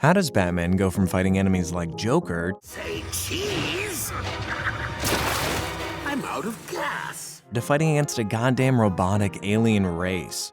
How does Batman go from fighting enemies like Joker Say cheese? I'm out of gas. to fighting against a goddamn robotic alien race?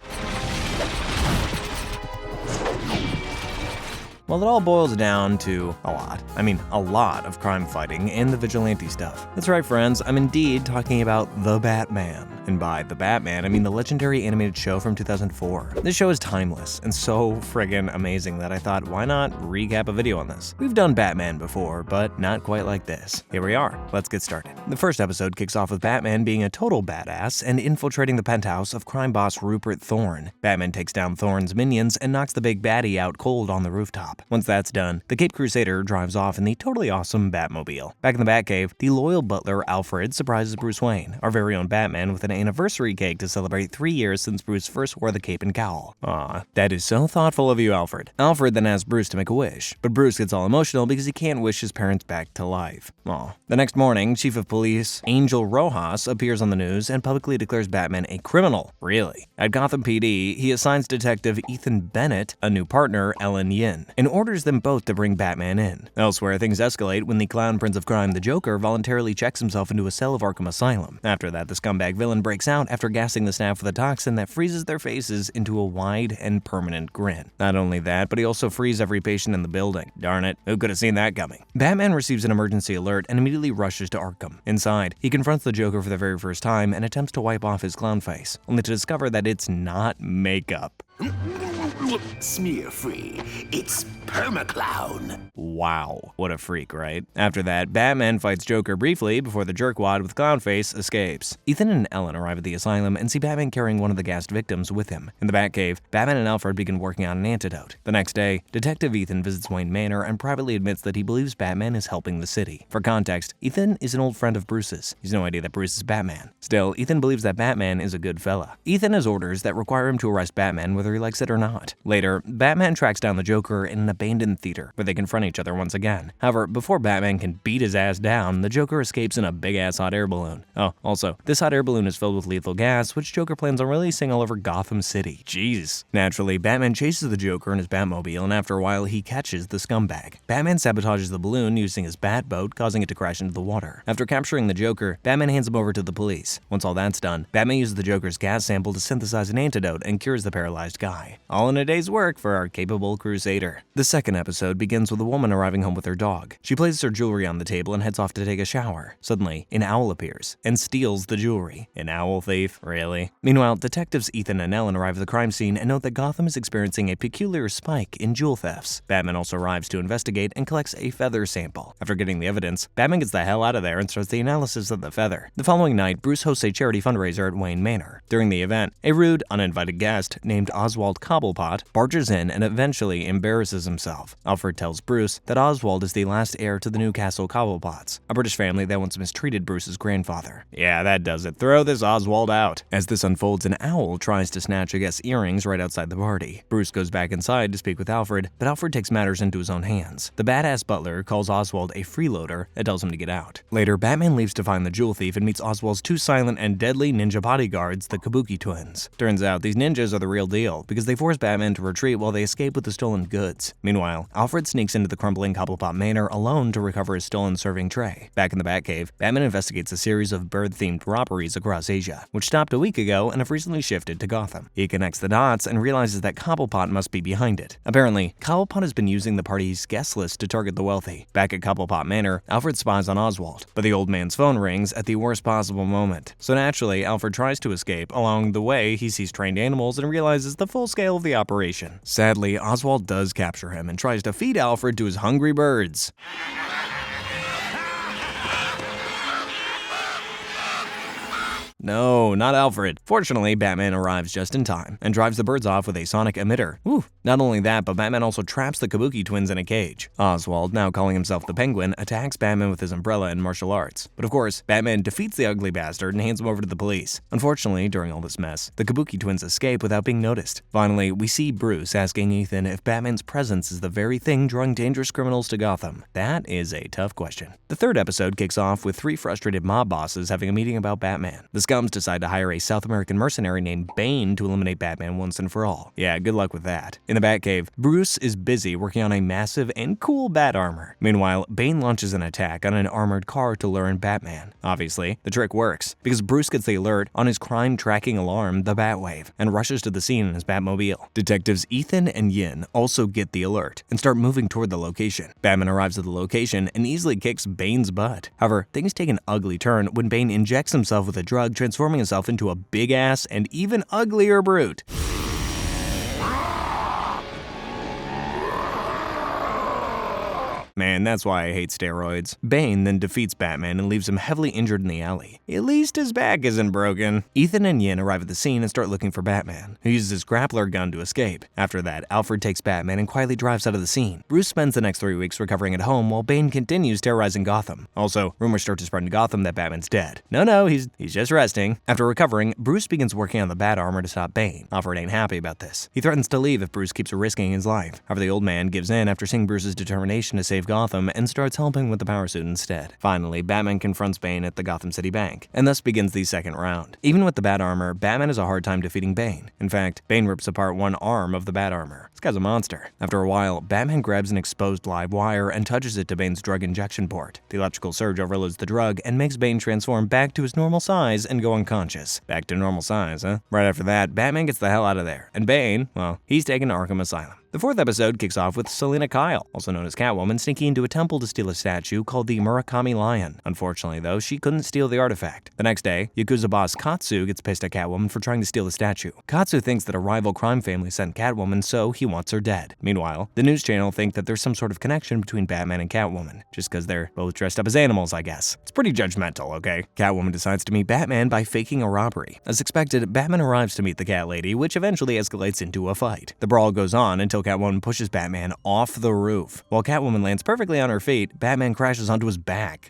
Well, it all boils down to a lot of crime fighting and the vigilante stuff. That's right, friends, I'm indeed talking about The Batman. And by The Batman, I mean the legendary animated show from 2004. This show is timeless and so friggin' amazing that I thought, why not recap a video on this? We've done Batman before, but not quite like this. Here we are, let's get started. The first episode kicks off with Batman being a total badass and infiltrating the penthouse of crime boss Rupert Thorne. Batman takes down Thorne's minions and knocks the big baddie out cold on the rooftop. Once that's done, the Caped Crusader drives off in the totally awesome Batmobile. Back in the Batcave, the loyal butler Alfred surprises Bruce Wayne, our very own Batman, with an anniversary cake to celebrate 3 years since Bruce first wore the cape and cowl. Aw, that is so thoughtful of you, Alfred. Alfred then asks Bruce to make a wish, but Bruce gets all emotional because he can't wish his parents back to life. Aw. The next morning, Chief of Police Angel Rojas appears on the news and publicly declares Batman a criminal. Really? At Gotham PD, he assigns Detective Ethan Bennett a new partner, Ellen Yin, and orders them both to bring Batman in. Elsewhere, things escalate when the clown prince of crime, the Joker, voluntarily checks himself into a cell of Arkham Asylum. After that, the scumbag villain breaks out after gassing the staff with a toxin that freezes their faces into a wide and permanent grin. Not only that, but he also frees every patient in the building. Darn it, who could have seen that coming? Batman receives an emergency alert and immediately rushes to Arkham. Inside, he confronts the Joker for the very first time and attempts to wipe off his clown face, only to discover that it's not makeup. Smear free. It's permaclown. Wow, what a freak, right? After that, Batman fights Joker briefly before the jerkwad with Clownface escapes. Ethan and Ellen arrive at the asylum and see Batman carrying one of the gassed victims with him. In the Batcave, Batman and Alfred begin working on an antidote. The next day, Detective Ethan visits Wayne Manor and privately admits that he believes Batman is helping the city. For context, Ethan is an old friend of Bruce's. He's no idea that Bruce is Batman. Still, Ethan believes that Batman is a good fella. Ethan has orders that require him to arrest Batman whether he likes it or not. Later, Batman tracks down the Joker in an abandoned theater, where they confront each other once again. However, before Batman can beat his ass down, the Joker escapes in a big-ass hot air balloon. Oh, also, this hot air balloon is filled with lethal gas, which Joker plans on releasing all over Gotham City. Jeez. Naturally, Batman chases the Joker in his Batmobile, and after a while, he catches the scumbag. Batman sabotages the balloon using his Batboat, causing it to crash into the water. After capturing the Joker, Batman hands him over to the police. Once all that's done, Batman uses the Joker's gas sample to synthesize an antidote and cures the paralyzed guy. All in a day's work for our capable Crusader. The second episode begins with a woman arriving home with her dog. She places her jewelry on the table and heads off to take a shower. Suddenly, an owl appears and steals the jewelry. An owl thief? Really? Meanwhile, detectives Ethan and Ellen arrive at the crime scene and note that Gotham is experiencing a peculiar spike in jewel thefts. Batman also arrives to investigate and collects a feather sample. After getting the evidence, Batman gets the hell out of there and starts the analysis of the feather. The following night, Bruce hosts a charity fundraiser at Wayne Manor. During the event, a rude, uninvited guest named Oswald Cobblepot barges in and eventually embarrasses himself. Alfred tells Bruce that Oswald is the last heir to the Newcastle Cobblepots, a British family that once mistreated Bruce's grandfather. Yeah, that does it. Throw this Oswald out. As this unfolds, an owl tries to snatch a guest's earrings right outside the party. Bruce goes back inside to speak with Alfred, but Alfred takes matters into his own hands. The badass butler calls Oswald a freeloader and tells him to get out. Later, Batman leaves to find the jewel thief and meets Oswald's two silent and deadly ninja bodyguards, the Kabuki twins. Turns out these ninjas are the real deal because they force Batman to retreat while they escape with the stolen goods. Meanwhile, Alfred sneaks into the crumbling Cobblepot Manor alone to recover his stolen serving tray. Back in the Batcave, Batman investigates a series of bird-themed robberies across Asia, which stopped a week ago and have recently shifted to Gotham. He connects the dots and realizes that Cobblepot must be behind it. Apparently, Cobblepot has been using the party's guest list to target the wealthy. Back at Cobblepot Manor, Alfred spies on Oswald, but the old man's phone rings at the worst possible moment. So naturally, Alfred tries to escape. Along the way, he sees trained animals and realizes the full scale of the operation. Sadly, Oswald does capture him and tries to feed Alfred to his hungry birds. No, not Alfred. Fortunately, Batman arrives just in time and drives the birds off with a sonic emitter. Whew. Not only that, but Batman also traps the Kabuki twins in a cage. Oswald, now calling himself the Penguin, attacks Batman with his umbrella and martial arts. But of course, Batman defeats the ugly bastard and hands him over to the police. Unfortunately, during all this mess, the Kabuki twins escape without being noticed. Finally, we see Bruce asking Ethan if Batman's presence is the very thing drawing dangerous criminals to Gotham. That is a tough question. The third episode kicks off with 3 frustrated mob bosses having a meeting about Batman. The scums decide to hire a South American mercenary named Bane to eliminate Batman once and for all. Yeah, good luck with that. In the Batcave, Bruce is busy working on a massive and cool bat armor. Meanwhile, Bane launches an attack on an armored car to lure in Batman. Obviously, the trick works, because Bruce gets the alert on his crime-tracking alarm, the Batwave, and rushes to the scene in his Batmobile. Detectives Ethan and Yin also get the alert and start moving toward the location. Batman arrives at the location and easily kicks Bane's butt. However, things take an ugly turn when Bane injects himself with a drug, transforming himself into a big-ass and even uglier brute. Man, that's why I hate steroids. Bane then defeats Batman and leaves him heavily injured in the alley. At least his back isn't broken. Ethan and Yin arrive at the scene and start looking for Batman, who uses his grappler gun to escape. After that, Alfred takes Batman and quietly drives out of the scene. Bruce spends the next 3 weeks recovering at home while Bane continues terrorizing Gotham. Also, rumors start to spread in Gotham that Batman's dead. No, he's just resting. After recovering, Bruce begins working on the bat armor to stop Bane. Alfred ain't happy about this. He threatens to leave if Bruce keeps risking his life. However, the old man gives in after seeing Bruce's determination to save Gotham and starts helping with the power suit instead. Finally, Batman confronts Bane at the Gotham City bank, and thus begins the second round. Even with the bat armor, Batman has a hard time defeating Bane. In fact, Bane rips apart one arm of the bat armor. This guy's a monster. After a while, Batman grabs an exposed live wire and touches it to Bane's drug injection port. The electrical surge overloads the drug and makes Bane transform back to his normal size and go unconscious. Back to normal size, huh? Right after that, Batman gets the hell out of there, and Bane, well, he's taken to Arkham Asylum. The fourth episode kicks off with Selina Kyle, also known as Catwoman, sneaking into a temple to steal a statue called the Murakami Lion. Unfortunately, though, she couldn't steal the artifact. The next day, Yakuza boss Katsu gets pissed at Catwoman for trying to steal the statue. Katsu thinks that a rival crime family sent Catwoman, so he wants her dead. Meanwhile, the news channel think that there's some sort of connection between Batman and Catwoman, just because they're both dressed up as animals, I guess. It's pretty judgmental, okay? Catwoman decides to meet Batman by faking a robbery. As expected, Batman arrives to meet the Cat Lady, which eventually escalates into a fight. The brawl goes on until Catwoman pushes Batman off the roof. While Catwoman lands perfectly on her feet, Batman crashes onto his back.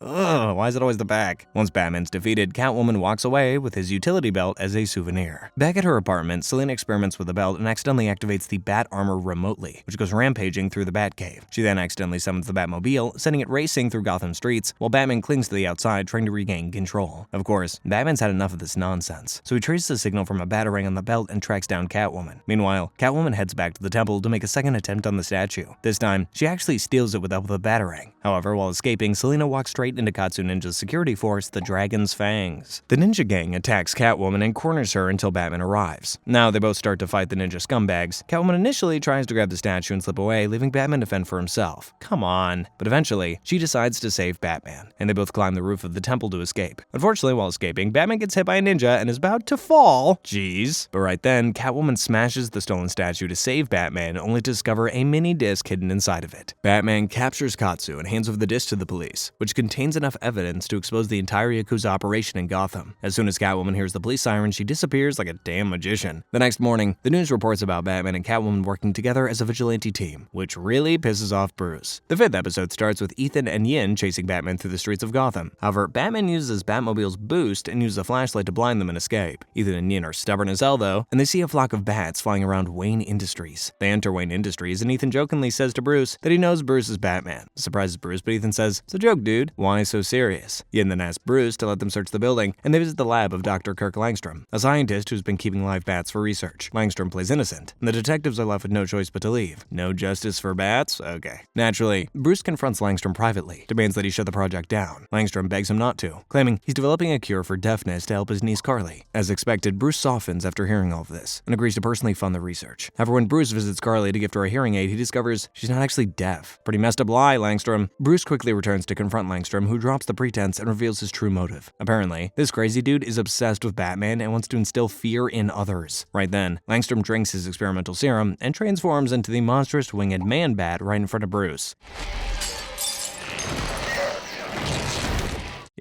Ugh, why is it always the back? Once Batman's defeated, Catwoman walks away with his utility belt as a souvenir. Back at her apartment, Selina experiments with the belt and accidentally activates the bat armor remotely, which goes rampaging through the Batcave. She then accidentally summons the Batmobile, sending it racing through Gotham streets, while Batman clings to the outside, trying to regain control. Of course, Batman's had enough of this nonsense, so he traces a signal from a batarang on the belt and tracks down Catwoman. Meanwhile, Catwoman heads back to the temple to make a second attempt on the statue. This time, she actually steals it with the help of the batarang. However, while escaping, Selina walks straight into Katsu Ninja's security force, the Dragon's Fangs. The ninja gang attacks Catwoman and corners her until Batman arrives. Now they both start to fight the ninja scumbags. Catwoman initially tries to grab the statue and slip away, leaving Batman to fend for himself. Come on. But eventually, she decides to save Batman, and they both climb the roof of the temple to escape. Unfortunately, while escaping, Batman gets hit by a ninja and is about to fall. Jeez. But right then, Catwoman smashes the stolen statue to save Batman, only to discover a mini disc hidden inside of it. Batman captures Katsu and hands over the disc to the police, which contains enough evidence to expose the entire Yakuza operation in Gotham. As soon as Catwoman hears the police siren, she disappears like a damn magician. The next morning, the news reports about Batman and Catwoman working together as a vigilante team, which really pisses off Bruce. The fifth episode starts with Ethan and Yin chasing Batman through the streets of Gotham. However, Batman uses Batmobile's boost and uses a flashlight to blind them and escape. Ethan and Yin are stubborn as hell though, and they see a flock of bats flying around Wayne Industries. They enter Wayne Industries, and Ethan jokingly says to Bruce that he knows Bruce is Batman. This surprises Bruce, but Ethan says, "It's a joke, dude. Why so serious?" Yin then asks Bruce to let them search the building, and they visit the lab of Dr. Kirk Langstrom, a scientist who's been keeping live bats for research. Langstrom plays innocent, and the detectives are left with no choice but to leave. No justice for bats? Okay. Naturally, Bruce confronts Langstrom privately, demands that he shut the project down. Langstrom begs him not to, claiming he's developing a cure for deafness to help his niece Carly. As expected, Bruce softens after hearing all of this, and agrees to personally fund the research. However, when Bruce visits Carly to gift her a hearing aid, he discovers she's not actually deaf. Pretty messed up lie, Langstrom. Bruce quickly returns to confront Langstrom, who drops the pretense and reveals his true motive. Apparently, this crazy dude is obsessed with Batman and wants to instill fear in others. Right then, Langstrom drinks his experimental serum and transforms into the monstrous winged man-bat right in front of Bruce.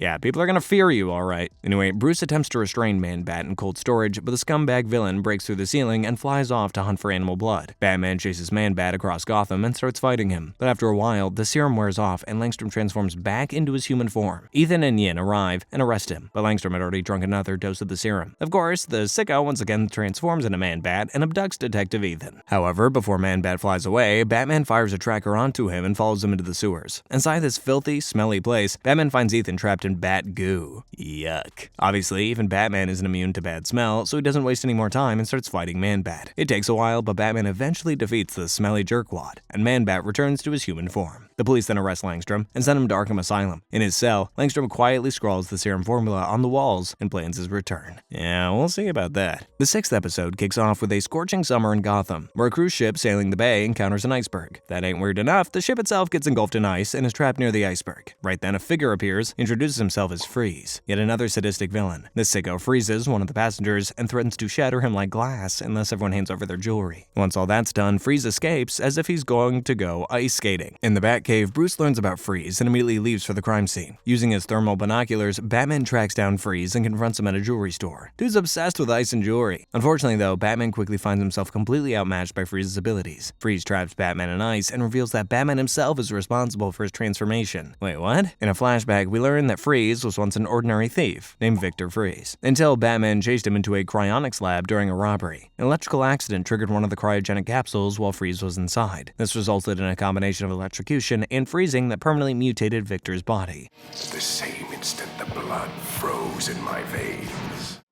Yeah, people are gonna fear you, alright. Anyway, Bruce attempts to restrain Man-Bat in cold storage, but the scumbag villain breaks through the ceiling and flies off to hunt for animal blood. Batman chases Man-Bat across Gotham and starts fighting him, but after a while, the serum wears off and Langstrom transforms back into his human form. Ethan and Yin arrive and arrest him, but Langstrom had already drunk another dose of the serum. Of course, the sicko once again transforms into Man-Bat and abducts Detective Ethan. However, before Man-Bat flies away, Batman fires a tracker onto him and follows him into the sewers. Inside this filthy, smelly place, Batman finds Ethan trapped in bat goo. Yuck. Obviously, even Batman isn't immune to bad smell, so he doesn't waste any more time and starts fighting Man-Bat. It takes a while, but Batman eventually defeats the smelly jerkwad, and Man-Bat returns to his human form. The police then arrest Langstrom and send him to Arkham Asylum. In his cell, Langstrom quietly scrawls the serum formula on the walls and plans his return. Yeah, we'll see about that. The 6th episode kicks off with a scorching summer in Gotham, where a cruise ship sailing the bay encounters an iceberg. That ain't weird enough, the ship itself gets engulfed in ice and is trapped near the iceberg. Right then, a figure appears, introduces himself as Freeze, yet another sadistic villain. This sicko freezes one of the passengers and threatens to shatter him like glass unless everyone hands over their jewelry. Once all that's done, Freeze escapes as if he's going to go ice skating. In the Batcave, Bruce learns about Freeze and immediately leaves for the crime scene. Using his thermal binoculars, Batman tracks down Freeze and confronts him at a jewelry store. Dude's obsessed with ice and jewelry. Unfortunately though, Batman quickly finds himself completely outmatched by Freeze's abilities. Freeze traps Batman in ice and reveals that Batman himself is responsible for his transformation. Wait, what? In a flashback, we learn that Freeze was once an ordinary thief named Victor Freeze, until Batman chased him into a cryonics lab during a robbery. An electrical accident triggered one of the cryogenic capsules while Freeze was inside. This resulted in a combination of electrocution and freezing that permanently mutated Victor's body. At the same instant, the blood froze in my veins.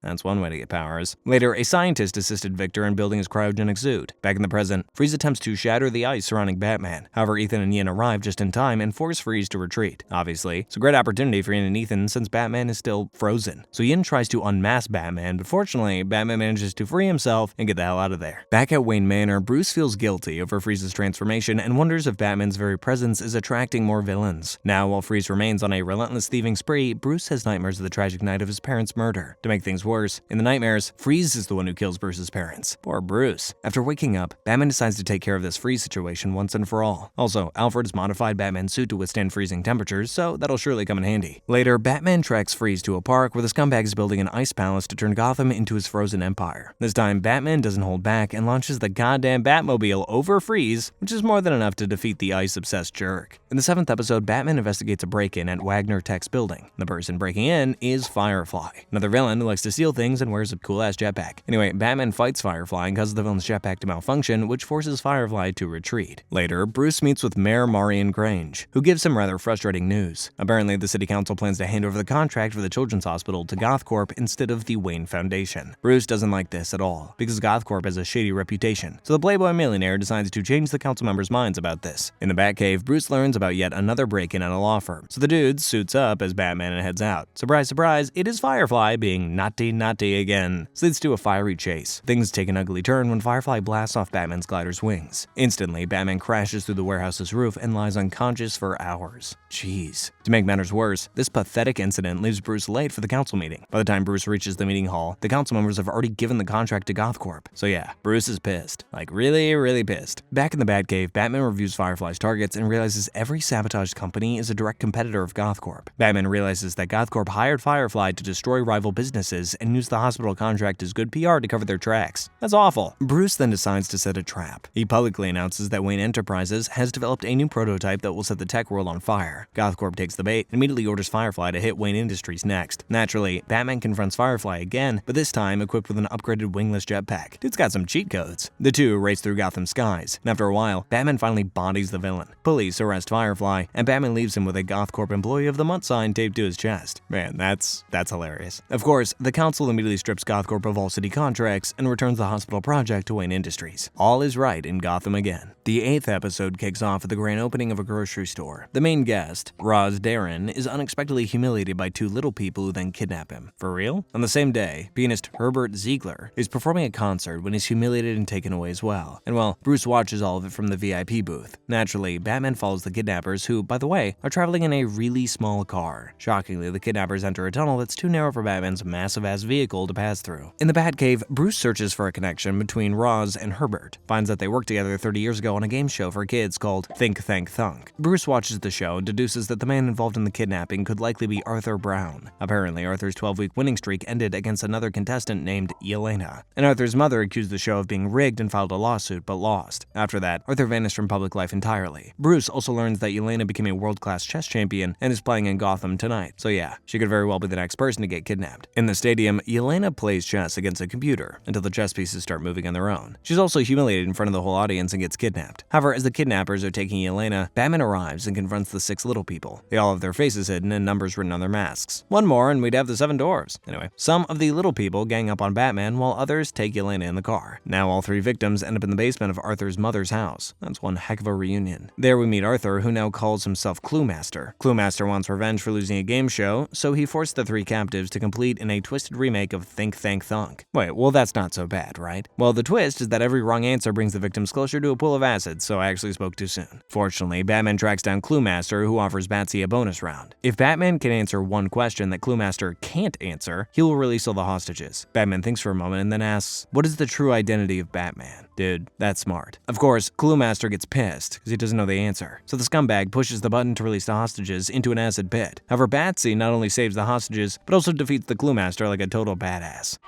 That's one way to get powers. Later, a scientist assisted Victor in building his cryogenic suit. Back in the present, Freeze attempts to shatter the ice surrounding Batman. However, Ethan and Yin arrive just in time and force Freeze to retreat. Obviously, it's a great opportunity for Yin and Ethan since Batman is still frozen. So Yin tries to unmask Batman, but fortunately, Batman manages to free himself and get the hell out of there. Back at Wayne Manor, Bruce feels guilty over Freeze's transformation and wonders if Batman's very presence is attracting more villains. Now, while Freeze remains on a relentless thieving spree, Bruce has nightmares of the tragic night of his parents' murder. To make things worse, in the nightmares, Freeze is the one who kills Bruce's parents. Poor Bruce. After waking up, Batman decides to take care of this Freeze situation once and for all. Also, Alfred has modified Batman's suit to withstand freezing temperatures, so that'll surely come in handy. Later, Batman tracks Freeze to a park where the scumbag is building an ice palace to turn Gotham into his frozen empire. This time, Batman doesn't hold back and launches the goddamn Batmobile over Freeze, which is more than enough to defeat the ice-obsessed jerk. In the 7th episode, Batman investigates a break-in at Wagner Tech's building. The person breaking in is Firefly, another villain who likes to steal things and wears a cool-ass jetpack. Anyway, Batman fights Firefly and causes the villain's jetpack to malfunction, which forces Firefly to retreat. Later, Bruce meets with Mayor Marion Grange, who gives him rather frustrating news. Apparently, the city council plans to hand over the contract for the children's hospital to GothCorp instead of the Wayne Foundation. Bruce doesn't like this at all, because GothCorp has a shady reputation, so the Playboy millionaire decides to change the council members' minds about this. In the Batcave, Bruce learns about yet another break-in at a law firm, so the dude suits up as Batman and heads out. Surprise, surprise, it is Firefly being naughty again. This leads to a fiery chase. Things take an ugly turn when Firefly blasts off Batman's glider's wings. Instantly, Batman crashes through the warehouse's roof and lies unconscious for hours. Jeez. To make matters worse, this pathetic incident leaves Bruce late for the council meeting. By the time Bruce reaches the meeting hall, the council members have already given the contract to GothCorp. So yeah, Bruce is pissed. Like really pissed. Back in the Batcave, Batman reviews Firefly's targets and realizes every sabotaged company is a direct competitor of GothCorp. Batman realizes that GothCorp hired Firefly to destroy rival businesses and use the hospital contract as good PR to cover their tracks. That's awful. Bruce then decides to set a trap. He publicly announces that Wayne Enterprises has developed a new prototype that will set the tech world on fire. GothCorp takes the bait and immediately orders Firefly to hit Wayne Industries next. Naturally, Batman confronts Firefly again, but this time equipped with an upgraded wingless jetpack. Dude's got some cheat codes. The two race through Gotham skies, and after a while, Batman finally bodies the villain. Police arrest Firefly, and Batman leaves him with a GothCorp Employee of the Month sign taped to his chest. Man, that's hilarious. Of course, the council immediately strips GothCorp of all city contracts and returns the hospital project to Wayne Industries. All is right in Gotham again. The 8th episode kicks off at the grand opening of a grocery store. The main guest, Roz Darren, is unexpectedly humiliated by two little people who then kidnap him. For real? On the same day, pianist Herbert Ziegler is performing a concert when he's humiliated and taken away as well. And well, Bruce watches all of it from the VIP booth. Naturally, Batman follows the kidnappers who, by the way, are traveling in a really small car. Shockingly, the kidnappers enter a tunnel that's too narrow for Batman's massive-ass glass vehicle to pass through. In the Batcave, Bruce searches for a connection between Roz and Herbert, finds that they worked together 30 years ago on a game show for kids called Think Thank Thunk. Bruce watches the show and deduces that the man involved in the kidnapping could likely be Arthur Brown. Apparently, Arthur's 12-week winning streak ended against another contestant named Yelena, and Arthur's mother accused the show of being rigged and filed a lawsuit but lost. After that, Arthur vanished from public life entirely. Bruce also learns that Yelena became a world-class chess champion and is playing in Gotham tonight, so yeah, she could very well be the next person to get kidnapped. In the stadium, Yelena plays chess against a computer until the chess pieces start moving on their own. She's also humiliated in front of the whole audience and gets kidnapped. However, as the kidnappers are taking Yelena, Batman arrives and confronts the 6 little people. They all have their faces hidden and numbers written on their masks. One more and we'd have the 7 dwarves. Anyway, some of the little people gang up on Batman while others take Yelena in the car. Now all 3 victims end up in the basement of Arthur's mother's house. That's one heck of a reunion. There we meet Arthur, who now calls himself Clue Master. Clue Master wants revenge for losing a game show, so he forced the 3 captives to complete in a twisted remake of Think Thank Thunk. Wait, well that's not so bad, right? Well, the twist is that every wrong answer brings the victims closer to a pool of acid, so I actually spoke too soon. Fortunately, Batman tracks down Clue Master, who offers Batsy a bonus round. If Batman can answer one question that Clue Master can't answer, he will release all the hostages. Batman thinks for a moment and then asks, what is the true identity of Batman? Dude, that's smart. Of course, Clue Master gets pissed because he doesn't know the answer, so the scumbag pushes the button to release the hostages into an acid pit. However, Batsy not only saves the hostages, but also defeats the Clue Master like a total badass.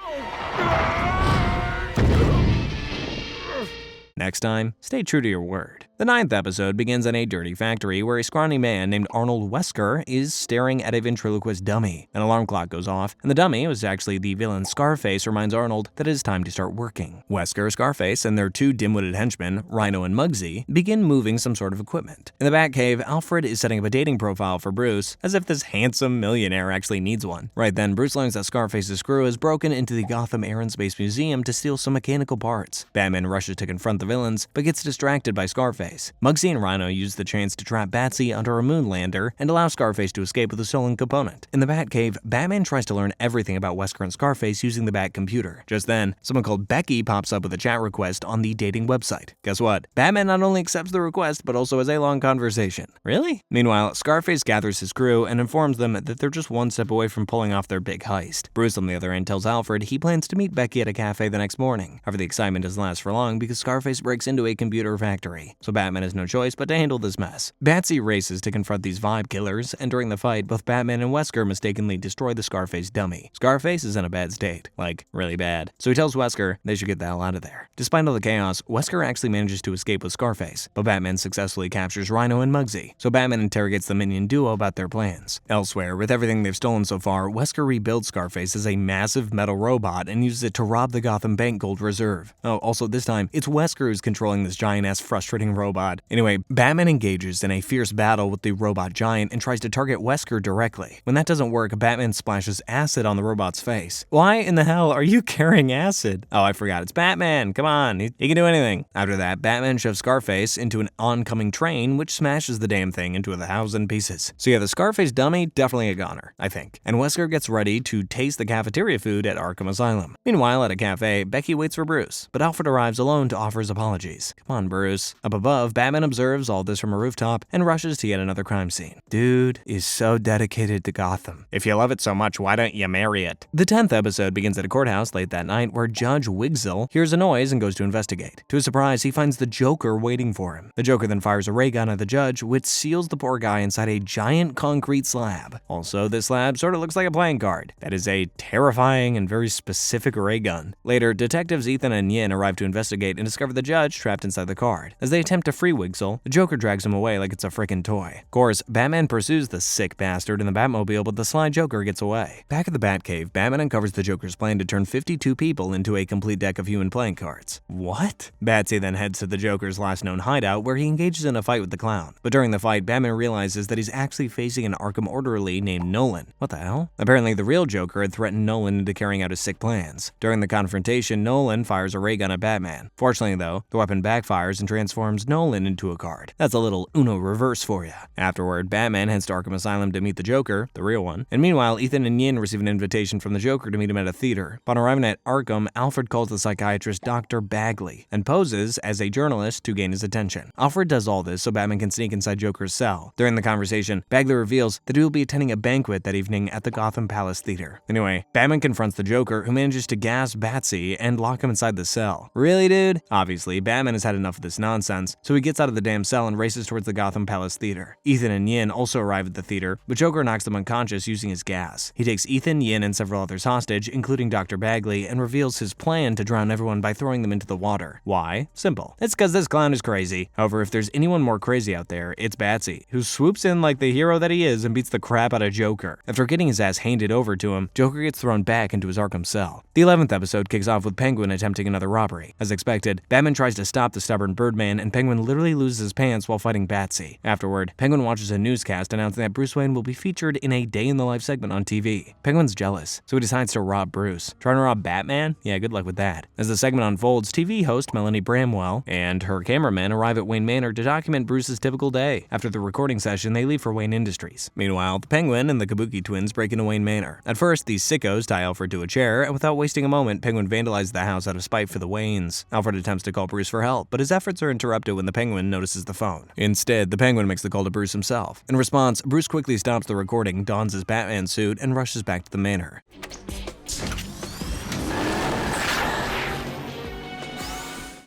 Next time, stay true to your word. The 9th episode begins in a dirty factory where a scrawny man named Arnold Wesker is staring at a ventriloquist dummy. An alarm clock goes off, and the dummy, was actually the villain Scarface, reminds Arnold that it is time to start working. Wesker, Scarface, and their 2 dim-witted henchmen, Rhino and Muggsy, begin moving some sort of equipment. In the Batcave, Alfred is setting up a dating profile for Bruce, as if this handsome millionaire actually needs one. Right then, Bruce learns that Scarface's screw has broken into the Gotham Air and Space Museum to steal some mechanical parts. Batman rushes to confront the villains, but gets distracted by Scarface. Muggsy and Rhino use the chance to trap Batsy under a moon lander and allow Scarface to escape with a stolen component. In the Batcave, Batman tries to learn everything about Wesker and Scarface using the Bat computer. Just then, someone called Becky pops up with a chat request on the dating website. Guess what? Batman not only accepts the request, but also has a long conversation. Really? Meanwhile, Scarface gathers his crew and informs them that they're just one step away from pulling off their big heist. Bruce, on the other end, tells Alfred he plans to meet Becky at a cafe the next morning. However, the excitement doesn't last for long because Scarface breaks into a computer factory, so Batman has no choice but to handle this mess. Batsy races to confront these vibe killers, and during the fight, both Batman and Wesker mistakenly destroy the Scarface dummy. Scarface is in a bad state, like, really bad, so he tells Wesker they should get the hell out of there. Despite all the chaos, Wesker actually manages to escape with Scarface, but Batman successfully captures Rhino and Muggsy, so Batman interrogates the minion duo about their plans. Elsewhere, with everything they've stolen so far, Wesker rebuilds Scarface as a massive metal robot and uses it to rob the Gotham Bank Gold Reserve. Oh, also this time, it's Wesker who's controlling this giant-ass frustrating robot. Anyway, Batman engages in a fierce battle with the robot giant and tries to target Wesker directly. When that doesn't work, Batman splashes acid on the robot's face. Why in the hell are you carrying acid? Oh, I forgot, it's Batman, come on, he can do anything. After that, Batman shoves Scarface into an oncoming train, which smashes the damn thing into 1,000 pieces. So yeah, the Scarface dummy, definitely a goner, I think. And Wesker gets ready to taste the cafeteria food at Arkham Asylum. Meanwhile, at a cafe, Becky waits for Bruce, but Alfred arrives alone to offer his apologies. Come on, Bruce. Up above, Batman observes all this from a rooftop and rushes to yet another crime scene. Dude is so dedicated to Gotham. If you love it so much, why don't you marry it? The 10th episode begins at a courthouse late that night where Judge Wigzell hears a noise and goes to investigate. To his surprise, he finds the Joker waiting for him. The Joker then fires a ray gun at the judge, which seals the poor guy inside a giant concrete slab. Also, this slab sort of looks like a playing card. That is a terrifying and very specific ray gun. Later, detectives Ethan and Yin arrive to investigate and discover the judge trapped inside the card. As they attempt to free Wigzell, the Joker drags him away like it's a frickin' toy. Of course, Batman pursues the sick bastard in the Batmobile, but the sly Joker gets away. Back at the Batcave, Batman uncovers the Joker's plan to turn 52 people into a complete deck of human playing cards. What? Batsy then heads to the Joker's last known hideout where he engages in a fight with the clown. But during the fight, Batman realizes that he's actually facing an Arkham orderly named Nolan. What the hell? Apparently, the real Joker had threatened Nolan into carrying out his sick plans. During the confrontation, Nolan fires a ray gun at Batman. Fortunately, though, though, the weapon backfires and transforms Nolan into a card. That's a little Uno reverse for ya. Afterward, Batman heads to Arkham Asylum to meet the Joker, the real one, and meanwhile, Ethan and Yin receive an invitation from the Joker to meet him at a theater. Upon arriving at Arkham, Alfred calls the psychiatrist Dr. Bagley and poses as a journalist to gain his attention. Alfred does all this so Batman can sneak inside Joker's cell. During the conversation, Bagley reveals that he will be attending a banquet that evening at the Gotham Palace Theater. Anyway, Batman confronts the Joker, who manages to gas Batsy and lock him inside the cell. Really, dude? Obviously, Batman has had enough of this nonsense, so he gets out of the damn cell and races towards the Gotham Palace Theater. Ethan and Yin also arrive at the theater, but Joker knocks them unconscious using his gas. He takes Ethan, Yin, and several others hostage, including Dr. Bagley, and reveals his plan to drown everyone by throwing them into the water. Why? Simple. It's because this clown is crazy. However, if there's anyone more crazy out there, it's Batsy, who swoops in like the hero that he is and beats the crap out of Joker. After getting his ass handed over to him, Joker gets thrown back into his Arkham cell. The 11th episode kicks off with Penguin attempting another robbery. As expected, Batman tries to stop the stubborn Birdman, and Penguin literally loses his pants while fighting Batsy. Afterward, Penguin watches a newscast announcing that Bruce Wayne will be featured in a day-in-the-life segment on TV. Penguin's jealous, so he decides to rob Bruce. Trying to rob Batman? Yeah, good luck with that. As the segment unfolds, TV host Melanie Bramwell and her cameraman arrive at Wayne Manor to document Bruce's typical day. After the recording session, they leave for Wayne Industries. Meanwhile, the Penguin and the Kabuki twins break into Wayne Manor. At first, these sickos tie Alfred to a chair, and without wasting a moment, Penguin vandalizes the house out of spite for the Waynes. Alfred attempts to call Bruce for help, but his efforts are interrupted when the Penguin notices the phone. Instead, the Penguin makes the call to Bruce himself. In response, Bruce quickly stops the recording, dons his Batman suit, and rushes back to the manor.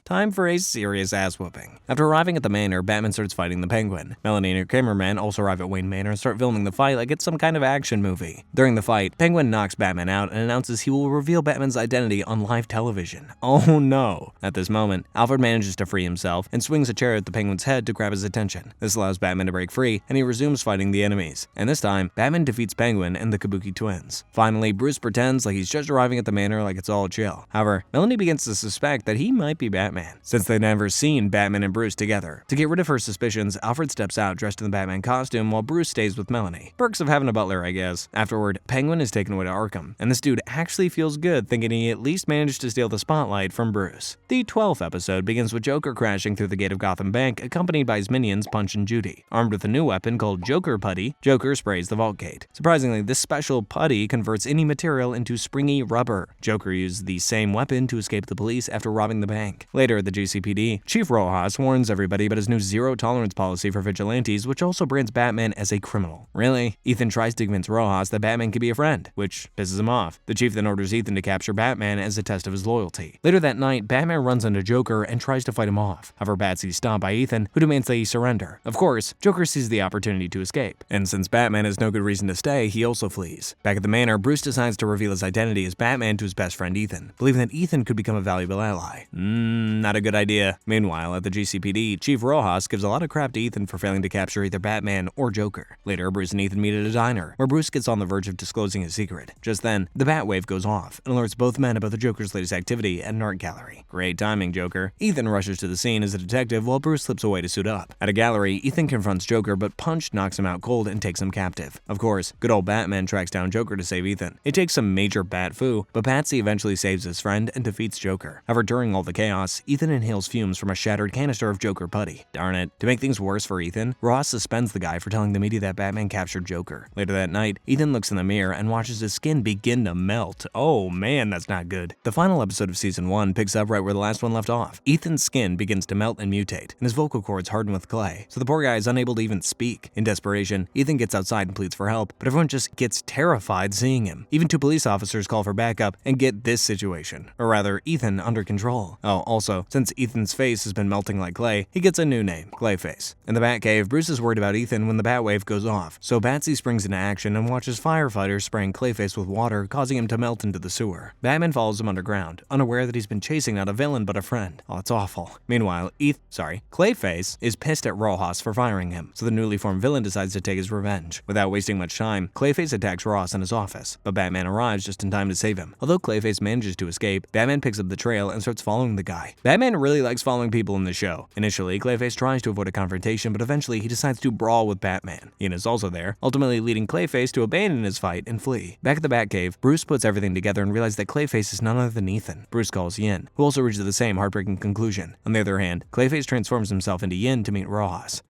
Time for a serious ass-whooping. After arriving at the manor, Batman starts fighting the Penguin. Melanie and her cameraman also arrive at Wayne Manor and start filming the fight like it's some kind of action movie. During the fight, Penguin knocks Batman out and announces he will reveal Batman's identity on live television. Oh no! At this moment, Alfred manages to free himself and swings a chair at the Penguin's head to grab his attention. This allows Batman to break free, and he resumes fighting the enemies. And this time, Batman defeats Penguin and the Kabuki twins. Finally, Bruce pretends like he's just arriving at the manor like it's all chill. However, Melanie begins to suspect that he might be Batman, since they've never seen Batman and Bruce together. To get rid of her suspicions, Alfred steps out dressed in the Batman costume while Bruce stays with Melanie. Perks of having a butler, I guess. Afterward, Penguin is taken away to Arkham, and this dude actually feels good thinking he at least managed to steal the spotlight from Bruce. The 12th episode begins with Joker crashing through the gate of Gotham Bank, accompanied by his minions Punch and Judy. Armed with a new weapon called Joker Putty, Joker sprays the vault gate. Surprisingly, this special putty converts any material into springy rubber. Joker uses the same weapon to escape the police after robbing the bank. Later, the GCPD, Chief Rojas warns everybody about his new zero-tolerance policy for vigilantes, which also brands Batman as a criminal. Really? Ethan tries to convince Rojas that Batman can be a friend, which pisses him off. The Chief then orders Ethan to capture Batman as a test of his loyalty. Later that night, Batman runs into Joker and tries to fight him off. However, Batsy's stopped by Ethan, who demands that he surrender. Of course, Joker sees the opportunity to escape, and since Batman has no good reason to stay, he also flees. Back at the manor, Bruce decides to reveal his identity as Batman to his best friend Ethan, believing that Ethan could become a valuable ally. Not a good idea. Meanwhile, at the GCPD, Chief Rojas gives a lot of crap to Ethan for failing to capture either Batman or Joker. Later, Bruce and Ethan meet at a diner, where Bruce gets on the verge of disclosing his secret. Just then, the Batwave goes off and alerts both men about the Joker's latest activity at an art gallery. Great timing, Joker. Ethan rushes to the scene as a detective while Bruce slips away to suit up. At a gallery, Ethan confronts Joker, but Punch knocks him out cold and takes him captive. Of course, good old Batman tracks down Joker to save Ethan. It takes some major bat foo, but Batsy eventually saves his friend and defeats Joker. However, during all the chaos, Ethan inhales fumes from a shattered canister of Joker putty. Darn it. To make things worse for Ethan, Ross suspends the guy for telling the media that Batman captured Joker. Later that night, Ethan looks in the mirror and watches his skin begin to melt. Oh man, that's not good. The final episode of Season 1 picks up right where the last one left off. Ethan's skin begins to melt and mutate, and his vocal cords harden with clay, so the poor guy is unable to even speak. In desperation, Ethan gets outside and pleads for help, but everyone just gets terrified seeing him. Even 2 police officers call for backup and get this situation, or rather, Ethan under control. Oh, also, since Ethan's face has been melting like clay, he gets a new name, Clayface. In the Batcave, Bruce is worried about Ethan when the Batwave goes off, so Batsy springs into action and watches firefighters spraying Clayface with water, causing him to melt into the sewer. Batman follows him underground, unaware that he's been chasing not a villain but a friend. Oh, it's awful. Meanwhile, Clayface is pissed at Rojas for firing him, so the newly formed villain decides to take his revenge. Without wasting much time, Clayface attacks Ross in his office, but Batman arrives just in time to save him. Although Clayface manages to escape, Batman picks up the trail and starts following the guy. Batman really likes following people in the show. Initially, Clayface tries to avoid a confrontation, but eventually he decides to brawl with Batman. Ian is also there, ultimately leading Clayface to abandon his fight and flee. Back at the Batcave, Bruce puts everything together and realizes that Clayface is none other than Ethan. Bruce calls Yin, who also reaches the same heartbreaking conclusion. On the other hand, Clayface transforms himself into Yin to meet Rojas.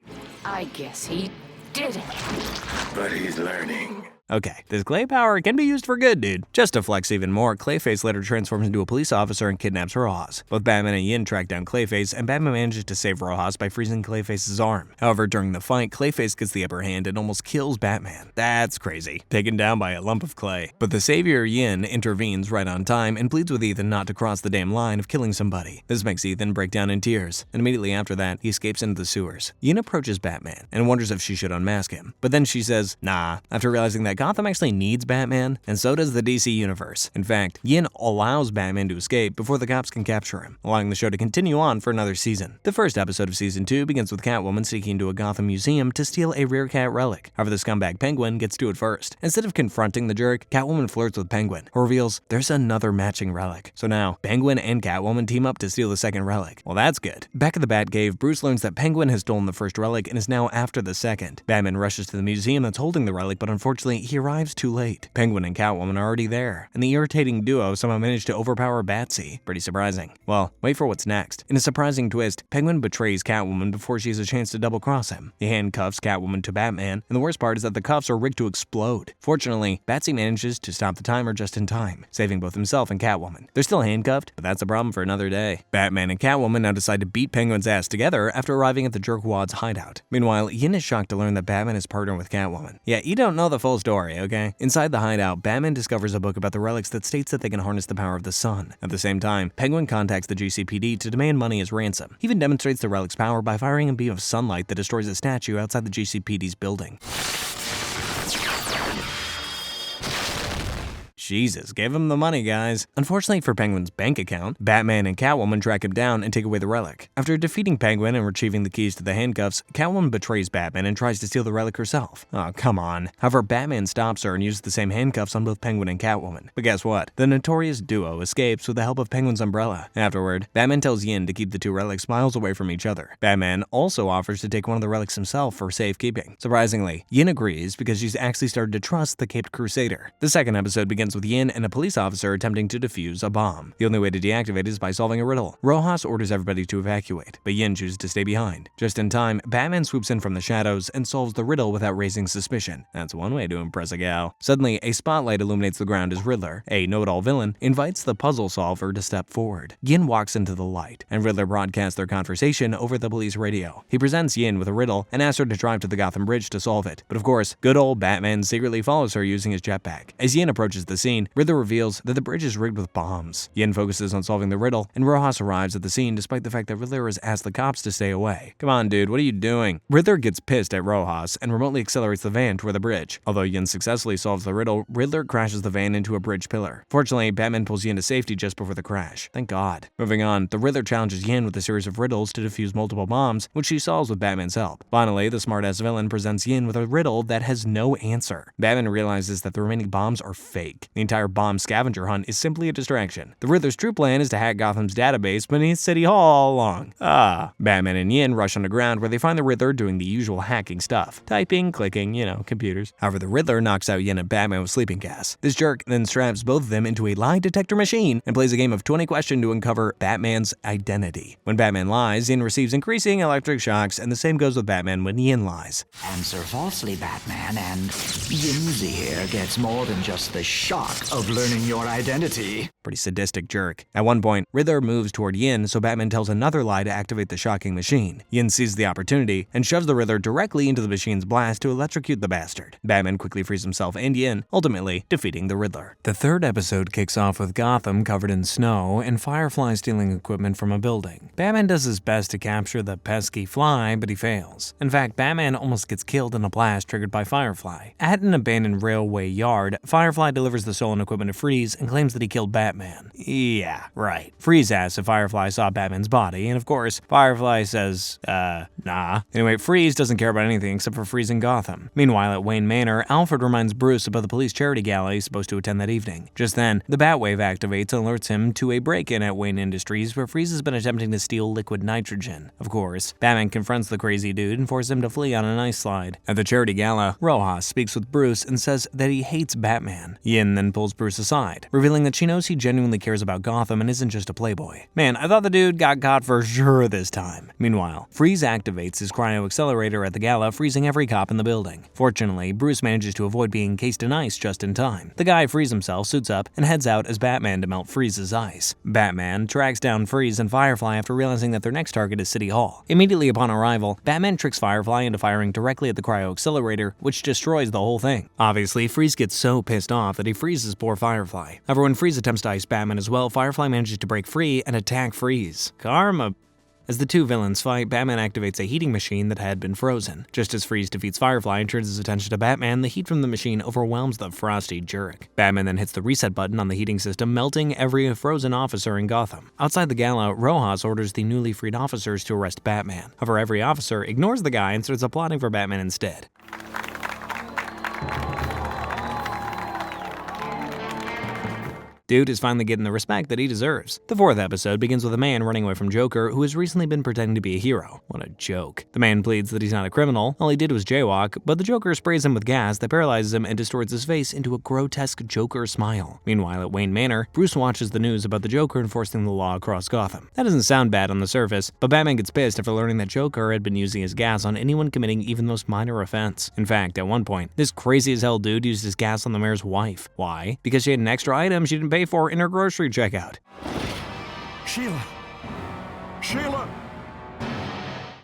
I guess he did it. But he's learning. Okay, this Clay power can be used for good, dude. Just to flex even more, Clayface later transforms into a police officer and kidnaps Rojas. Both Batman and Yin track down Clayface, and Batman manages to save Rojas by freezing Clayface's arm. However, during the fight, Clayface gets the upper hand and almost kills Batman. That's crazy. Taken down by a lump of clay. But the savior Yin intervenes right on time and pleads with Ethan not to cross the damn line of killing somebody. This makes Ethan break down in tears, and immediately after that, he escapes into the sewers. Yin approaches Batman and wonders if she should unmask him. But then she says, nah, after realizing that Gotham actually needs Batman, and so does the DC universe. In fact, Yin allows Batman to escape before the cops can capture him, allowing the show to continue on for another season. The first episode of Season 2 begins with Catwoman sneaking into a Gotham museum to steal a rare cat relic. However, the scumbag Penguin gets to it first. Instead of confronting the jerk, Catwoman flirts with Penguin, who reveals there's another matching relic. So now, Penguin and Catwoman team up to steal the second relic. Well, that's good. Back at the Batcave, Bruce learns that Penguin has stolen the first relic and is now after the second. Batman rushes to the museum that's holding the relic, but unfortunately, he arrives too late. Penguin and Catwoman are already there, and the irritating duo somehow managed to overpower Batsy. Pretty surprising. Well, wait for what's next. In a surprising twist, Penguin betrays Catwoman before she has a chance to double-cross him. He handcuffs Catwoman to Batman, and the worst part is that the cuffs are rigged to explode. Fortunately, Batsy manages to stop the timer just in time, saving both himself and Catwoman. They're still handcuffed, but that's a problem for another day. Batman and Catwoman now decide to beat Penguin's ass together after arriving at the jerkwad's hideout. Meanwhile, Yin is shocked to learn that Batman is partnered with Catwoman. Yeah, you don't know the full story, okay? Inside the hideout, Batman discovers a book about the relics that states that they can harness the power of the sun. At the same time, Penguin contacts the GCPD to demand money as ransom. He even demonstrates the relic's power by firing a beam of sunlight that destroys a statue outside the GCPD's building. Jesus, give him the money, guys. Unfortunately for Penguin's bank account, Batman and Catwoman track him down and take away the relic. After defeating Penguin and retrieving the keys to the handcuffs, Catwoman betrays Batman and tries to steal the relic herself. Oh, come on. However, Batman stops her and uses the same handcuffs on both Penguin and Catwoman. But guess what? The notorious duo escapes with the help of Penguin's umbrella. Afterward, Batman tells Yin to keep the two relics miles away from each other. Batman also offers to take one of the relics himself for safekeeping. Surprisingly, Yin agrees because she's actually started to trust the Caped Crusader. The second episode begins with Yin and a police officer attempting to defuse a bomb. The only way to deactivate it is by solving a riddle. Rojas orders everybody to evacuate, but Yin chooses to stay behind. Just in time, Batman swoops in from the shadows and solves the riddle without raising suspicion. That's one way to impress a gal. Suddenly, a spotlight illuminates the ground as Riddler, a know-it-all villain, invites the puzzle solver to step forward. Yin walks into the light, and Riddler broadcasts their conversation over the police radio. He presents Yin with a riddle and asks her to drive to the Gotham Bridge to solve it. But of course, good old Batman secretly follows her using his jetpack. As Yin approaches the scene, Riddler reveals that the bridge is rigged with bombs. Yin focuses on solving the riddle, and Rojas arrives at the scene despite the fact that Riddler has asked the cops to stay away. Come on, dude, what are you doing? Riddler gets pissed at Rojas and remotely accelerates the van toward the bridge. Although Yin successfully solves the riddle, Riddler crashes the van into a bridge pillar. Fortunately, Batman pulls Yin to safety just before the crash. Thank God. Moving on, the Riddler challenges Yin with a series of riddles to defuse multiple bombs, which she solves with Batman's help. Finally, the smart-ass villain presents Yin with a riddle that has no answer. Batman realizes that the remaining bombs are fake. The entire bomb scavenger hunt is simply a distraction. The Riddler's true plan is to hack Gotham's database beneath City Hall all along. Batman and Yin rush underground where they find the Riddler doing the usual hacking stuff. Typing, clicking, computers. However, the Riddler knocks out Yin and Batman with sleeping gas. This jerk then straps both of them into a lie detector machine and plays a game of 20 question to uncover Batman's identity. When Batman lies, Yin receives increasing electric shocks, and the same goes with Batman when Yin lies. Answer falsely, Batman, and Yinzy here gets more than just the shock of learning your identity. Pretty sadistic jerk. At one point, Riddler moves toward Yin, so Batman tells another lie to activate the shocking machine. Yin seizes the opportunity and shoves the Riddler directly into the machine's blast to electrocute the bastard. Batman quickly frees himself and Yin, ultimately defeating the Riddler. The third episode kicks off with Gotham covered in snow and Firefly stealing equipment from a building. Batman does his best to capture the pesky Fly, but he fails. In fact, Batman almost gets killed in a blast triggered by Firefly. At an abandoned railway yard, Firefly delivers the stolen equipment to Freeze and claims that he killed Batman. Yeah, right. Freeze asks if Firefly saw Batman's body, and of course, Firefly says, nah. Anyway, Freeze doesn't care about anything except for freezing Gotham. Meanwhile, at Wayne Manor, Alfred reminds Bruce about the police charity gala he's supposed to attend that evening. Just then, the Batwave activates and alerts him to a break-in at Wayne Industries where Freeze has been attempting to steal liquid nitrogen. Of course, Batman confronts the crazy dude and forces him to flee on an ice slide. At the charity gala, Rojas speaks with Bruce and says that he hates Batman. Yin then pulls Bruce aside, revealing that she knows he genuinely cares about Gotham and isn't just a playboy. Man, I thought the dude got caught for sure this time. Meanwhile, Freeze activates his cryo-accelerator at the gala, freezing every cop in the building. Fortunately, Bruce manages to avoid being encased in ice just in time. The guy frees himself, suits up, and heads out as Batman to melt Freeze's ice. Batman tracks down Freeze and Firefly after realizing that their next target is City Hall. Immediately upon arrival, Batman tricks Firefly into firing directly at the cryo-accelerator, which destroys the whole thing. Obviously, Freeze gets so pissed off that he freezes poor Firefly. However, when Freeze attempts to ice Batman as well, Firefly manages to break free and attack Freeze. Karma. As the two villains fight, Batman activates a heating machine that had been frozen. Just as Freeze defeats Firefly and turns his attention to Batman, the heat from the machine overwhelms the frosty jerk. Batman then hits the reset button on the heating system, melting every frozen officer in Gotham. Outside the gala, Rojas orders the newly freed officers to arrest Batman. However, every officer ignores the guy and starts applauding for Batman instead. Dude is finally getting the respect that he deserves. The fourth episode begins with a man running away from Joker who has recently been pretending to be a hero. What a joke. The man pleads that he's not a criminal, all he did was jaywalk, but the Joker sprays him with gas that paralyzes him and distorts his face into a grotesque Joker smile. Meanwhile, at Wayne Manor, Bruce watches the news about the Joker enforcing the law across Gotham. That doesn't sound bad on the surface, but Batman gets pissed after learning that Joker had been using his gas on anyone committing even the most minor offense. In fact, at one point, this crazy as hell dude used his gas on the mayor's wife. Why? Because she had an extra item she didn't pay for in her grocery checkout. Sheila! Sheila!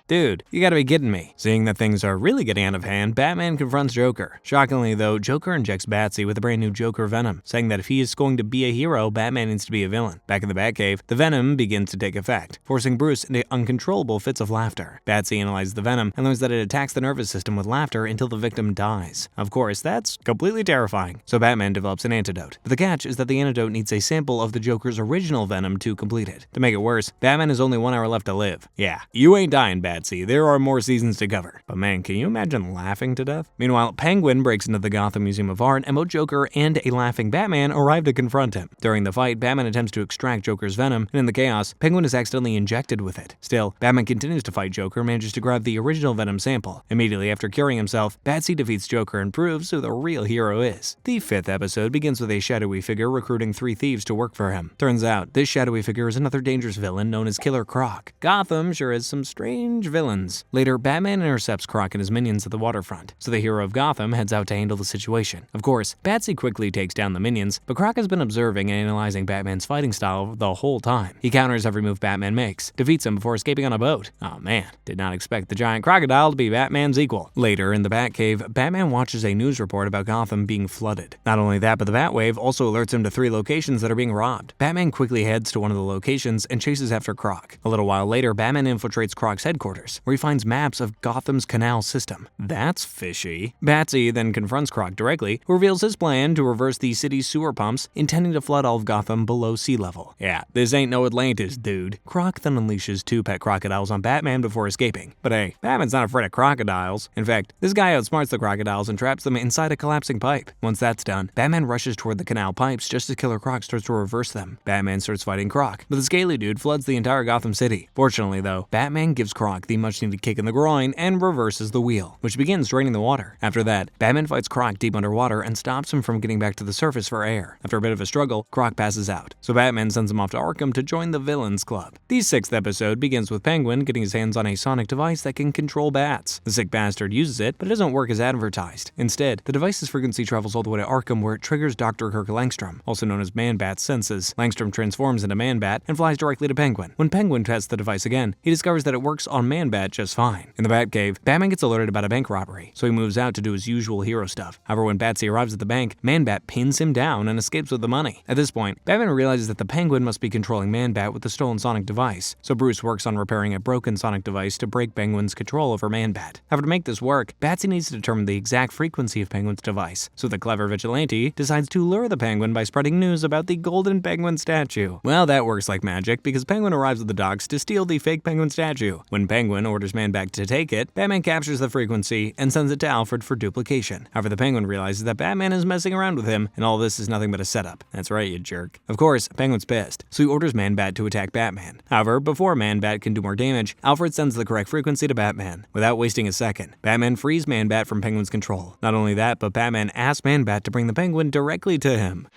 Dude, you gotta be kidding me. Seeing that things are really getting out of hand, Batman confronts Joker. Shockingly though, Joker injects Batsy with a brand new Joker venom, saying that if he is going to be a hero, Batman needs to be a villain. Back in the Batcave, the venom begins to take effect, forcing Bruce into uncontrollable fits of laughter. Batsy analyzes the venom and learns that it attacks the nervous system with laughter until the victim dies. Of course, that's completely terrifying, so Batman develops an antidote. But the catch is that the antidote needs a sample of the Joker's original venom to complete it. To make it worse, Batman has only 1 hour left to live. Yeah, you ain't dying, Batsy. There are more seasons to cover. But man, can you imagine laughing to death? Meanwhile, Penguin breaks into the Gotham Museum of Art, and both Joker and a laughing Batman arrive to confront him. During the fight, Batman attempts to extract Joker's venom, and in the chaos, Penguin is accidentally injected with it. Still, Batman continues to fight Joker and manages to grab the original venom sample. Immediately after curing himself, Batsy defeats Joker and proves who the real hero is. The fifth episode begins with a shadowy figure recruiting 3 thieves to work for him. Turns out, this shadowy figure is another dangerous villain known as Killer Croc. Gotham sure has some strange villains. Later, Batman intercepts Croc and his minions at the waterfront, so the hero of Gotham heads out to handle the situation. Of course, Batsy quickly takes down the minions, but Croc has been observing and analyzing Batman's fighting style the whole time. He counters every move Batman makes, defeats him before escaping on a boat. Oh man, did not expect the giant crocodile to be Batman's equal. Later, in the Batcave, Batman watches a news report about Gotham being flooded. Not only that, but the Batwave also alerts him to 3 locations that are being robbed. Batman quickly heads to one of the locations and chases after Croc. A little while later, Batman infiltrates Croc's headquarters, where he finds maps of Gotham's canal system. That's fishy. Batsy then confronts Croc directly, who reveals his plan to reverse the city's sewer pumps, intending to flood all of Gotham below sea level. Yeah, this ain't no Atlantis, dude. Croc then unleashes 2 pet crocodiles on Batman before escaping. But hey, Batman's not afraid of crocodiles. In fact, this guy outsmarts the crocodiles and traps them inside a collapsing pipe. Once that's done, Batman rushes toward the canal pipes just as Killer Croc starts to reverse them. Batman starts fighting Croc, but the scaly dude floods the entire Gotham City. Fortunately though, Batman gives Croc the much needed kick in the groin and reverses the wheel, which begins draining the water. After that, Batman fights Croc deep underwater and stops him from getting back to the surface for air. After a bit of a struggle, Croc passes out, so Batman sends him off to Arkham to join the Villains Club. The 6th episode begins with Penguin getting his hands on a sonic device that can control bats. The sick bastard uses it, but it doesn't work as advertised. Instead, the device's frequency travels all the way to Arkham, where it triggers Dr. Kirk Langstrom, also known as Man-Bat's senses. Langstrom transforms into Man-Bat and flies directly to Penguin. When Penguin tests the device again, he discovers that it works on Man-Bat just fine. In the Batcave, Batman gets alerted about a bank robbery, so he moves out to do his usual hero stuff. However, when Batsy arrives at the bank, Man-Bat pins him down and escapes with the money. At this point, Batman realizes that the Penguin must be controlling Man-Bat with the stolen sonic device, so Bruce works on repairing a broken sonic device to break Penguin's control over Man-Bat. However, to make this work, Batsy needs to determine the exact frequency of Penguin's device, so the clever vigilante decides to lure the Penguin by spreading news about the golden Penguin statue. Well, that works like magic, because Penguin arrives at the docks to steal the fake Penguin statue. When Penguin orders Man-Bat to take it, Batman captures the frequency and sends it to Alfred for duplication. However, the Penguin realizes that Batman is messing around with him, and all this is nothing but a setup. That's right, you jerk. Of course, Penguin's pissed, so he orders Man-Bat to attack Batman. However, before Man-Bat can do more damage, Alfred sends the correct frequency to Batman. Without wasting a second, Batman frees Man-Bat from Penguin's control. Not only that, but Batman asks Man-Bat to bring the Penguin directly to him.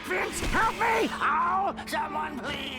Vince, help me! Oh, someone please!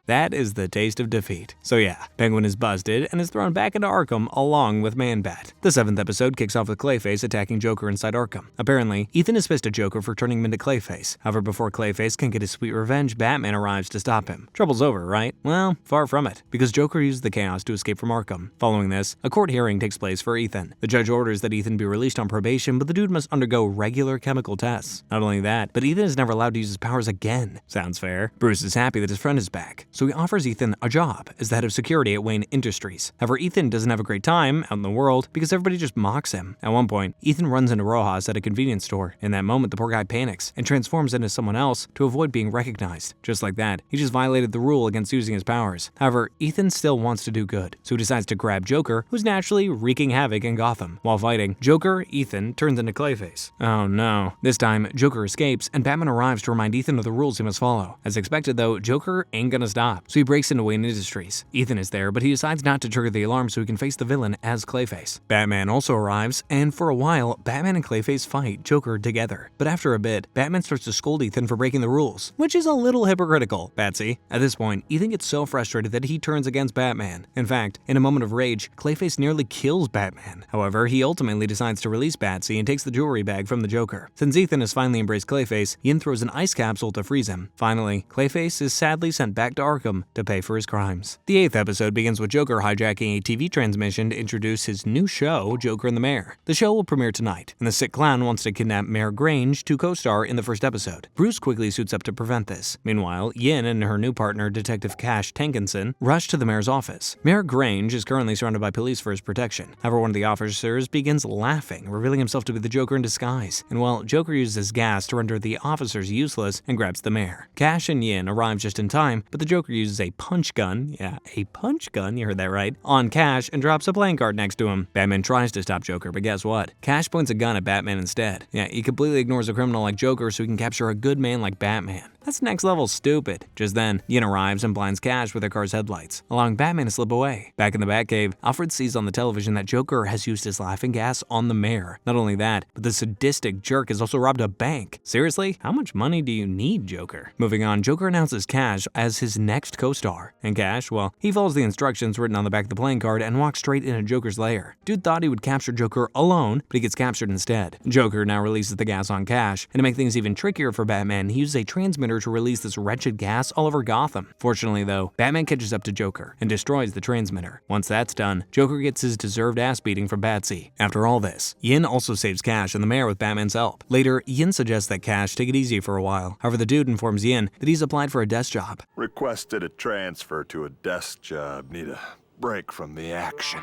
That is the taste of defeat. So yeah, Penguin is busted and is thrown back into Arkham along with Man-Bat. The 7th episode kicks off with Clayface attacking Joker inside Arkham. Apparently, Ethan is pissed at Joker for turning him into Clayface. However, before Clayface can get his sweet revenge, Batman arrives to stop him. Trouble's over, right? Well, far from it, because Joker used the chaos to escape from Arkham. Following this, a court hearing takes place for Ethan. The judge orders that Ethan be released on probation, but the dude must undergo regular chemical tests. Not only that, but Ethan is never allowed to use his powers again. Sounds fair. Bruce is happy that his friend is back, so he offers Ethan a job as the head of security at Wayne Industries. However, Ethan doesn't have a great time out in the world because everybody just mocks him. At one point, Ethan runs into Rojas at a convenience store. In that moment, the poor guy panics and transforms into someone else to avoid being recognized. Just like that, he just violated the rule against using his powers. However, Ethan still wants to do good, so he decides to grab Joker, who's naturally wreaking havoc in Gotham. While fighting, Joker, Ethan, turns into Clayface. Oh no. This time, Joker escapes, and Batman arrives to remind Ethan of the rules he must follow. As expected though, Joker ain't gonna stop, so he breaks into Wayne Industries. Ethan is there, but he decides not to trigger the alarm so he can face the villain as Clayface. Batman also arrives, and for a while, Batman and Clayface fight Joker together. But after a bit, Batman starts to scold Ethan for breaking the rules, which is a little hypocritical, Batsy. At this point, Ethan gets so frustrated that he turns against Batman. In fact, in a moment of rage, Clayface nearly kills Batman. However, he ultimately decides to release Batsy and takes the jewelry bag from the Joker. Since Ethan has finally embraced Clayface, Ian throws an ice capsule to freeze him. Finally, Clayface is sadly sent back to Arkham to pay for his crimes. The 8th episode begins with Joker hijacking a TV transmission to introduce his new show, Joker and the Mayor. The show will premiere tonight, and the sick clown wants to kidnap Mayor Grange to co-star in the first episode. Bruce quickly suits up to prevent this. Meanwhile, Yin and her new partner, Detective Cash Tankinson, rush to the mayor's office. Mayor Grange is currently surrounded by police for his protection. However, one of the officers begins laughing, revealing himself to be the Joker in disguise. And while Joker uses gas to render the officers useless and grabs the mayor. Cash and Yin arrive just in time, but the Joker uses a punch gun, a punch gun, you heard that right, on Cash and drops a playing card next to him. Batman tries to stop Joker, but guess what? Cash points a gun at Batman instead. He completely ignores a criminal like Joker so he can capture a good man like Batman. That's next level stupid. Just then, Yin arrives and blinds Cash with her car's headlights, allowing Batman to slip away. Back in the Batcave, Alfred sees on the television that Joker has used his laughing gas on the mayor. Not only that, but the sadistic jerk has also robbed a bank. Seriously? How much money do you need, Joker? Moving on, Joker announces Cash as his next co-star. And Cash, well, he follows the instructions written on the back of the playing card and walks straight into Joker's lair. Dude thought he would capture Joker alone, but he gets captured instead. Joker now releases the gas on Cash, and to make things even trickier for Batman, he uses a transmitter to release this wretched gas all over Gotham. Fortunately though, Batman catches up to Joker and destroys the transmitter. Once that's done, Joker gets his deserved ass beating from Batsy. After all this, Yin also saves Cash and the mayor with Batman's help. Later, Yin suggests that Cash take it easy for a while. However, the dude informs Yin that he's applied for a desk job. Requested a transfer to a desk job. Need a break from the action.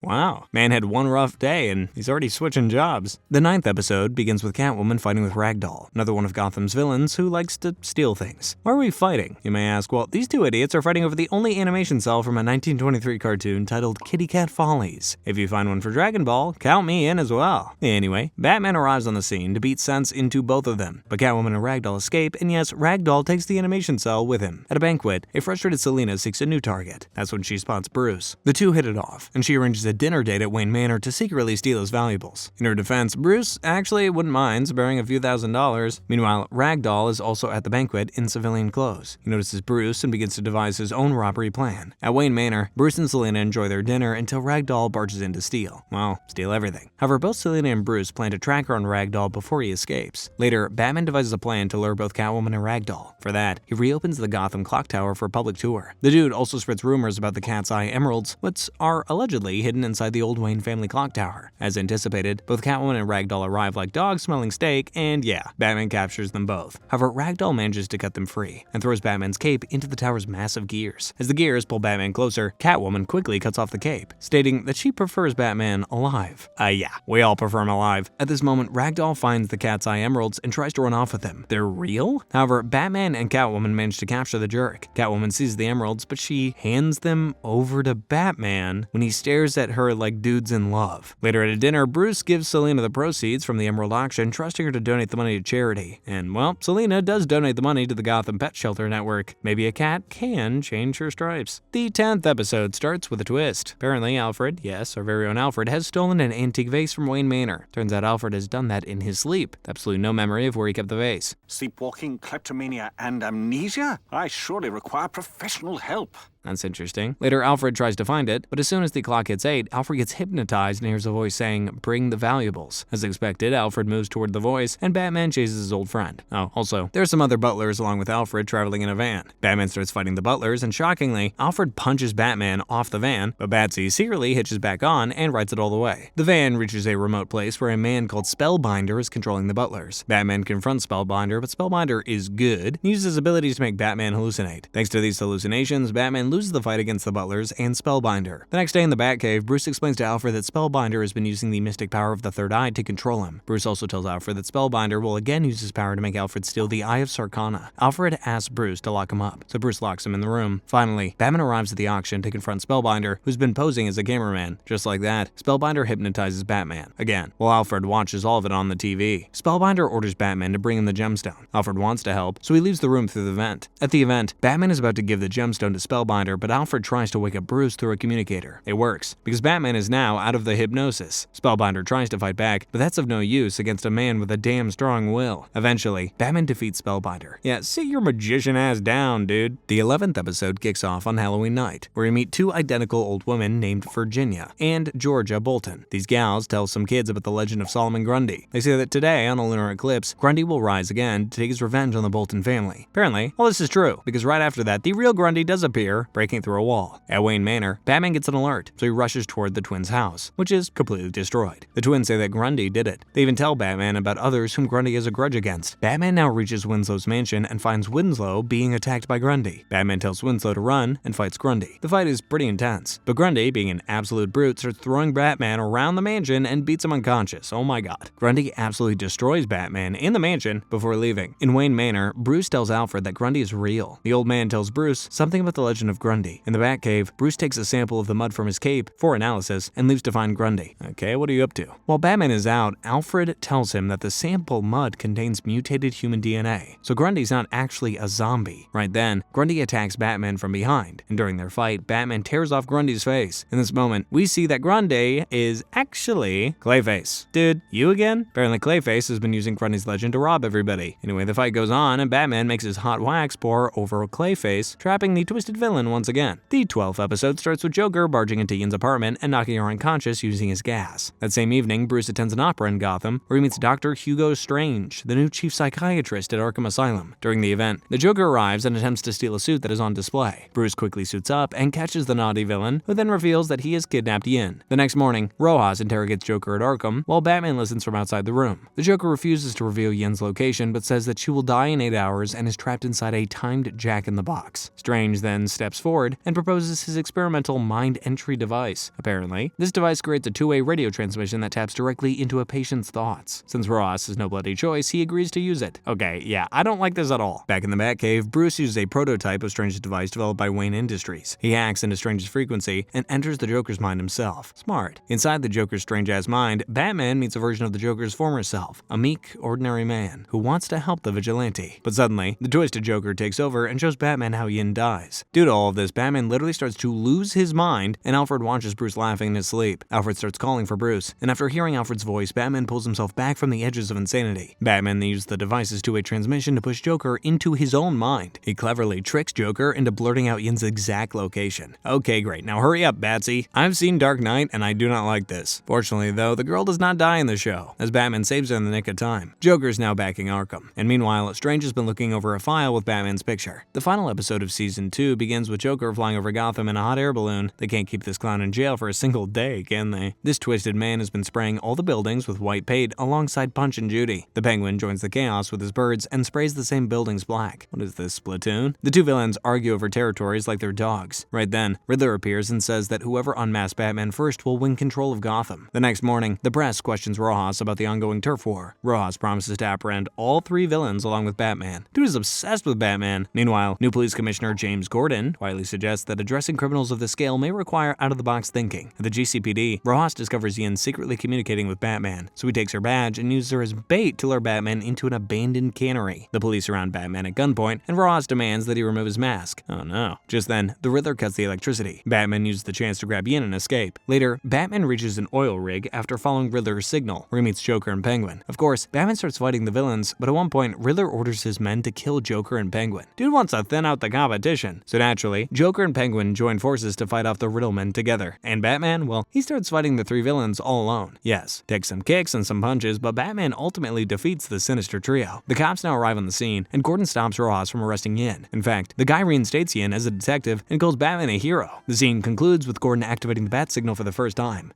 Wow, man had one rough day and he's already switching jobs. The 9th episode begins with Catwoman fighting with Ragdoll, another one of Gotham's villains who likes to steal things. Why are we fighting? You may ask. Well, these two idiots are fighting over the only animation cell from a 1923 cartoon titled Kitty Cat Follies. If you find one for Dragon Ball, count me in as well. Anyway, Batman arrives on the scene to beat sense into both of them, but Catwoman and Ragdoll escape, and yes, Ragdoll takes the animation cell with him. At a banquet, a frustrated Selina seeks a new target. That's when she spots Bruce. The two hit it off, and she arranges a dinner date at Wayne Manor to secretly steal his valuables. In her defense, Bruce actually wouldn't mind sparing a few $1,000s. Meanwhile, Ragdoll is also at the banquet in civilian clothes. He notices Bruce and begins to devise his own robbery plan. At Wayne Manor, Bruce and Selina enjoy their dinner until Ragdoll barges in to steal. Well, steal everything. However, both Selina and Bruce plan to track her on Ragdoll before he escapes. Later, Batman devises a plan to lure both Catwoman and Ragdoll. For that, he reopens the Gotham clock tower for a public tour. The dude also spreads rumors about the Cat's Eye emeralds, which are allegedly hidden inside the old Wayne family clock tower. As anticipated, both Catwoman and Ragdoll arrive like dogs smelling steak, and yeah, Batman captures them both. However, Ragdoll manages to cut them free and throws Batman's cape into the tower's massive gears. As the gears pull Batman closer, Catwoman quickly cuts off the cape, stating that she prefers Batman alive. Yeah, we all prefer him alive. At this moment, Ragdoll finds the Cat's Eye emeralds and tries to run off with them. They're real? However, Batman and Catwoman manage to capture the jerk. Catwoman sees the emeralds, but she hands them over to Batman when he stares at her like dudes in love. Later at a dinner, Bruce gives Selina the proceeds from the emerald auction, trusting her to donate the money to charity. And, well, Selina does donate the money to the Gotham Pet Shelter Network. Maybe a cat can change her stripes. The 10th episode starts with a twist. Apparently, Alfred, yes, our very own Alfred, has stolen an antique vase from Wayne Manor. Turns out Alfred has done that in his sleep. Absolutely no memory of where he kept the vase. Sleepwalking, kleptomania, and amnesia? I surely require professional help. That's interesting. Later, Alfred tries to find it, but as soon as the clock hits 8, Alfred gets hypnotized and hears a voice saying, "Bring the valuables." As expected, Alfred moves toward the voice, and Batman chases his old friend. Oh, also, there are some other butlers along with Alfred traveling in a van. Batman starts fighting the butlers, and shockingly, Alfred punches Batman off the van, but Batsy secretly hitches back on and rides it all the way. The van reaches a remote place where a man called Spellbinder is controlling the butlers. Batman confronts Spellbinder, but Spellbinder is good and uses his abilities to make Batman hallucinate. Thanks to these hallucinations, Batman loses the fight against the butlers and Spellbinder. The next day in the Batcave, Bruce explains to Alfred that Spellbinder has been using the mystic power of the third eye to control him. Bruce also tells Alfred that Spellbinder will again use his power to make Alfred steal the Eye of Sarkana. Alfred asks Bruce to lock him up, so Bruce locks him in the room. Finally, Batman arrives at the auction to confront Spellbinder, who's been posing as a cameraman. Just like that, Spellbinder hypnotizes Batman again, while Alfred watches all of it on the TV. Spellbinder orders Batman to bring him the gemstone. Alfred wants to help, so he leaves the room through the vent. At the event, Batman is about to give the gemstone to Spellbinder, but Alfred tries to wake up Bruce through a communicator. It works, because Batman is now out of the hypnosis. Spellbinder tries to fight back, but that's of no use against a man with a damn strong will. Eventually, Batman defeats Spellbinder. Yeah, sit your magician ass down, dude. The 11th episode kicks off on Halloween night, where we meet two identical old women named Virginia and Georgia Bolton. These gals tell some kids about the legend of Solomon Grundy. They say that today, on a lunar eclipse, Grundy will rise again to take his revenge on the Bolton family. Apparently, all this is true, because right after that, the real Grundy does appear, breaking through a wall. At Wayne Manor, Batman gets an alert, so he rushes toward the twins' house, which is completely destroyed. The twins say that Grundy did it. They even tell Batman about others whom Grundy has a grudge against. Batman now reaches Winslow's mansion and finds Winslow being attacked by Grundy. Batman tells Winslow to run and fights Grundy. The fight is pretty intense, but Grundy, being an absolute brute, starts throwing Batman around the mansion and beats him unconscious. Oh my god. Grundy absolutely destroys Batman in the mansion before leaving. In Wayne Manor, Bruce tells Alfred that Grundy is real. The old man tells Bruce something about the legend of Grundy. In the Batcave, Bruce takes a sample of the mud from his cape for analysis and leaves to find Grundy. Okay, what are you up to? While Batman is out, Alfred tells him that the sample mud contains mutated human DNA, so Grundy's not actually a zombie. Right then, Grundy attacks Batman from behind, and during their fight, Batman tears off Grundy's face. In this moment, we see that Grundy is actually Clayface. Dude, you again? Apparently Clayface has been using Grundy's legend to rob everybody. Anyway, the fight goes on, and Batman makes his hot wax pour over Clayface, trapping the twisted villain once again. The 12th episode starts with Joker barging into Yin's apartment and knocking her unconscious using his gas. That same evening, Bruce attends an opera in Gotham, where he meets Dr. Hugo Strange, the new chief psychiatrist at Arkham Asylum. During the event, the Joker arrives and attempts to steal a suit that is on display. Bruce quickly suits up and catches the naughty villain, who then reveals that he has kidnapped Yin. The next morning, Rojas interrogates Joker at Arkham, while Batman listens from outside the room. The Joker refuses to reveal Yin's location, but says that she will die in 8 hours and is trapped inside a timed jack-in-the-box. Strange then steps forward and proposes his experimental mind entry device. Apparently, this device creates a two-way radio transmission that taps directly into a patient's thoughts. Since Rojas has no bloody choice, he agrees to use it. Okay, yeah, I don't like this at all. Back in the Batcave, Bruce uses a prototype of Strange's device developed by Wayne Industries. He hacks into Strange's frequency and enters the Joker's mind himself. Smart. Inside the Joker's strange-ass mind, Batman meets a version of the Joker's former self, a meek, ordinary man who wants to help the vigilante. But suddenly, the twisted Joker takes over and shows Batman how Yin dies. Due to all all of this, Batman literally starts to lose his mind, and Alfred watches Bruce laughing in his sleep. Alfred starts calling for Bruce, and after hearing Alfred's voice, Batman pulls himself back from the edges of insanity. Batman then uses the device's two-way transmission to push Joker into his own mind. He cleverly tricks Joker into blurting out Yin's exact location. Okay, great. Now hurry up, Batsy. I've seen Dark Knight, and I do not like this. Fortunately, though, the girl does not die in the show, as Batman saves her in the nick of time. Joker's now backing Arkham, and meanwhile, Strange has been looking over a file with Batman's picture. The final episode of Season 2 begins with Joker flying over Gotham in a hot air balloon. They can't keep this clown in jail for a single day, can they? This twisted man has been spraying all the buildings with white paint alongside Punch and Judy. The Penguin joins the chaos with his birds and sprays the same buildings black. What is this, Splatoon? The two villains argue over territories like they're dogs. Right then, Riddler appears and says that whoever unmasks Batman first will win control of Gotham. The next morning, the press questions Rojas about the ongoing turf war. Rojas promises to apprehend all three villains along with Batman. Dude is obsessed with Batman. Meanwhile, new police commissioner James Gordon quietly suggests that addressing criminals of the scale may require out-of-the-box thinking. At the GCPD, Rojas discovers Yin secretly communicating with Batman, so he takes her badge and uses her as bait to lure Batman into an abandoned cannery. The police surround Batman at gunpoint, and Rojas demands that he remove his mask. Oh no. Just then, the Riddler cuts the electricity. Batman uses the chance to grab Yin and escape. Later, Batman reaches an oil rig after following Riddler's signal, where he meets Joker and Penguin. Of course, Batman starts fighting the villains, but at one point, Riddler orders his men to kill Joker and Penguin. Dude wants to thin out the competition. So naturally, Joker and Penguin join forces to fight off the Riddlemen together. And Batman, well, he starts fighting the three villains all alone. Yes, takes some kicks and some punches, but Batman ultimately defeats the sinister trio. The cops now arrive on the scene, and Gordon stops Rojas from arresting Yin. In fact, the guy reinstates Yin as a detective and calls Batman a hero. The scene concludes with Gordon activating the bat signal for the first time.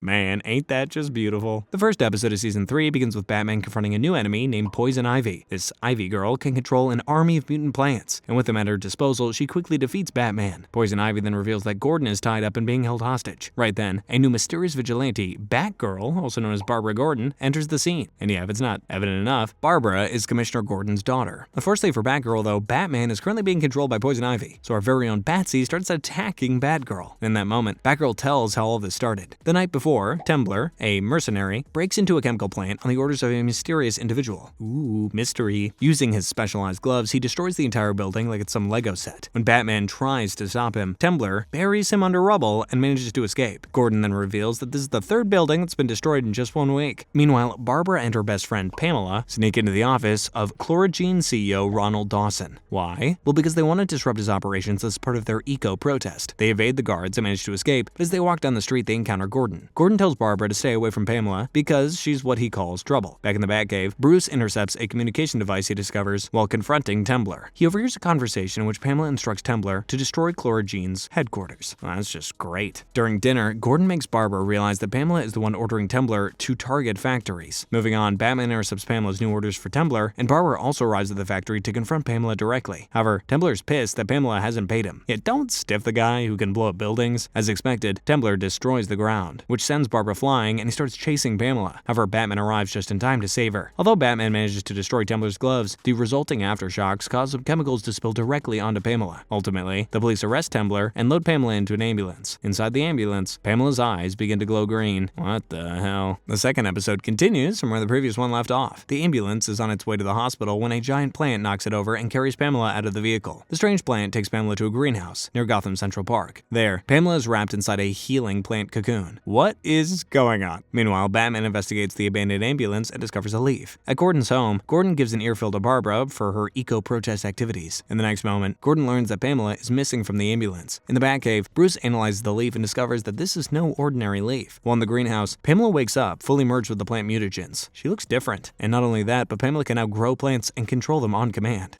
Man, ain't that just beautiful? The first episode of Season 3 begins with Batman confronting a new enemy named Poison Ivy. This Ivy girl can control an army of mutant plants, and with them at her disposal, she quickly defeats Batman. Poison Ivy then reveals that Gordon is tied up and being held hostage. Right then, a new mysterious vigilante, Batgirl, also known as Barbara Gordon, enters the scene. And yeah, if it's not evident enough, Barbara is Commissioner Gordon's daughter. Unfortunately for Batgirl, though, Batman is currently being controlled by Poison Ivy, so our very own Batsy starts attacking Batgirl. In that moment, Batgirl tells how all of this started. The night before, Tembler, a mercenary, breaks into a chemical plant on the orders of a mysterious individual. Ooh, mystery. Using his specialized gloves, he destroys the entire building like it's some Lego set. When Batman tries to stop him, Tembler buries him under rubble and manages to escape. Gordon then reveals that this is the third building that's been destroyed in just 1 week. Meanwhile, Barbara and her best friend Pamela sneak into the office of Chlorogene CEO Ronald Dawson. Why? Well, because they want to disrupt his operations as part of their eco-protest. They evade the guards and manage to escape, but as they walk down the street, they encounter Gordon. Gordon tells Barbara to stay away from Pamela because she's what he calls trouble. Back in the Batcave, Bruce intercepts a communication device he discovers while confronting Tembler. He overhears a conversation in which Pamela instructs Tembler to destroy Chlorogene's headquarters. Well, that's just great. During dinner, Gordon makes Barbara realize that Pamela is the one ordering Tembler to target factories. Moving on, Batman intercepts Pamela's new orders for Tembler, and Barbara also arrives at the factory to confront Pamela directly. However, Tembler's pissed that Pamela hasn't paid him. Yet don't stiff the guy who can blow up buildings. As expected, Tembler destroys the ground, which sends Barbara flying, and he starts chasing Pamela. However, Batman arrives just in time to save her. Although Batman manages to destroy Tembler's gloves, the resulting aftershocks cause some chemicals to spill directly onto Pamela. Ultimately, the police arrest Tembler and load Pamela into an ambulance. Inside the ambulance, Pamela's eyes begin to glow green. What the hell? The second episode continues from where the previous one left off. The ambulance is on its way to the hospital when a giant plant knocks it over and carries Pamela out of the vehicle. The strange plant takes Pamela to a greenhouse near Gotham Central Park. There, Pamela is wrapped inside a healing plant cocoon. What is going on? Meanwhile, Batman investigates the abandoned ambulance and discovers a leaf. At Gordon's home, Gordon gives an earful to Barbara for her eco-protest activities. In the next moment, Gordon learns that Pamela is missing from the ambulance. In the Batcave, Bruce analyzes the leaf and discovers that this is no ordinary leaf. While in the greenhouse, Pamela wakes up, fully merged with the plant mutagens. She looks different. And not only that, but Pamela can now grow plants and control them on command.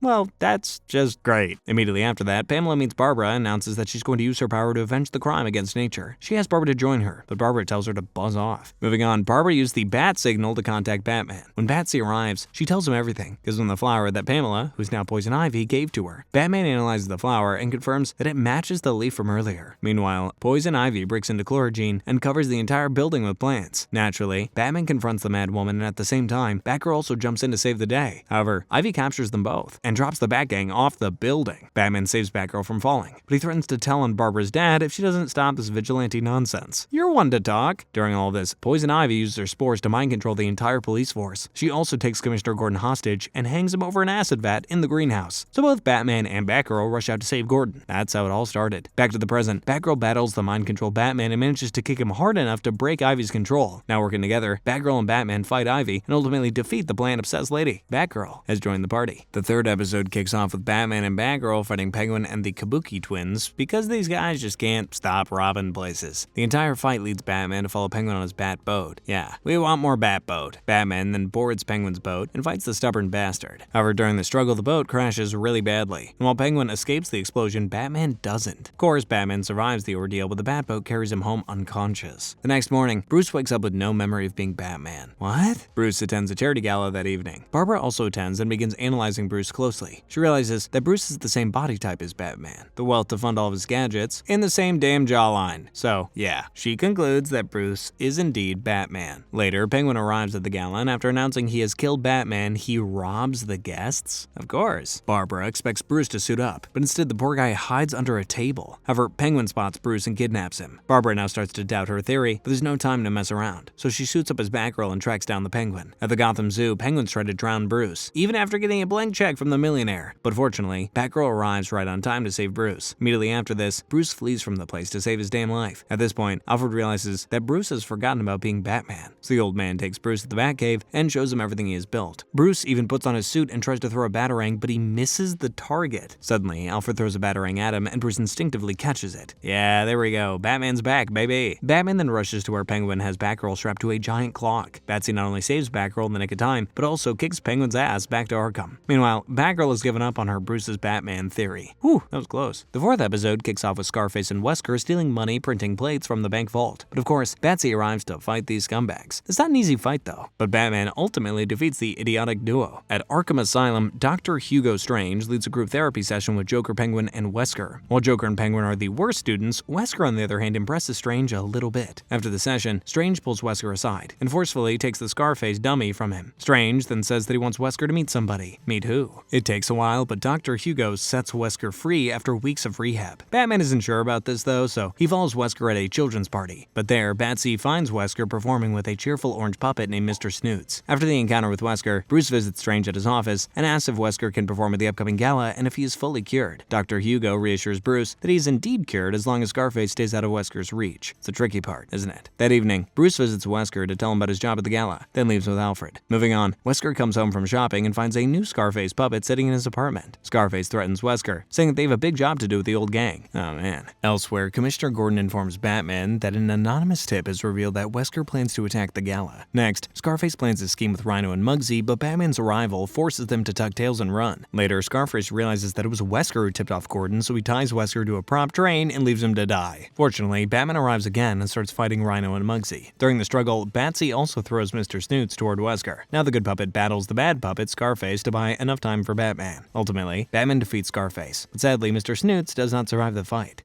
Well, that's just great. Immediately after that, Pamela meets Barbara and announces that she's going to use her power to avenge the crime against nature. She asks Barbara to join her, but Barbara tells her to buzz off. Moving on, Barbara used the bat signal to contact Batman. When Batsy arrives, she tells him everything, gives him the flower that Pamela, who's now Poison Ivy, gave to her. Batman analyzes the flower and confirms that it matches the leaf from earlier. Meanwhile, Poison Ivy breaks into Chlorogene and covers the entire building with plants. Naturally, Batman confronts the mad woman, and at the same time, Batgirl also jumps in to save the day. However, Ivy captures them both, and drops the Batgang off the building. Batman saves Batgirl from falling, but he threatens to tell on Barbara's dad if she doesn't stop this vigilante nonsense. You're one to talk. During all this, Poison Ivy uses her spores to mind control the entire police force. She also takes Commissioner Gordon hostage and hangs him over an acid vat in the greenhouse. So both Batman and Batgirl rush out to save Gordon. That's how it all started. Back to the present, Batgirl battles the mind control Batman and manages to kick him hard enough to break Ivy's control. Now working together, Batgirl and Batman fight Ivy and ultimately defeat the bland-obsessed lady. Batgirl has joined the party. The third episode kicks off with Batman and Batgirl fighting Penguin and the Kabuki twins because these guys just can't stop robbing places. The entire fight leads Batman to follow Penguin on his bat boat. Yeah, we want more bat boat. Batman then boards Penguin's boat and fights the stubborn bastard. However, during the struggle, the boat crashes really badly, and while Penguin escapes the explosion, Batman doesn't. Of course, Batman survives the ordeal, but the Batboat carries him home unconscious. The next morning, Bruce wakes up with no memory of being Batman. What? Bruce attends a charity gala that evening. Barbara also attends and begins analyzing Bruce closely. She realizes that Bruce is the same body type as Batman, the wealth to fund all of his gadgets, and the same damn jawline. So, yeah, she concludes that Bruce is indeed Batman. Later, Penguin arrives at the gala, and after announcing he has killed Batman, he robs the guests? Of course. Barbara expects Bruce to suit up, but instead the poor guy hides under a table. However, Penguin spots Bruce and kidnaps him. Barbara now starts to doubt her theory, but there's no time to mess around, so she suits up as Batgirl and tracks down the Penguin. At the Gotham Zoo, Penguins try to drown Bruce, even after getting a blank check from the millionaire. But fortunately, Batgirl arrives right on time to save Bruce. Immediately after this, Bruce flees from the place to save his damn life. At this point, Alfred realizes that Bruce has forgotten about being Batman, so the old man takes Bruce to the Batcave and shows him everything he has built. Bruce even puts on his suit and tries to throw a batarang, but he misses the target. Suddenly, Alfred throws a batarang at him, and Bruce instinctively catches it. Yeah, there we go. Batman's back, baby. Batman then rushes to where Penguin has Batgirl strapped to a giant clock. Batsy not only saves Batgirl in the nick of time, but also kicks Penguin's ass back to Arkham. Meanwhile, Batgirl has given up on her Bruce's Batman theory. Whew, that was close. The fourth episode kicks off with Scarface and Wesker stealing money printing plates from the bank vault. But of course, Batsy arrives to fight these scumbags. It's not an easy fight though, but Batman ultimately defeats the idiotic duo. At Arkham Asylum, Dr. Hugo Strange leads a group therapy session with Joker, Penguin, and Wesker. While Joker and Penguin are the worst students, Wesker on the other hand impresses Strange a little bit. After the session, Strange pulls Wesker aside and forcefully takes the Scarface dummy from him. Strange then says that he wants Wesker to meet somebody. Meet who? It takes a while, but Dr. Hugo sets Wesker free after weeks of rehab. Batman isn't sure about this though, so he follows Wesker at a children's party. But there, Batsy finds Wesker performing with a cheerful orange puppet named Mr. Snoots. After the encounter with Wesker, Bruce visits Strange at his office and asks if Wesker can perform at the upcoming gala and if he is fully cured. Dr. Hugo reassures Bruce that he is indeed cured as long as Scarface stays out of Wesker's reach. It's the tricky part, isn't it? That evening, Bruce visits Wesker to tell him about his job at the gala, then leaves with Alfred. Moving on, Wesker comes home from shopping and finds a new Scarface puppet sitting in his apartment. Scarface threatens Wesker, saying that they have a big job to do with the old gang. Oh man. Elsewhere, Commissioner Gordon informs Batman that an anonymous tip has revealed that Wesker plans to attack the gala. Next, Scarface plans a scheme with Rhino and Muggsy, but Batman's arrival forces them to tuck tails and run. Later, Scarface realizes that it was Wesker who tipped off Gordon, so he ties Wesker to a prop train and leaves him to die. Fortunately, Batman arrives again and starts fighting Rhino and Muggsy. During the struggle, Batsy also throws Mr. Snoots toward Wesker. Now the good puppet battles the bad puppet, Scarface, to buy enough time for Batman. Ultimately, Batman defeats Scarface, but sadly, Mr. Snoots does not survive the fight.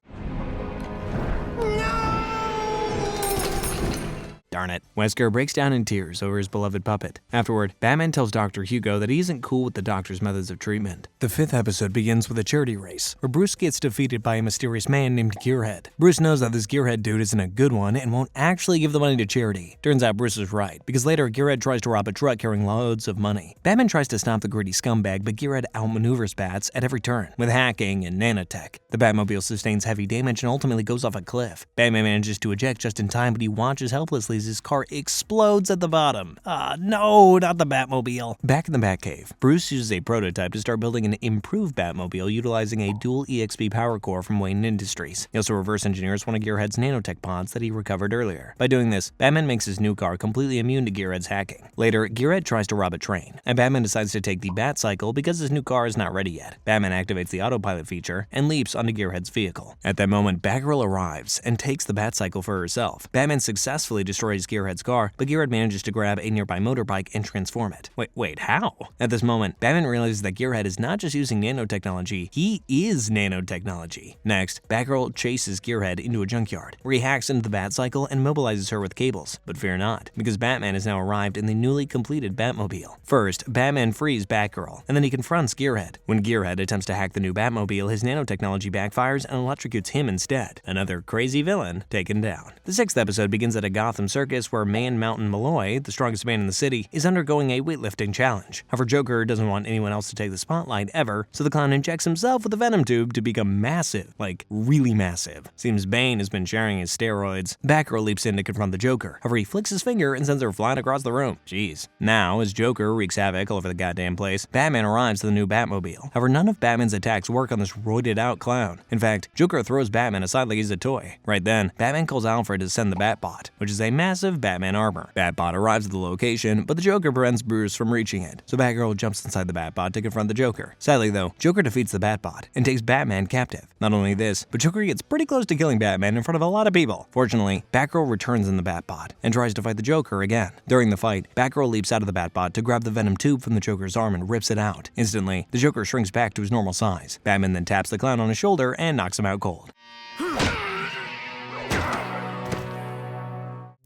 Darn it. Wesker breaks down in tears over his beloved puppet. Afterward, Batman tells Dr. Hugo that he isn't cool with the doctor's methods of treatment. The fifth episode begins with a charity race, where Bruce gets defeated by a mysterious man named Gearhead. Bruce knows that this Gearhead dude isn't a good one and won't actually give the money to charity. Turns out Bruce is right, because later Gearhead tries to rob a truck carrying loads of money. Batman tries to stop the greedy scumbag, but Gearhead outmaneuvers Bats at every turn, with hacking and nanotech. The Batmobile sustains heavy damage and ultimately goes off a cliff. Batman manages to eject just in time, but he watches helplessly as his car explodes at the bottom. No, not the Batmobile. Back in the Batcave, Bruce uses a prototype to start building an improved Batmobile utilizing a dual EXP power core from Wayne Industries. He also reverse engineers one of Gearhead's nanotech pods that he recovered earlier. By doing this, Batman makes his new car completely immune to Gearhead's hacking. Later, Gearhead tries to rob a train, and Batman decides to take the Bat-Cycle because his new car is not ready yet. Batman activates the autopilot feature and leaps onto Gearhead's vehicle. At that moment, Batgirl arrives and takes the Bat-Cycle for herself. Batman successfully destroys destroys Gearhead's car, but Gearhead manages to grab a nearby motorbike and transform it. Wait, how? At this moment, Batman realizes that Gearhead is not just using nanotechnology, he is nanotechnology. Next, Batgirl chases Gearhead into a junkyard, where he hacks into the Bat-cycle and mobilizes her with cables. But fear not, because Batman has now arrived in the newly completed Batmobile. First, Batman frees Batgirl, and then he confronts Gearhead. When Gearhead attempts to hack the new Batmobile, his nanotechnology backfires and electrocutes him instead. Another crazy villain taken down. The 6th episode begins at a Gotham circus where Man Mountain Malloy, the strongest man in the city, is undergoing a weightlifting challenge. However, Joker doesn't want anyone else to take the spotlight ever, so the clown injects himself with a venom tube to become massive. Like, really massive. Seems Bane has been sharing his steroids. Batgirl leaps in to confront the Joker. However, he flicks his finger and sends her flying across the room. Jeez. Now, as Joker wreaks havoc all over the goddamn place, Batman arrives to the new Batmobile. However, none of Batman's attacks work on this roided out clown. In fact, Joker throws Batman aside like he's a toy. Right then, Batman calls Alfred to send the Batbot, which is a massive Batman armor. Batbot arrives at the location, but the Joker prevents Bruce from reaching it, so Batgirl jumps inside the Batbot to confront the Joker. Sadly though, Joker defeats the Batbot and takes Batman captive. Not only this, but Joker gets pretty close to killing Batman in front of a lot of people. Fortunately, Batgirl returns in the Batbot and tries to fight the Joker again. During the fight, Batgirl leaps out of the Batbot to grab the venom tube from the Joker's arm and rips it out. Instantly, the Joker shrinks back to his normal size. Batman then taps the clown on his shoulder and knocks him out cold.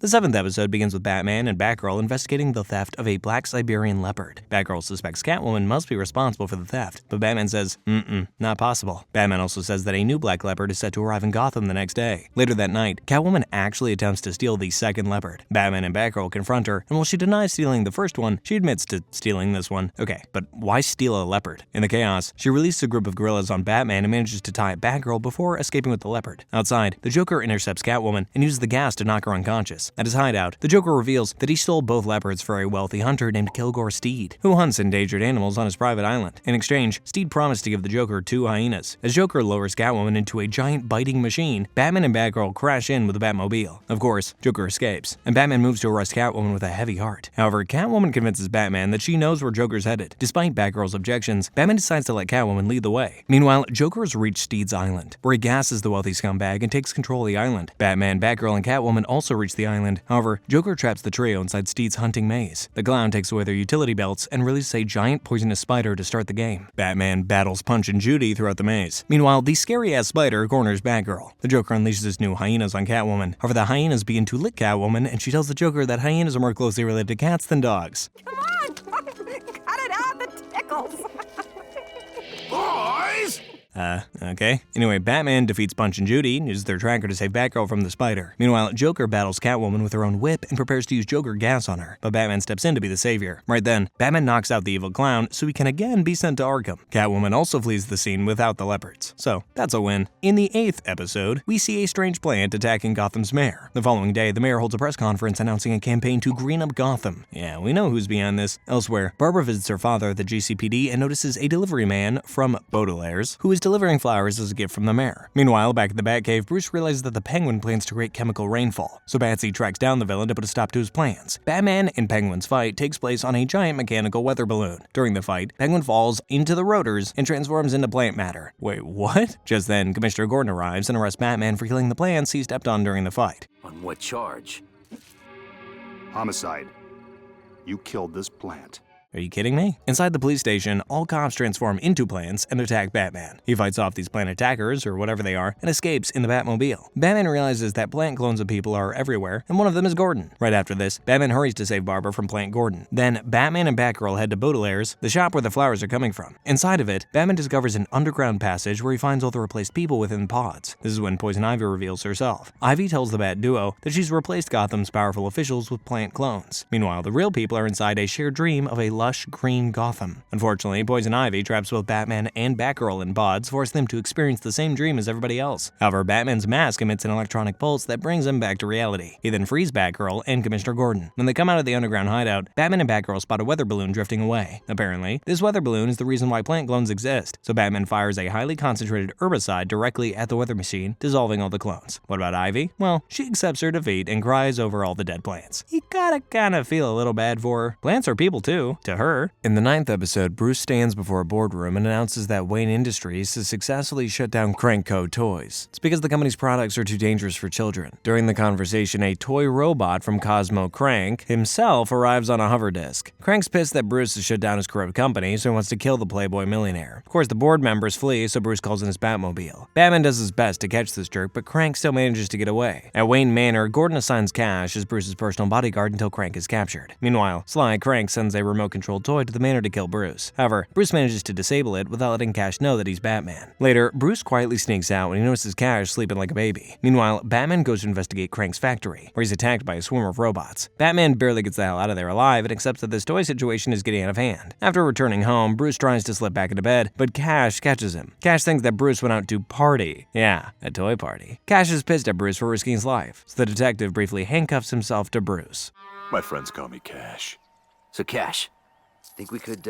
The 7th episode begins with Batman and Batgirl investigating the theft of a black Siberian leopard. Batgirl suspects Catwoman must be responsible for the theft, but Batman says, not possible. Batman also says that a new black leopard is set to arrive in Gotham the next day. Later that night, Catwoman actually attempts to steal the second leopard. Batman and Batgirl confront her, and while she denies stealing the first one, she admits to stealing this one. Okay, but why steal a leopard? In the chaos, she releases a group of guerrillas on Batman and manages to tie Batgirl before escaping with the leopard. Outside, the Joker intercepts Catwoman and uses the gas to knock her unconscious. At his hideout, the Joker reveals that he stole both leopards for a wealthy hunter named Kilgore Steed, who hunts endangered animals on his private island. In exchange, Steed promised to give the Joker 2 hyenas. As Joker lowers Catwoman into a giant biting machine, Batman and Batgirl crash in with the Batmobile. Of course, Joker escapes, and Batman moves to arrest Catwoman with a heavy heart. However, Catwoman convinces Batman that she knows where Joker's headed. Despite Batgirl's objections, Batman decides to let Catwoman lead the way. Meanwhile, Joker has reached Steed's island, where he gasses the wealthy scumbag and takes control of the island. Batman, Batgirl, and Catwoman also reach the island. However, Joker traps the trio inside Steed's hunting maze. The clown takes away their utility belts and releases a giant poisonous spider to start the game. Batman battles Punch and Judy throughout the maze. Meanwhile, the scary-ass spider corners Batgirl. The Joker unleashes his new hyenas on Catwoman. However, the hyenas begin to lick Catwoman, and she tells the Joker that hyenas are more closely related to cats than dogs. Come on, cut it out, the tickles. Boys! Okay. Anyway, Batman defeats Punch and Judy and uses their tracker to save Batgirl from the spider. Meanwhile, Joker battles Catwoman with her own whip and prepares to use Joker gas on her, but Batman steps in to be the savior. Right then, Batman knocks out the evil clown so he can again be sent to Arkham. Catwoman also flees the scene without the leopards, so that's a win. In the 8th episode, we see a strange plant attacking Gotham's mayor. The following day, the mayor holds a press conference announcing a campaign to green up Gotham. Yeah, we know who's behind this. Elsewhere, Barbara visits her father at the GCPD and notices a delivery man from Baudelaire's who is delivering flowers as a gift from the mayor. Meanwhile, back at the Batcave, Bruce realizes that the Penguin plans to create chemical rainfall, so Batsy tracks down the villain to put a stop to his plans. Batman and Penguin's fight takes place on a giant mechanical weather balloon. During the fight, Penguin falls into the rotors and transforms into plant matter. Wait, what? Just then, Commissioner Gordon arrives and arrests Batman for killing the plants he stepped on during the fight. On what charge? Homicide. You killed this plant. Are you kidding me? Inside the police station, all cops transform into plants and attack Batman. He fights off these plant attackers, or whatever they are, and escapes in the Batmobile. Batman realizes that plant clones of people are everywhere, and one of them is Gordon. Right after this, Batman hurries to save Barbara from Plant Gordon. Then, Batman and Batgirl head to Baudelaire's, the shop where the flowers are coming from. Inside of it, Batman discovers an underground passage where he finds all the replaced people within pods. This is when Poison Ivy reveals herself. Ivy tells the Bat Duo that she's replaced Gotham's powerful officials with plant clones. Meanwhile, the real people are inside a shared dream of a lush green Gotham. Unfortunately, Poison Ivy traps both Batman and Batgirl in pods, forcing them to experience the same dream as everybody else. However, Batman's mask emits an electronic pulse that brings him back to reality. He then frees Batgirl and Commissioner Gordon. When they come out of the underground hideout, Batman and Batgirl spot a weather balloon drifting away. Apparently, this weather balloon is the reason why plant clones exist, so Batman fires a highly concentrated herbicide directly at the weather machine, dissolving all the clones. What about Ivy? Well, she accepts her defeat and cries over all the dead plants. You gotta kinda feel a little bad for her. Plants are people too. to her. In the 9th episode, Bruce stands before a boardroom and announces that Wayne Industries has successfully shut down Crank Co. Toys. It's because the company's products are too dangerous for children. During the conversation, a toy robot from Cosmo Crank himself arrives on a hover disc. Crank's pissed that Bruce has shut down his corrupt company, so he wants to kill the Playboy millionaire. Of course, the board members flee, so Bruce calls in his Batmobile. Batman does his best to catch this jerk, but Crank still manages to get away. At Wayne Manor, Gordon assigns Cash as Bruce's personal bodyguard until Crank is captured. Meanwhile, Sly Crank sends a remote-controlled toy to the manor to kill Bruce. However, Bruce manages to disable it without letting Cash know that he's Batman. Later, Bruce quietly sneaks out when he notices Cash sleeping like a baby. Meanwhile, Batman goes to investigate Crank's factory, where he's attacked by a swarm of robots. Batman barely gets the hell out of there alive and accepts that this toy situation is getting out of hand. After returning home, Bruce tries to slip back into bed, but Cash catches him. Cash thinks that Bruce went out to party. Yeah, a toy party. Cash is pissed at Bruce for risking his life, so the detective briefly handcuffs himself to Bruce. My friends call me Cash. So, Cash, think we could,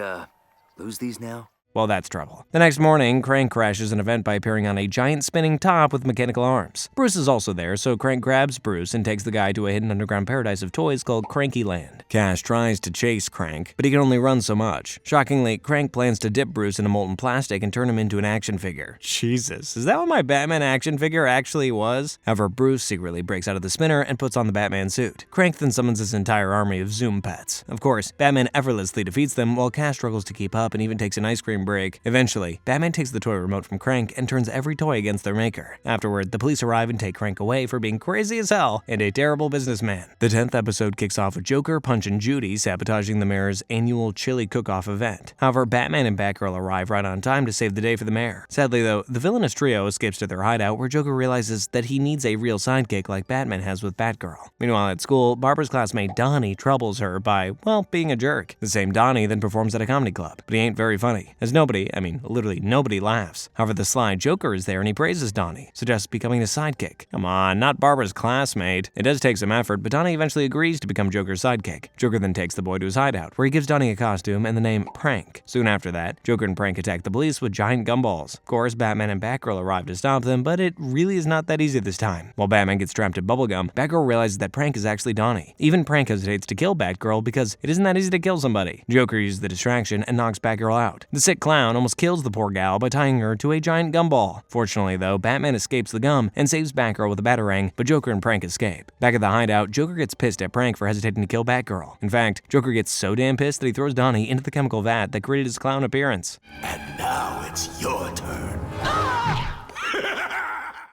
lose these now? Well, that's trouble. The next morning, Crank crashes an event by appearing on a giant spinning top with mechanical arms. Bruce is also there, so Crank grabs Bruce and takes the guy to a hidden underground paradise of toys called Cranky Land. Cash tries to chase Crank, but he can only run so much. Shockingly, Crank plans to dip Bruce into molten plastic and turn him into an action figure. Jesus, is that what my Batman action figure actually was? However, Bruce secretly breaks out of the spinner and puts on the Batman suit. Crank then summons his entire army of Zoom pets. Of course, Batman effortlessly defeats them while Cash struggles to keep up and even takes an ice cream break. Eventually, Batman takes the toy remote from Crank and turns every toy against their maker. Afterward, the police arrive and take Crank away for being crazy as hell and a terrible businessman. The 10th episode kicks off with Joker punching Judy sabotaging the mayor's annual chili cook-off event. However, Batman and Batgirl arrive right on time to save the day for the mayor. Sadly though, the villainous trio escapes to their hideout where Joker realizes that he needs a real sidekick like Batman has with Batgirl. Meanwhile, at school, Barbara's classmate Donnie troubles her by, well, being a jerk. The same Donnie then performs at a comedy club, but he ain't very funny, as literally nobody laughs. However, the sly Joker is there and he praises Donnie, suggests becoming his sidekick. Come on, not Barbara's classmate. It does take some effort, but Donnie eventually agrees to become Joker's sidekick. Joker then takes the boy to his hideout, where he gives Donnie a costume and the name Prank. Soon after that, Joker and Prank attack the police with giant gumballs. Of course, Batman and Batgirl arrive to stop them, but it really is not that easy this time. While Batman gets trapped in bubblegum, Batgirl realizes that Prank is actually Donnie. Even Prank hesitates to kill Batgirl because it isn't that easy to kill somebody. Joker uses the distraction and knocks Batgirl out. The sick clown almost kills the poor gal by tying her to a giant gumball. Fortunately though, Batman escapes the gum and saves Batgirl with a batarang, but Joker and Prank escape. Back at the hideout, Joker gets pissed at Prank for hesitating to kill Batgirl. In fact, Joker gets so damn pissed that he throws Donnie into the chemical vat that created his clown appearance. And now it's your turn.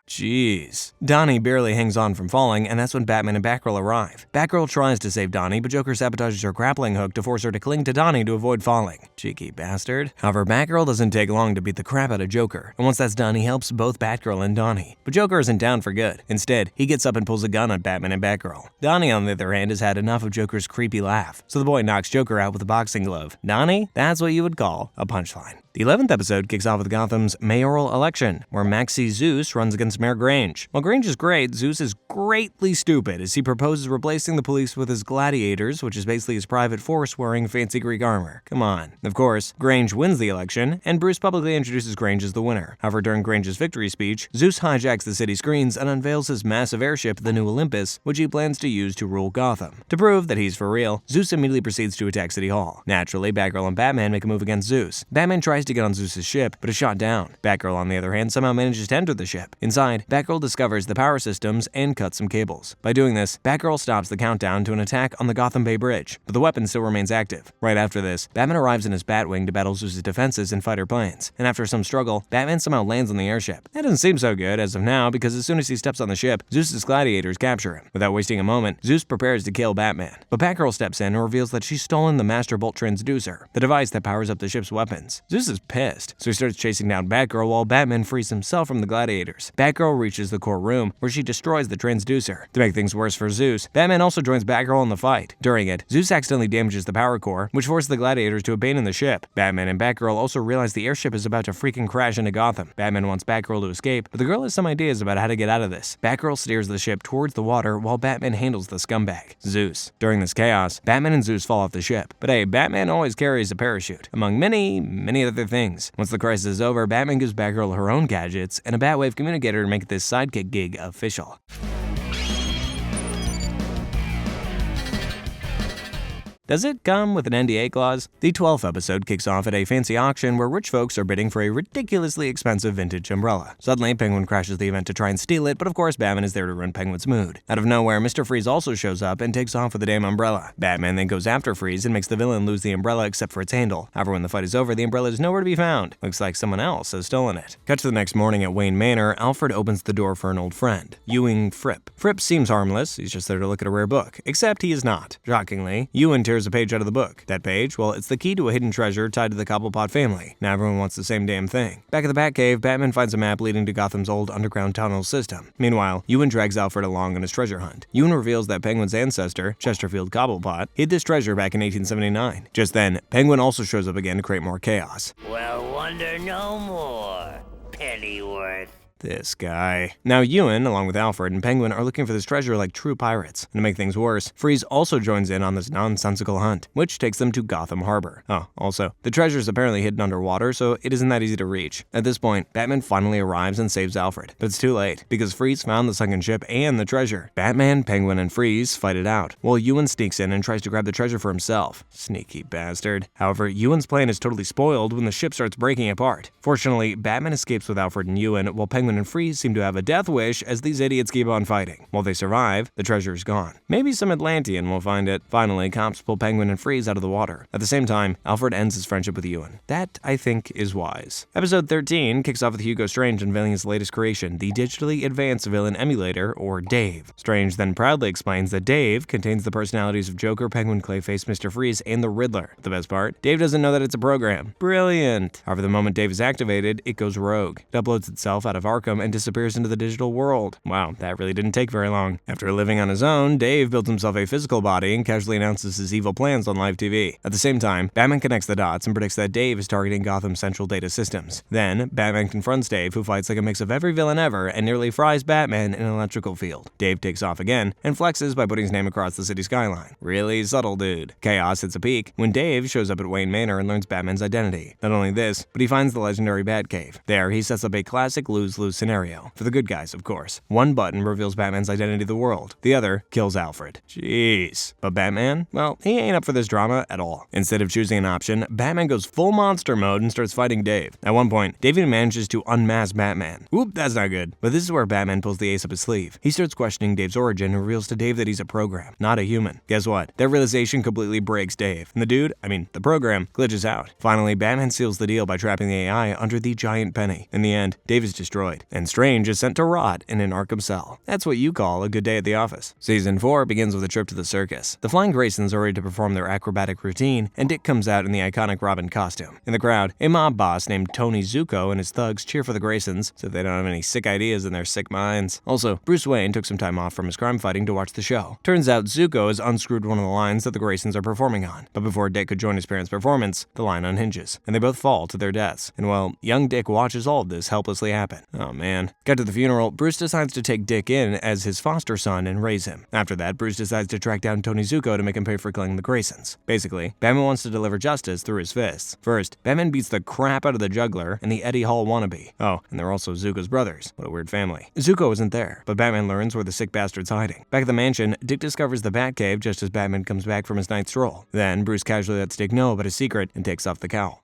Jeez. Donnie barely hangs on from falling, and that's when Batman and Batgirl arrive. Batgirl tries to save Donnie, but Joker sabotages her grappling hook to force her to cling to Donnie to avoid falling. Cheeky bastard. However, Batgirl doesn't take long to beat the crap out of Joker, and once that's done, he helps both Batgirl and Donnie. But Joker isn't down for good. Instead, he gets up and pulls a gun on Batman and Batgirl. Donnie, on the other hand, has had enough of Joker's creepy laugh, so the boy knocks Joker out with a boxing glove. Donnie? That's what you would call a punchline. The 11th episode kicks off with Gotham's mayoral election, where Maxie Zeus runs against Mayor Grange. While Grange is great, Zeus is greatly stupid as he proposes replacing the police with his gladiators, which is basically his private force wearing fancy Greek armor. Come on. Of course, Grange wins the election, and Bruce publicly introduces Grange as the winner. However, during Grange's victory speech, Zeus hijacks the city screens and unveils his massive airship, the New Olympus, which he plans to use to rule Gotham. To prove that he's for real, Zeus immediately proceeds to attack City Hall. Naturally, Batgirl and Batman make a move against Zeus. Batman tries to get on Zeus's ship, but is shot down. Batgirl, on the other hand, somehow manages to enter the ship. Inside, Batgirl discovers the power systems and cuts some cables. By doing this, Batgirl stops the countdown to an attack on the Gotham Bay Bridge, but the weapon still remains active. Right after this, Batman arrives in his Batwing to battle Zeus's defenses and fighter planes, and after some struggle, Batman somehow lands on the airship. That doesn't seem so good as of now, because as soon as he steps on the ship, Zeus's gladiators capture him. Without wasting a moment, Zeus prepares to kill Batman, but Batgirl steps in and reveals that she's stolen the Master Bolt transducer, the device that powers up the ship's weapons. Zeus is pissed, so he starts chasing down Batgirl while Batman frees himself from the gladiators. Batgirl reaches the core room, where she destroys the transducer. To make things worse for Zeus, Batman also joins Batgirl in the fight. During it, Zeus accidentally damages the power core, which forces the gladiators to abandon the ship. Batman and Batgirl also realize the airship is about to freaking crash into Gotham. Batman wants Batgirl to escape, but the girl has some ideas about how to get out of this. Batgirl steers the ship towards the water while Batman handles the scumbag, Zeus. During this chaos, Batman and Zeus fall off the ship. But hey, Batman always carries a parachute, among many other things. Once the crisis is over, Batman gives Batgirl her own gadgets and a Batwave communicator to make this sidekick gig official. Does it come with an NDA clause? The 12th episode kicks off at a fancy auction where rich folks are bidding for a ridiculously expensive vintage umbrella. Suddenly, Penguin crashes the event to try and steal it, but of course Batman is there to ruin Penguin's mood. Out of nowhere, Mr. Freeze also shows up and takes off with the damn umbrella. Batman then goes after Freeze and makes the villain lose the umbrella except for its handle. However, when the fight is over, the umbrella is nowhere to be found. Looks like someone else has stolen it. Cut to the next morning at Wayne Manor, Alfred opens the door for an old friend, Ewing Fripp. Fripp seems harmless, he's just there to look at a rare book. Except he is not. Shockingly, Ewan tears a page out of the book. That page, well, it's the key to a hidden treasure tied to the Cobblepot family. Now everyone wants the same damn thing. Back at the Batcave, Batman finds a map leading to Gotham's old underground tunnel system. Meanwhile, Ewan drags Alfred along on his treasure hunt. Ewan reveals that Penguin's ancestor, Chesterfield Cobblepot, hid this treasure back in 1879. Just then, Penguin also shows up again to create more chaos. Well, wonder no more, Pennyworth. This guy. Now Ewan, along with Alfred and Penguin, are looking for this treasure like true pirates. And to make things worse, Freeze also joins in on this nonsensical hunt, which takes them to Gotham Harbor. Oh, also, the treasure is apparently hidden underwater, so it isn't that easy to reach. At this point, Batman finally arrives and saves Alfred. But it's too late, because Freeze found the sunken ship and the treasure. Batman, Penguin, and Freeze fight it out, while Ewan sneaks in and tries to grab the treasure for himself. Sneaky bastard. However, Ewan's plan is totally spoiled when the ship starts breaking apart. Fortunately, Batman escapes with Alfred and Ewan, while Penguin and Freeze seem to have a death wish as these idiots keep on fighting. While they survive, the treasure is gone. Maybe some Atlantean will find it. Finally, cops pull Penguin and Freeze out of the water. At the same time, Alfred ends his friendship with Ewan. That, I think, is wise. Episode 13 kicks off with Hugo Strange unveiling his latest creation, the digitally advanced villain emulator, or Dave. Strange then proudly explains that Dave contains the personalities of Joker, Penguin, Clayface, Mr. Freeze, and the Riddler. The best part? Dave doesn't know that it's a program. Brilliant! However, the moment Dave is activated, it goes rogue. It uploads itself out of Arkham and disappears into the digital world. Wow, that really didn't take very long. After living on his own, Dave builds himself a physical body and casually announces his evil plans on live TV. At the same time, Batman connects the dots and predicts that Dave is targeting Gotham's central data systems. Then, Batman confronts Dave, who fights like a mix of every villain ever and nearly fries Batman in an electrical field. Dave takes off again and flexes by putting his name across the city skyline. Really subtle, dude. Chaos hits a peak when Dave shows up at Wayne Manor and learns Batman's identity. Not only this, but he finds the legendary Batcave. There, he sets up a classic lose-lose scenario. For the good guys, of course. One button reveals Batman's identity to the world. The other kills Alfred. Jeez. But Batman? Well, he ain't up for this drama at all. Instead of choosing an option, Batman goes full monster mode and starts fighting Dave. At one point, Dave even manages to unmask Batman. Oop, that's not good. But this is where Batman pulls the ace up his sleeve. He starts questioning Dave's origin and reveals to Dave that he's a program, not a human. Guess what? That realization completely breaks Dave. And the program, glitches out. Finally, Batman seals the deal by trapping the AI under the giant penny. In the end, Dave is destroyed, and Strange is sent to rot in an Arkham cell. That's what you call a good day at the office. Season 4 begins with a trip to the circus. The Flying Graysons are ready to perform their acrobatic routine, and Dick comes out in the iconic Robin costume. In the crowd, a mob boss named Tony Zuko and his thugs cheer for the Graysons, so they don't have any sick ideas in their sick minds. Also, Bruce Wayne took some time off from his crime fighting to watch the show. Turns out Zuko has unscrewed one of the lines that the Graysons are performing on, but before Dick could join his parents' performance, the line unhinges, and they both fall to their deaths. And well, young Dick watches all of this helplessly happen. Oh man. Cut to the funeral, Bruce decides to take Dick in as his foster son and raise him. After that, Bruce decides to track down Tony Zuko to make him pay for killing the Graysons. Basically, Batman wants to deliver justice through his fists. First, Batman beats the crap out of the juggler and the Eddie Hall wannabe. Oh, and they're also Zuko's brothers. What a weird family. Zuko isn't there, but Batman learns where the sick bastard's hiding. Back at the mansion, Dick discovers the Batcave just as Batman comes back from his night stroll. Then, Bruce casually lets Dick know about his secret and takes off the cowl.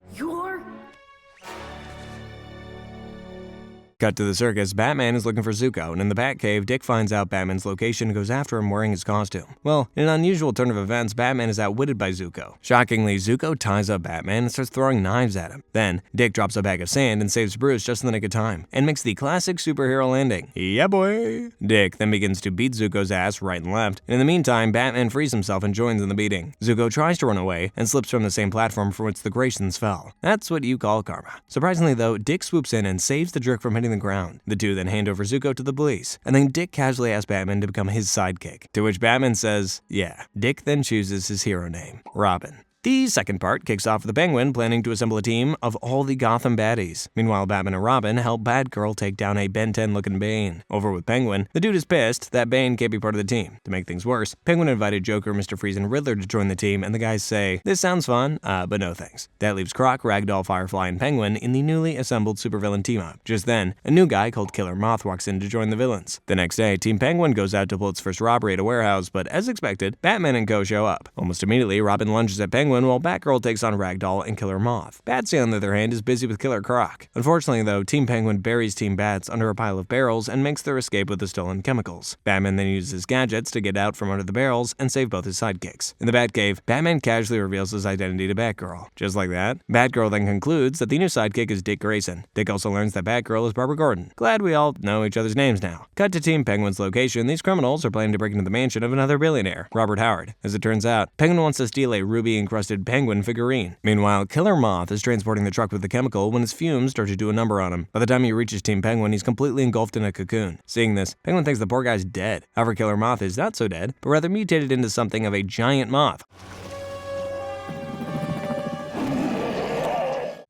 Cut to the circus, Batman is looking for Zuko, and in the Batcave, Dick finds out Batman's location and goes after him wearing his costume. Well, in an unusual turn of events, Batman is outwitted by Zuko. Shockingly, Zuko ties up Batman and starts throwing knives at him. Then, Dick drops a bag of sand and saves Bruce just in the nick of time, and makes the classic superhero landing. Yeah, boy! Dick then begins to beat Zuko's ass right and left, and in the meantime, Batman frees himself and joins in the beating. Zuko tries to run away and slips from the same platform from which the Graysons fell. That's what you call karma. Surprisingly though, Dick swoops in and saves the jerk from hitting the ground. The two then hand over Zuko to the police, and then Dick casually asks Batman to become his sidekick, to which Batman says, yeah. Dick then chooses his hero name, Robin. The second part kicks off with the Penguin planning to assemble a team of all the Gotham baddies. Meanwhile, Batman and Robin help Batgirl take down a Ben 10-looking Bane. Over with Penguin, the dude is pissed that Bane can't be part of the team. To make things worse, Penguin invited Joker, Mr. Freeze, and Riddler to join the team, and the guys say, "This sounds fun, but no thanks." That leaves Croc, Ragdoll, Firefly, and Penguin in the newly assembled supervillain team-up. Just then, a new guy called Killer Moth walks in to join the villains. The next day, Team Penguin goes out to pull its first robbery at a warehouse, but as expected, Batman and co. show up. Almost immediately, Robin lunges at Penguin while Batgirl takes on Ragdoll and Killer Moth. Batsy, on the other hand, is busy with Killer Croc. Unfortunately, though, Team Penguin buries Team Bats under a pile of barrels and makes their escape with the stolen chemicals. Batman then uses his gadgets to get out from under the barrels and save both his sidekicks. In the Batcave, Batman casually reveals his identity to Batgirl. Just like that, Batgirl then concludes that the new sidekick is Dick Grayson. Dick also learns that Batgirl is Barbara Gordon. Glad we all know each other's names now. Cut to Team Penguin's location. These criminals are planning to break into the mansion of another billionaire, Robert Howard. As it turns out, Penguin wants to steal a ruby-encrusted penguin figurine. Meanwhile, Killer Moth is transporting the truck with the chemical when his fumes start to do a number on him. By the time he reaches Team Penguin, he's completely engulfed in a cocoon. Seeing this, Penguin thinks the poor guy's dead. However, Killer Moth is not so dead, but rather mutated into something of a giant moth.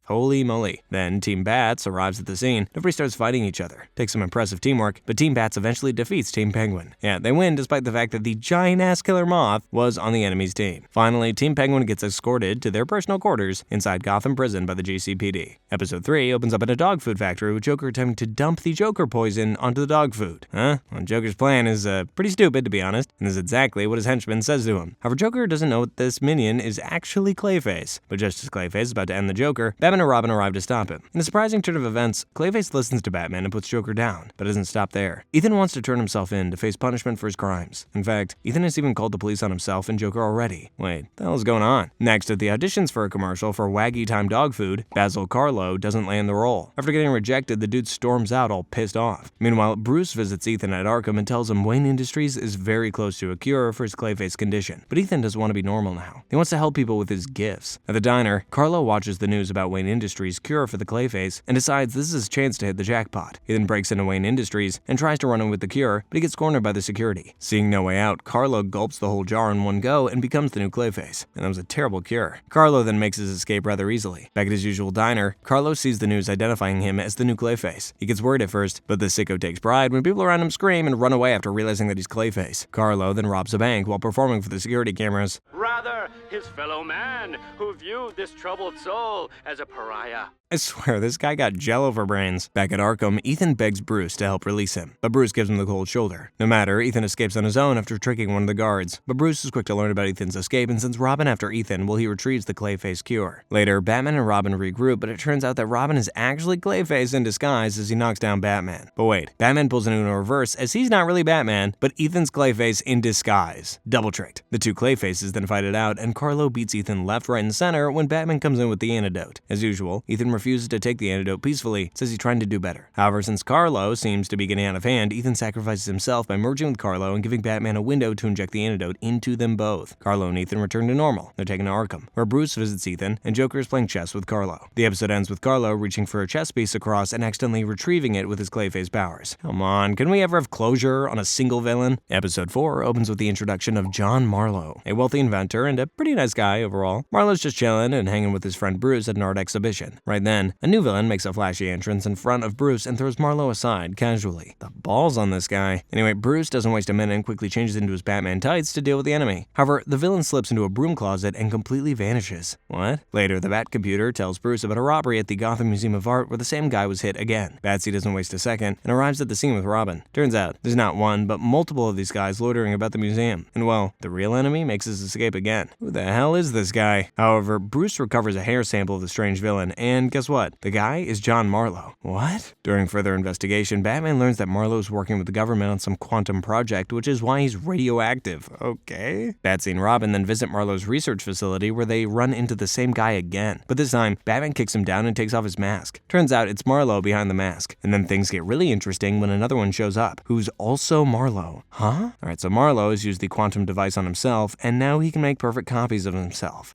Holy moly. Then Team Bats arrives at the scene. Everybody starts fighting each other. Takes some impressive teamwork, but Team Bats eventually defeats Team Penguin. Yeah, they win despite the fact that the giant-ass Killer Moth was on the enemy's team. Finally, Team Penguin gets escorted to their personal quarters inside Gotham Prison by the GCPD. Episode 3 opens up at a dog food factory with Joker attempting to dump the Joker poison onto the dog food. Well, Joker's plan is pretty stupid, to be honest, and is exactly what his henchman says to him. However, Joker doesn't know that this minion is actually Clayface. But just as Clayface is about to end the Joker, Batman and Robin arrive to stop him. In a surprising turn of events, Clayface listens to Batman and puts Joker down, but doesn't stop there. Ethan wants to turn himself in to face punishment for his crimes. In fact, Ethan has even called the police on himself and Joker already. Wait, what the hell is going on? Next, at the auditions for a commercial for Waggy Time Dog Food, Basil Carlo doesn't land the role. After getting rejected, the dude storms out all pissed off. Meanwhile, Bruce visits Ethan at Arkham and tells him Wayne Industries is very close to a cure for his Clayface condition. But Ethan doesn't want to be normal now. He wants to help people with his gifts. At the diner, Carlo watches the news about Wayne Industries' cure for the Clayface and decides this is his chance to hit the jackpot. He then breaks into Wayne Industries and tries to run in with the cure, but he gets cornered by the security. Seeing no way out, Carlo gulps the whole jar in one go and becomes the new Clayface. And that was a terrible cure. Carlo then makes his escape rather easily. Back at his usual diner, Carlo sees the news identifying him as the new Clayface. He gets worried at first, but the sicko takes pride when people around him scream and run away after realizing that he's Clayface. Carlo then robs a bank while performing for the security cameras. Rather, his fellow man, who viewed this troubled soul as a pariah. I swear, this guy got jello for brains. Back at Arkham, Ethan begs Bruce to help release him, but Bruce gives him the cold shoulder. No matter, Ethan escapes on his own after tricking one of the guards, but Bruce is quick to learn about Ethan's escape and sends Robin after Ethan while he retrieves the Clayface cure. Later, Batman and Robin regroup, but it turns out that Robin is actually Clayface in disguise as he knocks down Batman. But wait, Batman pulls it into a reverse as he's not really Batman, but Ethan's Clayface in disguise. Double tricked. The two Clayfaces then fight it out, and Carlo beats Ethan left, right, and center when Batman comes in with the antidote. As usual, Ethan refuses to take the antidote peacefully, says he's trying to do better. However, since Carlo seems to be getting out of hand, Ethan sacrifices himself by merging with Carlo and giving Batman a window to inject the antidote into them both. Carlo and Ethan return to normal. They're taken to Arkham, where Bruce visits Ethan, and Joker is playing chess with Carlo. The episode ends with Carlo reaching for a chess piece across and accidentally retrieving it with his Clayface powers. Come on, can we ever have closure on a single villain? Episode 4 opens with the introduction of John Marlowe, a wealthy inventor and a pretty nice guy overall. Marlowe's just chilling and hanging with his friend Bruce at an art exhibition. Right then, a new villain makes a flashy entrance in front of Bruce and throws Marlowe aside casually. The balls on this guy. Anyway, Bruce doesn't waste a minute and quickly changes into his Batman tights to deal with the enemy. However, the villain slips into a broom closet and completely vanishes. What? Later, the Bat computer tells Bruce about a robbery at the Gotham Museum of Art where the same guy was hit again. Batsy doesn't waste a second and arrives at the scene with Robin. Turns out, there's not one, but multiple of these guys loitering about the museum. And well, the real enemy makes his escape again. Who the hell is this guy? However, Bruce recovers a hair sample of the strange villain, and guess what? The guy is John Marlowe. What? During further investigation, Batman learns that Marlowe's working with the government on some quantum project, which is why he's radioactive. Okay. Batsy and Robin then visit Marlowe's research facility where they run into the same guy again. But this time, Batman kicks him down and takes off his mask. Turns out it's Marlowe behind the mask. And then things get really interesting when another one shows up, who's also Marlowe. Huh? Alright, so Marlowe has used the quantum device on himself, and now he can make perfect copies of himself.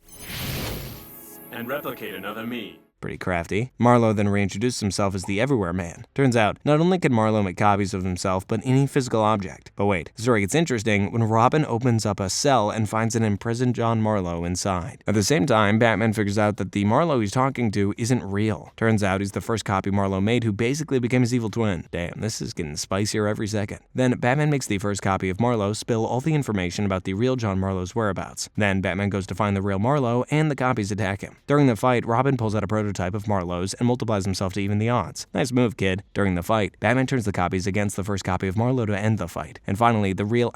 And replicate another me. Pretty crafty. Marlowe then reintroduces himself as the Everywhere Man. Turns out, not only can Marlowe make copies of himself, but any physical object. But wait, the story gets interesting when Robin opens up a cell and finds an imprisoned John Marlowe inside. At the same time, Batman figures out that the Marlowe he's talking to isn't real. Turns out he's the first copy Marlowe made who basically became his evil twin. Damn, this is getting spicier every second. Then Batman makes the first copy of Marlowe spill all the information about the real John Marlowe's whereabouts. Then Batman goes to find the real Marlowe and the copies attack him. During the fight, Robin pulls out a prototype of Marlowe's and multiplies himself to even the odds. Nice move, kid. During the fight, Batman turns the copies against the first copy of Marlowe to end the fight. And finally, the real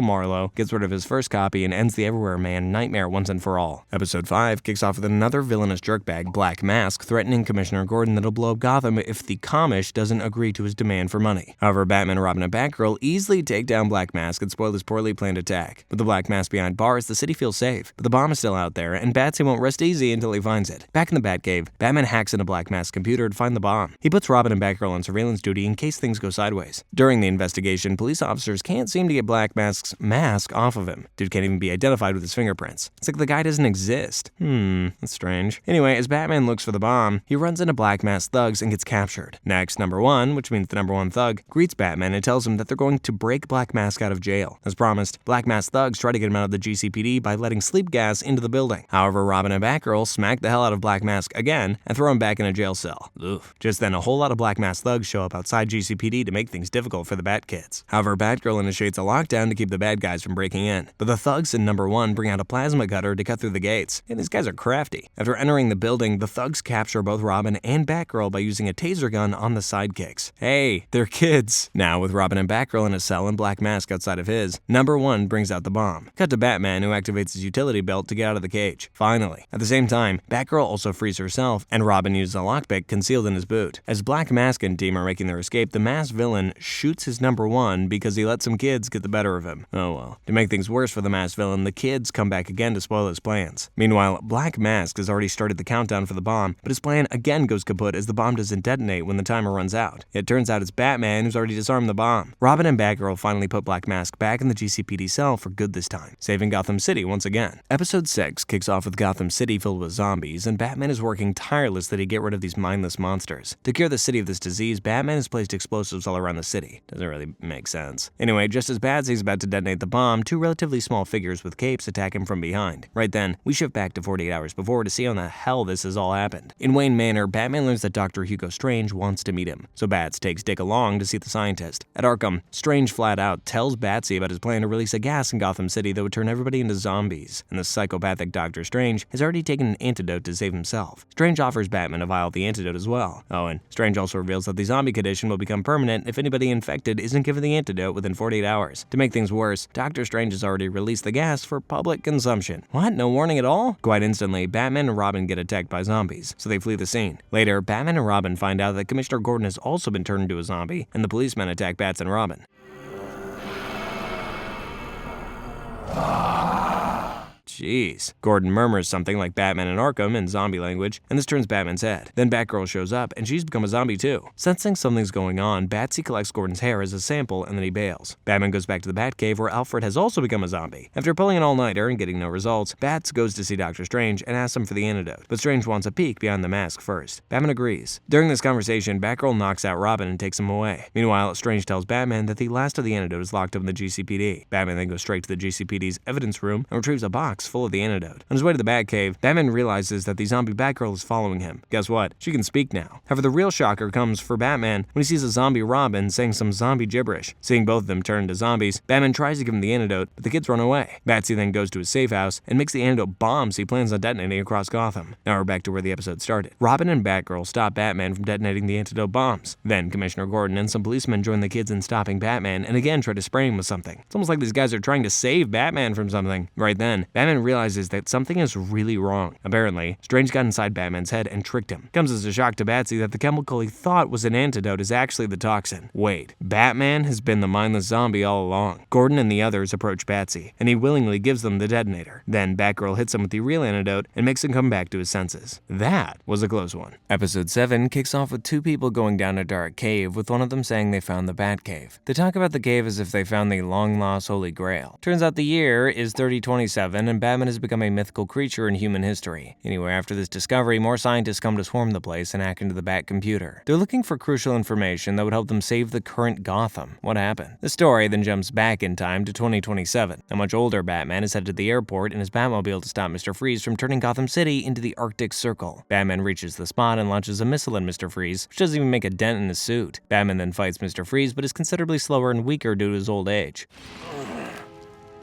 Marlowe gets rid of his first copy and ends the Everywhere Man nightmare once and for all. Episode 5 kicks off with another villainous jerkbag, Black Mask, threatening Commissioner Gordon that he'll blow up Gotham if the Commish doesn't agree to his demand for money. However, Batman, Robin, and Batgirl easily take down Black Mask and spoil his poorly planned attack. With the Black Mask behind bars, the city feels safe, but the bomb is still out there, and Batsy won't rest easy until he finds it. Back in the Batcave, Batman hacks into Black Mask's computer to find the bomb. He puts Robin and Batgirl on surveillance duty in case things go sideways. During the investigation, police officers can't seem to get Black Mask's mask off of him. Dude can't even be identified with his fingerprints. It's like the guy doesn't exist. That's strange. Anyway, as Batman looks for the bomb, he runs into Black Mask thugs and gets captured. Next, number 1, which means the number 1 thug, greets Batman and tells him that they're going to break Black Mask out of jail. As promised, Black Mask thugs try to get him out of the GCPD by letting sleep gas into the building. However, Robin and Batgirl smack the hell out of Black Mask again and throw him back in a jail cell. Oof. Just then, a whole lot of Black Mask thugs show up outside GCPD to make things difficult for the Bat Kids. However, Batgirl initiates a lockdown to keep the bad guys from breaking in. But the thugs in number 1 bring out a plasma cutter to cut through the gates. And these guys are crafty. After entering the building, the thugs capture both Robin and Batgirl by using a taser gun on the sidekicks. Hey, they're kids. Now, with Robin and Batgirl in a cell and Black Mask outside of his, number 1 brings out the bomb. Cut to Batman, who activates his utility belt to get out of the cage. Finally. At the same time, Batgirl also frees herself, and Robin uses a lockpick concealed in his boot. As Black Mask and team are making their escape, the masked villain shoots his number 1 because he let some kids get the better of him. Oh well. To make things worse for the masked villain, the kids come back again to spoil his plans. Meanwhile, Black Mask has already started the countdown for the bomb, but his plan again goes kaput as the bomb doesn't detonate when the timer runs out. It turns out it's Batman who's already disarmed the bomb. Robin and Batgirl finally put Black Mask back in the GCPD cell for good this time, saving Gotham City once again. Episode 6 kicks off with Gotham City filled with zombies, and Batman is working tirelessly to get rid of these mindless monsters. To cure the city of this disease, Batman has placed explosives all around the city. Doesn't really make sense. Anyway, just as Batsy's about to detonate the bomb, 2 relatively small figures with capes attack him from behind. Right then, we shift back to 48 hours before to see how in the hell this has all happened. In Wayne Manor, Batman learns that Dr. Hugo Strange wants to meet him, so Bats takes Dick along to see the scientist. At Arkham, Strange flat out tells Batsy about his plan to release a gas in Gotham City that would turn everybody into zombies, and the psychopathic Dr. Strange has already taken an antidote to save himself. Strange offers Batman a vial of the antidote as well. Oh, and Strange also reveals that the zombie condition will become permanent if anybody infected isn't given the antidote within 48 hours. To make things worse, Dr. Strange has already released the gas for public consumption. What? No warning at all? Quite instantly, Batman and Robin get attacked by zombies, so they flee the scene. Later, Batman and Robin find out that Commissioner Gordon has also been turned into a zombie, and the policemen attack Bats and Robin. Jeez. Gordon murmurs something like Batman and Arkham in zombie language, and this turns Batman's head. Then Batgirl shows up, and she's become a zombie too. Sensing something's going on, Batsy collects Gordon's hair as a sample, and then he bails. Batman goes back to the Batcave, where Alfred has also become a zombie. After pulling an all-nighter and getting no results, Bats goes to see Dr. Strange and asks him for the antidote, but Strange wants a peek behind the mask first. Batman agrees. During this conversation, Batgirl knocks out Robin and takes him away. Meanwhile, Strange tells Batman that the last of the antidote is locked up in the GCPD. Batman then goes straight to the GCPD's evidence room and retrieves a box full of the antidote. On his way to the Batcave, Batman realizes that the zombie Batgirl is following him. Guess what? She can speak now. However, the real shocker comes for Batman when he sees a zombie Robin saying some zombie gibberish. Seeing both of them turn into zombies, Batman tries to give him the antidote, but the kids run away. Batsy then goes to his safe house and makes the antidote bombs he plans on detonating across Gotham. Now we're back to where the episode started. Robin and Batgirl stop Batman from detonating the antidote bombs. Then Commissioner Gordon and some policemen join the kids in stopping Batman and again try to spray him with something. It's almost like these guys are trying to save Batman from something. Right then, Batman realizes that something is really wrong. Apparently, Strange got inside Batman's head and tricked him. It comes as a shock to Batsy that the chemical he thought was an antidote is actually the toxin. Wait, Batman has been the mindless zombie all along. Gordon and the others approach Batsy, and he willingly gives them the detonator. Then Batgirl hits him with the real antidote and makes him come back to his senses. That was a close one. Episode 7 kicks off with 2 people going down a dark cave, with one of them saying they found the Batcave. They talk about the cave as if they found the long-lost Holy Grail. Turns out the year is 3027, and time, Batman has become a mythical creature in human history. Anyway, after this discovery, more scientists come to swarm the place and hack into the Bat computer. They're looking for crucial information that would help them save the current Gotham. What happened? The story then jumps back in time to 2027. A much older Batman is headed to the airport in his Batmobile to stop Mr. Freeze from turning Gotham City into the Arctic Circle. Batman reaches the spot and launches a missile at Mr. Freeze, which doesn't even make a dent in his suit. Batman then fights Mr. Freeze, but is considerably slower and weaker due to his old age.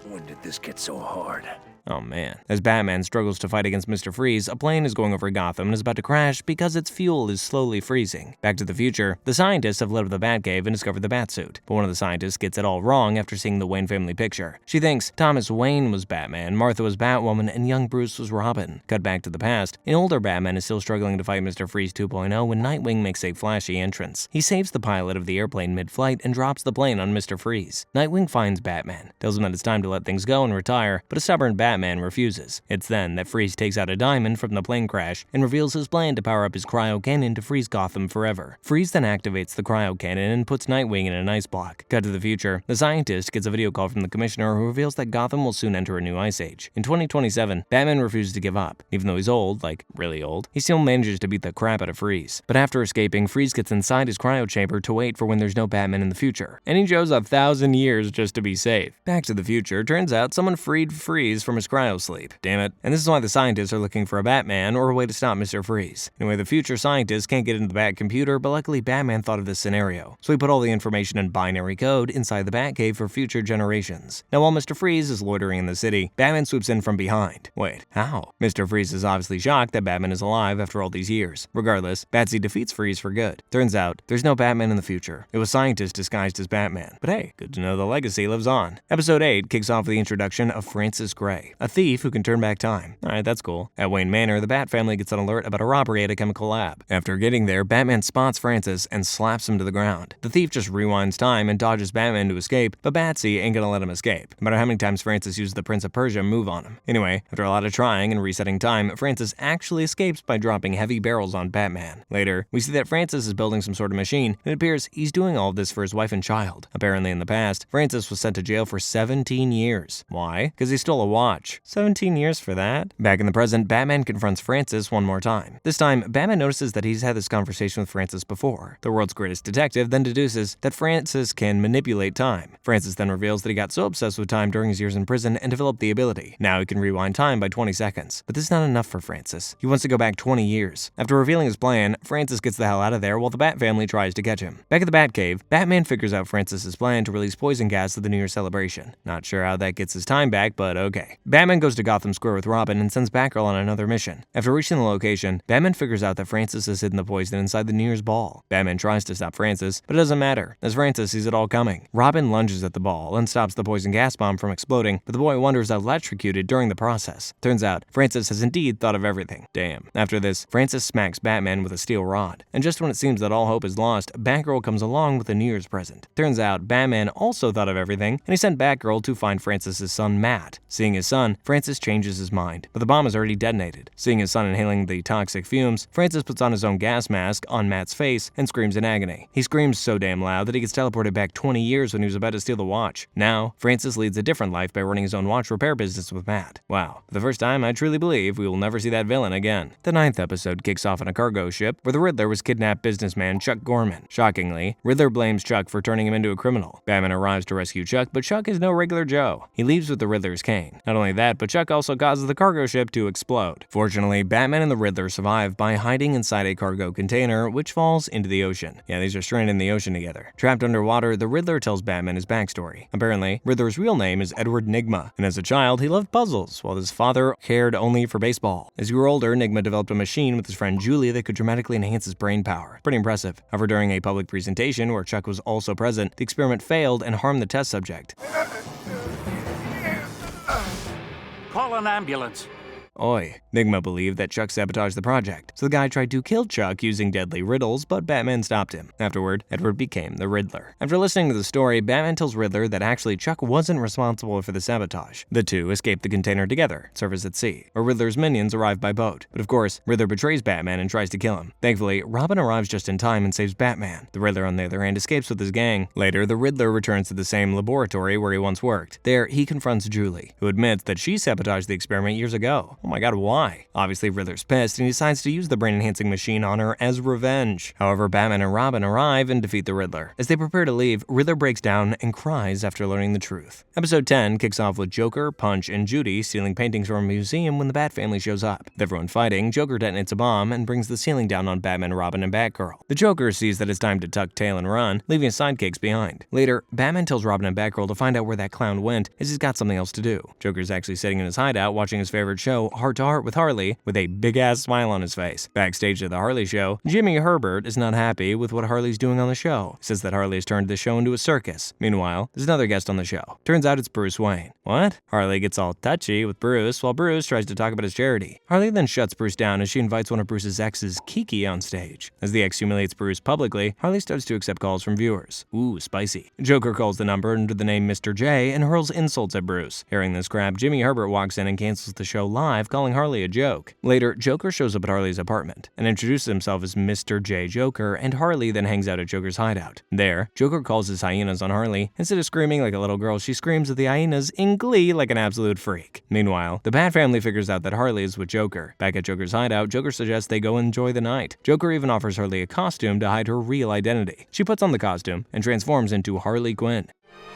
When did this get so hard? Oh man. As Batman struggles to fight against Mr. Freeze, a plane is going over Gotham and is about to crash because its fuel is slowly freezing. Back to the future, the scientists have led to the Batcave and discovered the Batsuit, but one of the scientists gets it all wrong after seeing the Wayne family picture. She thinks Thomas Wayne was Batman, Martha was Batwoman, and young Bruce was Robin. Cut back to the past, an older Batman is still struggling to fight Mr. Freeze 2.0 when Nightwing makes a flashy entrance. He saves the pilot of the airplane mid-flight and drops the plane on Mr. Freeze. Nightwing finds Batman, tells him that it's time to let things go and retire, but a stubborn Batman refuses. It's then that Freeze takes out a diamond from the plane crash and reveals his plan to power up his cryo cannon to freeze Gotham forever. Freeze then activates the cryo cannon and puts Nightwing in an ice block. Cut to the future, the scientist gets a video call from the commissioner who reveals that Gotham will soon enter a new ice age. In 2027, Batman refuses to give up. Even though he's old, like really old, he still manages to beat the crap out of Freeze. But after escaping, Freeze gets inside his cryo chamber to wait for when there's no Batman in the future. And he chose 1,000 years just to be safe. Back to the future, turns out someone freed Freeze from his cryo sleep. Damn it. And this is why the scientists are looking for a Batman or a way to stop Mr. Freeze. Anyway, the future scientists can't get into the Bat computer, but luckily Batman thought of this scenario. So he put all the information in binary code inside the Batcave for future generations. Now while Mr. Freeze is loitering in the city, Batman swoops in from behind. Wait, how? Mr. Freeze is obviously shocked that Batman is alive after all these years. Regardless, Batsy defeats Freeze for good. Turns out, there's no Batman in the future. It was scientists disguised as Batman. But hey, good to know the legacy lives on. Episode 8 kicks off with the introduction of Francis Gray, a thief who can turn back time. Alright, that's cool. At Wayne Manor, the Bat family gets an alert about a robbery at a chemical lab. After getting there, Batman spots Francis and slaps him to the ground. The thief just rewinds time and dodges Batman to escape, but Batsy ain't gonna let him escape, no matter how many times Francis uses the Prince of Persia move on him. Anyway, after a lot of trying and resetting time, Francis actually escapes by dropping heavy barrels on Batman. Later, we see that Francis is building some sort of machine, and it appears he's doing all of this for his wife and child. Apparently in the past, Francis was sent to jail for 17 years. Why? Because he stole a watch. 17 years for that? Back in the present, Batman confronts Francis one more time. This time, Batman notices that he's had this conversation with Francis before. The world's greatest detective then deduces that Francis can manipulate time. Francis then reveals that he got so obsessed with time during his years in prison and developed the ability. Now he can rewind time by 20 seconds. But this is not enough for Francis. He wants to go back 20 years. After revealing his plan, Francis gets the hell out of there while the Bat family tries to catch him. Back at the Batcave, Batman figures out Francis's plan to release poison gas at the New Year's celebration. Not sure how that gets his time back, but okay. Batman goes to Gotham Square with Robin and sends Batgirl on another mission. After reaching the location, Batman figures out that Francis has hidden the poison inside the New Year's ball. Batman tries to stop Francis, but it doesn't matter, as Francis sees it all coming. Robin lunges at the ball and stops the poison gas bomb from exploding, but the boy wonders how electrocuted during the process. Turns out, Francis has indeed thought of everything. Damn. After this, Francis smacks Batman with a steel rod. And just when it seems that all hope is lost, Batgirl comes along with a New Year's present. Turns out, Batman also thought of everything, and he sent Batgirl to find Francis's son, Matt. Seeing his son, Francis changes his mind, but the bomb is already detonated. Seeing his son inhaling the toxic fumes, Francis puts on his own gas mask on Matt's face and screams in agony. He screams so damn loud that he gets teleported back 20 years when he was about to steal the watch. Now, Francis leads a different life by running his own watch repair business with Matt. Wow. For the first time, I truly believe we will never see that villain again. The 9th episode kicks off on a cargo ship where the Riddler was kidnapped businessman Chuck Gorman. Shockingly, Riddler blames Chuck for turning him into a criminal. Batman arrives to rescue Chuck, but Chuck is no regular Joe. He leaves with the Riddler's cane. Not only that, but Chuck also causes the cargo ship to explode. Fortunately, Batman and the Riddler survive by hiding inside a cargo container, which falls into the ocean. Yeah, these are stranded in the ocean together. Trapped underwater, the Riddler tells Batman his backstory. Apparently, Riddler's real name is Edward Nygma, and as a child, he loved puzzles, while his father cared only for baseball. As he grew older, Nygma developed a machine with his friend Julie that could dramatically enhance his brain power. Pretty impressive. However, during a public presentation where Chuck was also present, the experiment failed and harmed the test subject. Call an ambulance. Oi. Nigma believed that Chuck sabotaged the project, so the guy tried to kill Chuck using deadly riddles, but Batman stopped him. Afterward, Edward became the Riddler. After listening to the story, Batman tells Riddler that actually Chuck wasn't responsible for the sabotage. The two escape the container together, surface at sea, where Riddler's minions arrive by boat. But of course, Riddler betrays Batman and tries to kill him. Thankfully, Robin arrives just in time and saves Batman. The Riddler, on the other hand, escapes with his gang. Later, the Riddler returns to the same laboratory where he once worked. There, he confronts Julie, who admits that she sabotaged the experiment years ago. Oh my god, why? Obviously, Riddler's pissed and he decides to use the brain-enhancing machine on her as revenge. However, Batman and Robin arrive and defeat the Riddler. As they prepare to leave, Riddler breaks down and cries after learning the truth. Episode 10 kicks off with Joker, Punch, and Judy stealing paintings from a museum when the Bat family shows up. With everyone fighting, Joker detonates a bomb and brings the ceiling down on Batman, Robin, and Batgirl. The Joker sees that it's time to tuck tail and run, leaving his sidekicks behind. Later, Batman tells Robin and Batgirl to find out where that clown went, as he's got something else to do. Joker's actually sitting in his hideout watching his favorite show, Heart to Heart with Harley, with a big-ass smile on his face. Backstage at the Harley show, Jimmy Herbert is not happy with what Harley's doing on the show. He says that Harley has turned the show into a circus. Meanwhile, there's another guest on the show. Turns out it's Bruce Wayne. What? Harley gets all touchy with Bruce, while Bruce tries to talk about his charity. Harley then shuts Bruce down as she invites one of Bruce's exes, Kiki, on stage. As the ex humiliates Bruce publicly, Harley starts to accept calls from viewers. Ooh, spicy. Joker calls the number under the name Mr. J and hurls insults at Bruce. Hearing this crap, Jimmy Herbert walks in and cancels the show live, calling Harley a joke. Later, Joker shows up at Harley's apartment and introduces himself as Mr. J Joker, and Harley then hangs out at Joker's hideout. There, Joker calls his hyenas on Harley. Instead of screaming like a little girl, she screams at the hyenas in glee like an absolute freak. Meanwhile, the Bat family figures out that Harley is with Joker. Back at Joker's hideout, Joker suggests they go enjoy the night. Joker even offers Harley a costume to hide her real identity. She puts on the costume and transforms into Harley Quinn.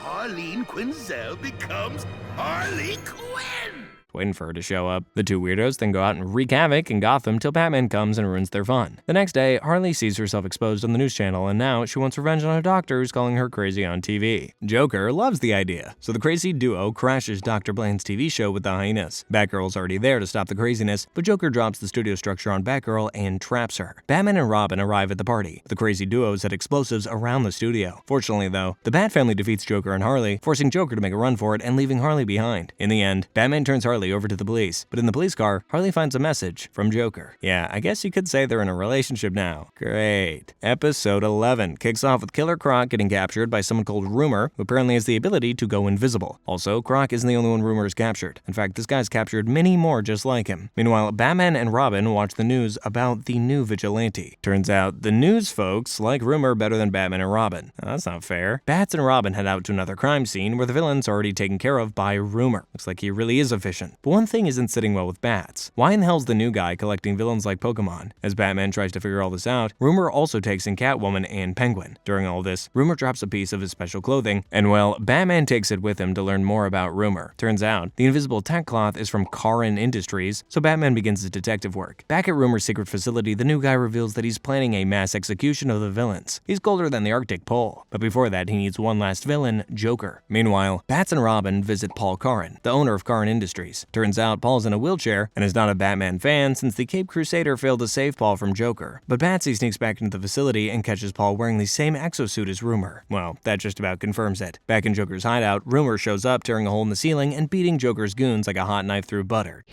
Harleen Quinzel becomes Harley Quinn! Waiting for her to show up. The two weirdos then go out and wreak havoc in Gotham till Batman comes and ruins their fun. The next day, Harley sees herself exposed on the news channel, and now she wants revenge on a doctor who's calling her crazy on TV. Joker loves the idea, so the crazy duo crashes Dr. Blaine's TV show with the hyenas. Batgirl's already there to stop the craziness, but Joker drops the studio structure on Batgirl and traps her. Batman and Robin arrive at the party. The crazy duo set explosives around the studio. Fortunately, though, the Bat family defeats Joker and Harley, forcing Joker to make a run for it and leaving Harley behind. In the end, Batman turns Harley over to the police, but in the police car, Harley finds a message from Joker. Yeah, I guess you could say they're in a relationship now. Great. Episode 11 kicks off with Killer Croc getting captured by someone called Rumor, who apparently has the ability to go invisible. Also, Croc isn't the only one Rumor is captured. In fact, this guy's captured many more just like him. Meanwhile, Batman and Robin watch the news about the new vigilante. Turns out, the news folks like Rumor better than Batman and Robin. Now, that's not fair. Bats and Robin head out to another crime scene where the villain's already taken care of by Rumor. Looks like he really is efficient. But one thing isn't sitting well with Bats. Why in the hell's the new guy collecting villains like Pokemon? As Batman tries to figure all this out, Rumor also takes in Catwoman and Penguin. During all this, Rumor drops a piece of his special clothing, and well, Batman takes it with him to learn more about Rumor. Turns out, the invisible tech cloth is from Karin Industries, so Batman begins his detective work. Back at Rumor's secret facility, the new guy reveals that he's planning a mass execution of the villains. He's colder than the Arctic Pole, but before that, he needs one last villain, Joker. Meanwhile, Bats and Robin visit Paul Karin, the owner of Karin Industries. Turns out, Paul's in a wheelchair and is not a Batman fan since the Cape Crusader failed to save Paul from Joker. But Batsy sneaks back into the facility and catches Paul wearing the same exosuit as Rumor. Well, that just about confirms it. Back in Joker's hideout, Rumor shows up tearing a hole in the ceiling and beating Joker's goons like a hot knife through butter.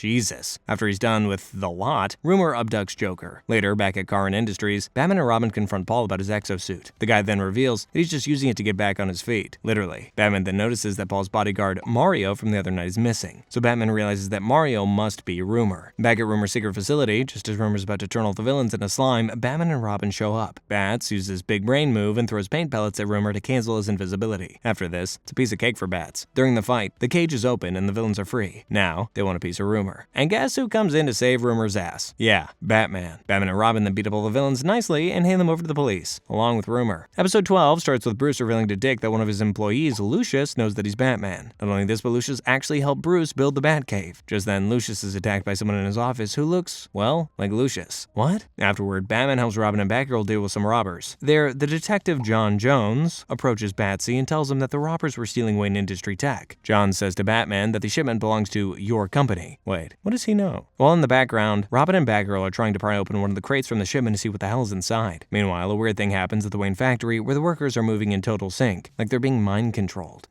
Jesus. After he's done with the lot, Rumor abducts Joker. Later, back at Karin Industries, Batman and Robin confront Paul about his exosuit. The guy then reveals that he's just using it to get back on his feet. Literally. Batman then notices that Paul's bodyguard, Mario, from the other night is missing. So Batman realizes that Mario must be Rumor. Back at Rumor's secret facility, just as Rumor's about to turn all the villains into slime, Batman and Robin show up. Bats uses his big brain move and throws paint pellets at Rumor to cancel his invisibility. After this, it's a piece of cake for Bats. During the fight, the cage is open and the villains are free. Now, they want a piece of Rumor. And guess who comes in to save Rumor's ass? Yeah, Batman. Batman and Robin then beat up all the villains nicely and hand them over to the police, along with Rumor. Episode 12 starts with Bruce revealing to Dick that one of his employees, Lucius, knows that he's Batman. Not only this, but Lucius actually helped Bruce build the Batcave. Just then, Lucius is attacked by someone in his office who looks, well, like Lucius. What? Afterward, Batman helps Robin and Batgirl deal with some robbers. There, the detective John Jones approaches Batsy and tells him that the robbers were stealing Wayne Industry tech. John says to Batman that the shipment belongs to your company. Wait, Wait, what does he know? Well, in the background, Robin and Batgirl are trying to pry open one of the crates from the shipment to see what the hell is inside. Meanwhile, a weird thing happens at the Wayne factory where the workers are moving in total sync, like they're being mind controlled.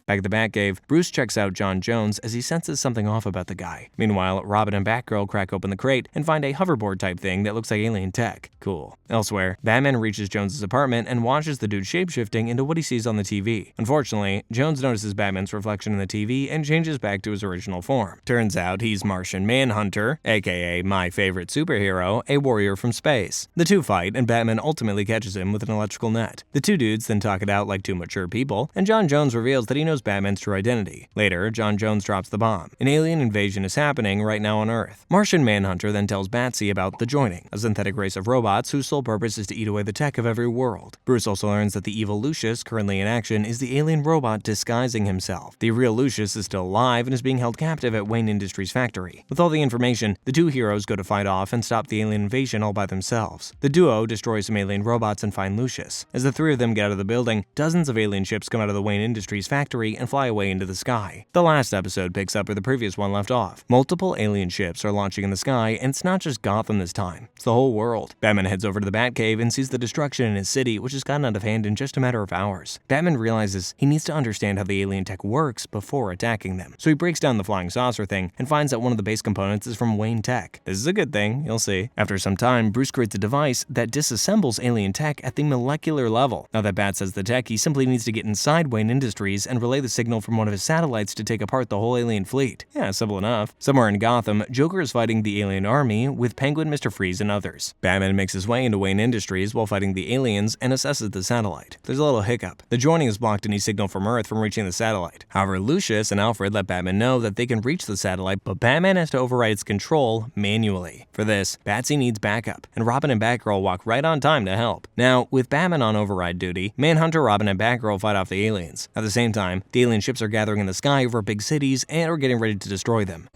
Back at the Batcave, Bruce checks out John Jones as he senses something off about the guy. Meanwhile, Robin and Batgirl crack open the crate and find a hoverboard-type thing that looks like alien tech. Cool. Elsewhere, Batman reaches Jones's apartment and watches the dude shapeshifting into what he sees on the TV. Unfortunately, Jones notices Batman's reflection in the TV and changes back to his original form. Turns out he's Martian Manhunter, aka my favorite superhero, a warrior from space. The two fight, and Batman ultimately catches him with an electrical net. The two dudes then talk it out like two mature people, and John Jones reveals that he knows Batman's true identity. Later, John Jones drops the bomb. An alien invasion is happening right now on Earth. Martian Manhunter then tells Batsy about the Joining, a synthetic race of robots whose sole purpose is to eat away the tech of every world. Bruce also learns that the evil Lucius, currently in action, is the alien robot disguising himself. The real Lucius is still alive and is being held captive at Wayne Industries' factory. With all the information, the two heroes go to fight off and stop the alien invasion all by themselves. The duo destroys some alien robots and find Lucius. As the three of them get out of the building, dozens of alien ships come out of the Wayne Industries factory and fly away into the sky. The last episode picks up where the previous one left off. Multiple alien ships are launching in the sky, and it's not just Gotham this time, it's the whole world. Batman heads over to the Batcave and sees the destruction in his city, which has gotten out of hand in just a matter of hours. Batman realizes he needs to understand how the alien tech works before attacking them. So he breaks down the flying saucer thing and finds that one of the base components is from Wayne Tech. This is a good thing, you'll see. After some time, Bruce creates a device that disassembles alien tech at the molecular level. Now that Bat says the tech, he simply needs to get inside Wayne Industries and relay the signal from one of his satellites to take apart the whole alien fleet. Yeah, simple enough. Somewhere in Gotham, Joker is fighting the alien army with Penguin, Mr. Freeze, and others. Batman makes his way into Wayne Industries while fighting the aliens and assesses the satellite. There's a little hiccup. The Joining has blocked any signal from Earth from reaching the satellite. However, Lucius and Alfred let Batman know that they can reach the satellite, but Batman has to override its control manually. For this, Batsy needs backup, and Robin and Batgirl walk right on time to help. Now, with Batman on override duty, Manhunter, Robin, and Batgirl fight off the aliens. At the same time, the alien ships are gathering in the sky over big cities and are getting ready to destroy them.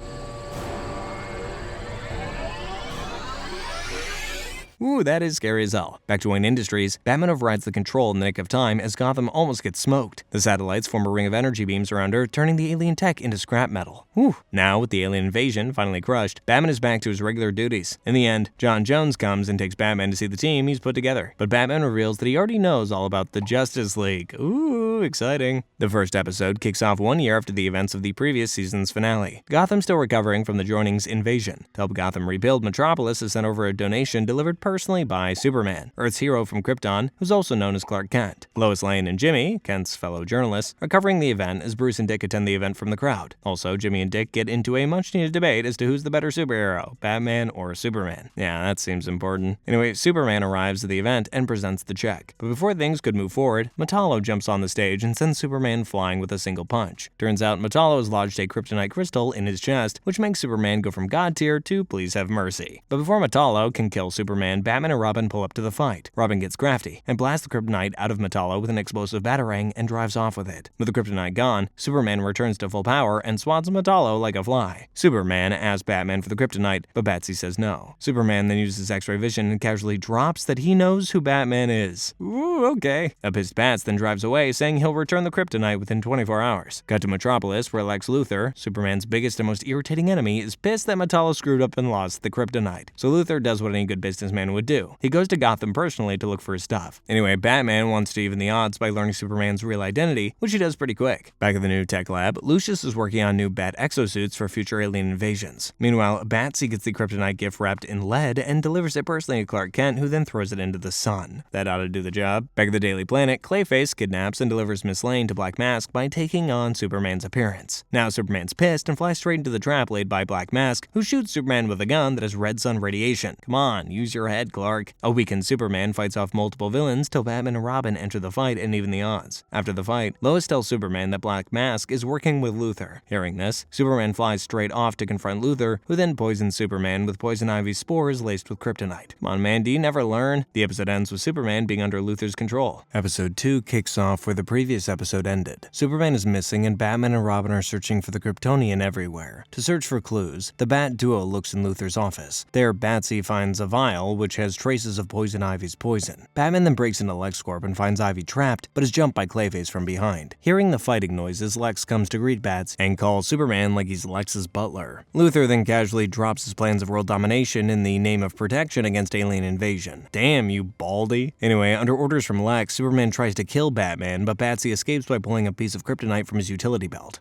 Ooh, that is scary as hell. Back to Wayne Industries, Batman overrides the control in the nick of time as Gotham almost gets smoked. The satellites form a ring of energy beams around Earth, turning the alien tech into scrap metal. Whew. Now, with the alien invasion finally crushed, Batman is back to his regular duties. In the end, John Jones comes and takes Batman to see the team he's put together. But Batman reveals that he already knows all about the Justice League. Ooh, exciting. The first episode kicks off 1 year after the events of the previous season's finale. Gotham's still recovering from the Joining's invasion. To help Gotham rebuild, Metropolis has sent over a donation delivered personally by Superman, Earth's hero from Krypton, who's also known as Clark Kent. Lois Lane and Jimmy, Kent's fellow journalists, are covering the event as Bruce and Dick attend the event from the crowd. Also, Jimmy and Dick get into a much-needed debate as to who's the better superhero, Batman or Superman. Yeah, that seems important. Anyway, Superman arrives at the event and presents the check. But before things could move forward, Metallo jumps on the stage and sends Superman flying with a single punch. Turns out Metallo has lodged a kryptonite crystal in his chest, which makes Superman go from God tier to please have mercy. But before Metallo can kill Superman, Batman and Robin pull up to the fight. Robin gets crafty and blasts the kryptonite out of Metallo with an explosive batarang and drives off with it. With the kryptonite gone, Superman returns to full power and swats Metallo like a fly. Superman asks Batman for the kryptonite, but Batsy says no. Superman then uses X-ray vision and casually drops that he knows who Batman is. Ooh, okay. A pissed Bats then drives away, saying he'll return the kryptonite within 24 hours. Cut to Metropolis, where Lex Luthor, Superman's biggest and most irritating enemy, is pissed that Metallo screwed up and lost the kryptonite. So Luthor does what any good businessman would do. He goes to Gotham personally to look for his stuff. Anyway, Batman wants to even the odds by learning Superman's real identity, which he does pretty quick. Back at the new tech lab, Lucius is working on new bat exosuits for future alien invasions. Meanwhile, Batsy gets the kryptonite gift wrapped in lead and delivers it personally to Clark Kent, who then throws it into the sun. That ought to do the job. Back at the Daily Planet, Clayface kidnaps and delivers Miss Lane to Black Mask by taking on Superman's appearance. Now Superman's pissed and flies straight into the trap laid by Black Mask, who shoots Superman with a gun that has red sun radiation. Come on, use your head, Clark. A weakened Superman fights off multiple villains till Batman and Robin enter the fight and even the odds. After the fight, Lois tells Superman that Black Mask is working with Luthor. Hearing this, Superman flies straight off to confront Luthor, who then poisons Superman with poison ivy spores laced with kryptonite. Come on, man, do you never learn? The episode ends with Superman being under Luthor's control. Episode 2 kicks off where the previous episode ended. Superman is missing and Batman and Robin are searching for the Kryptonian everywhere. To search for clues, the Bat duo looks in Luthor's office. There, Batsy finds a vial, which which has traces of Poison Ivy's poison. Batman then breaks into LexCorp and finds Ivy trapped, but is jumped by Clayface from behind. Hearing the fighting noises, Lex comes to greet Bats and calls Superman like he's Lex's butler. Luthor then casually drops his plans of world domination in the name of protection against alien invasion. Damn, you baldy. Anyway, under orders from Lex, Superman tries to kill Batman, but Batsy escapes by pulling a piece of kryptonite from his utility belt.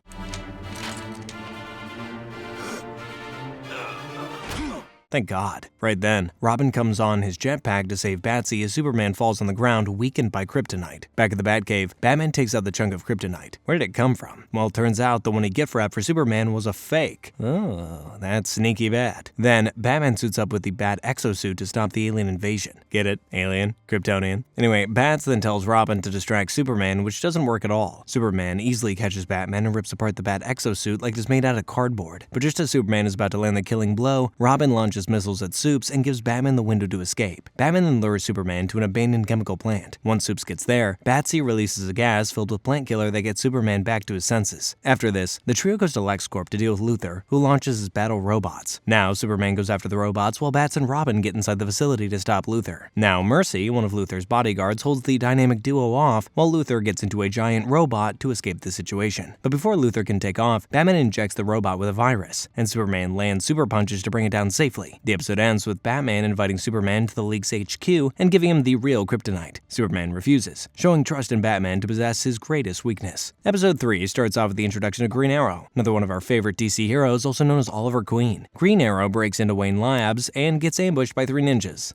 Thank God. Right then, Robin comes on his jetpack to save Batsy as Superman falls on the ground, weakened by kryptonite. Back at the Batcave, Batman takes out the chunk of kryptonite. Where did it come from? Well, it turns out the one he gift wrapped for Superman was a fake. Oh, that's sneaky bad. Then, Batman suits up with the Bat exosuit to stop the alien invasion. Get it? Alien? Kryptonian? Anyway, Bats then tells Robin to distract Superman, which doesn't work at all. Superman easily catches Batman and rips apart the Bat exosuit like it's made out of cardboard. But just as Superman is about to land the killing blow, Robin launches missiles at Soups and gives Batman the window to escape. Batman then lures Superman to an abandoned chemical plant. Once Soups gets there, Batsy releases a gas filled with plant killer that gets Superman back to his senses. After this, the trio goes to LexCorp to deal with Luthor, who launches his battle robots. Now, Superman goes after the robots while Bats and Robin get inside the facility to stop Luthor. Now, Mercy, one of Luthor's bodyguards, holds the dynamic duo off while Luthor gets into a giant robot to escape the situation. But before Luthor can take off, Batman injects the robot with a virus, and Superman lands super punches to bring it down safely. The episode ends with Batman inviting Superman to the League's HQ and giving him the real kryptonite. Superman refuses, showing trust in Batman to possess his greatest weakness. Episode 3 starts off with the introduction of Green Arrow, another one of our favorite DC heroes, also known as Oliver Queen. Green Arrow breaks into Wayne Labs and gets ambushed by 3 ninjas.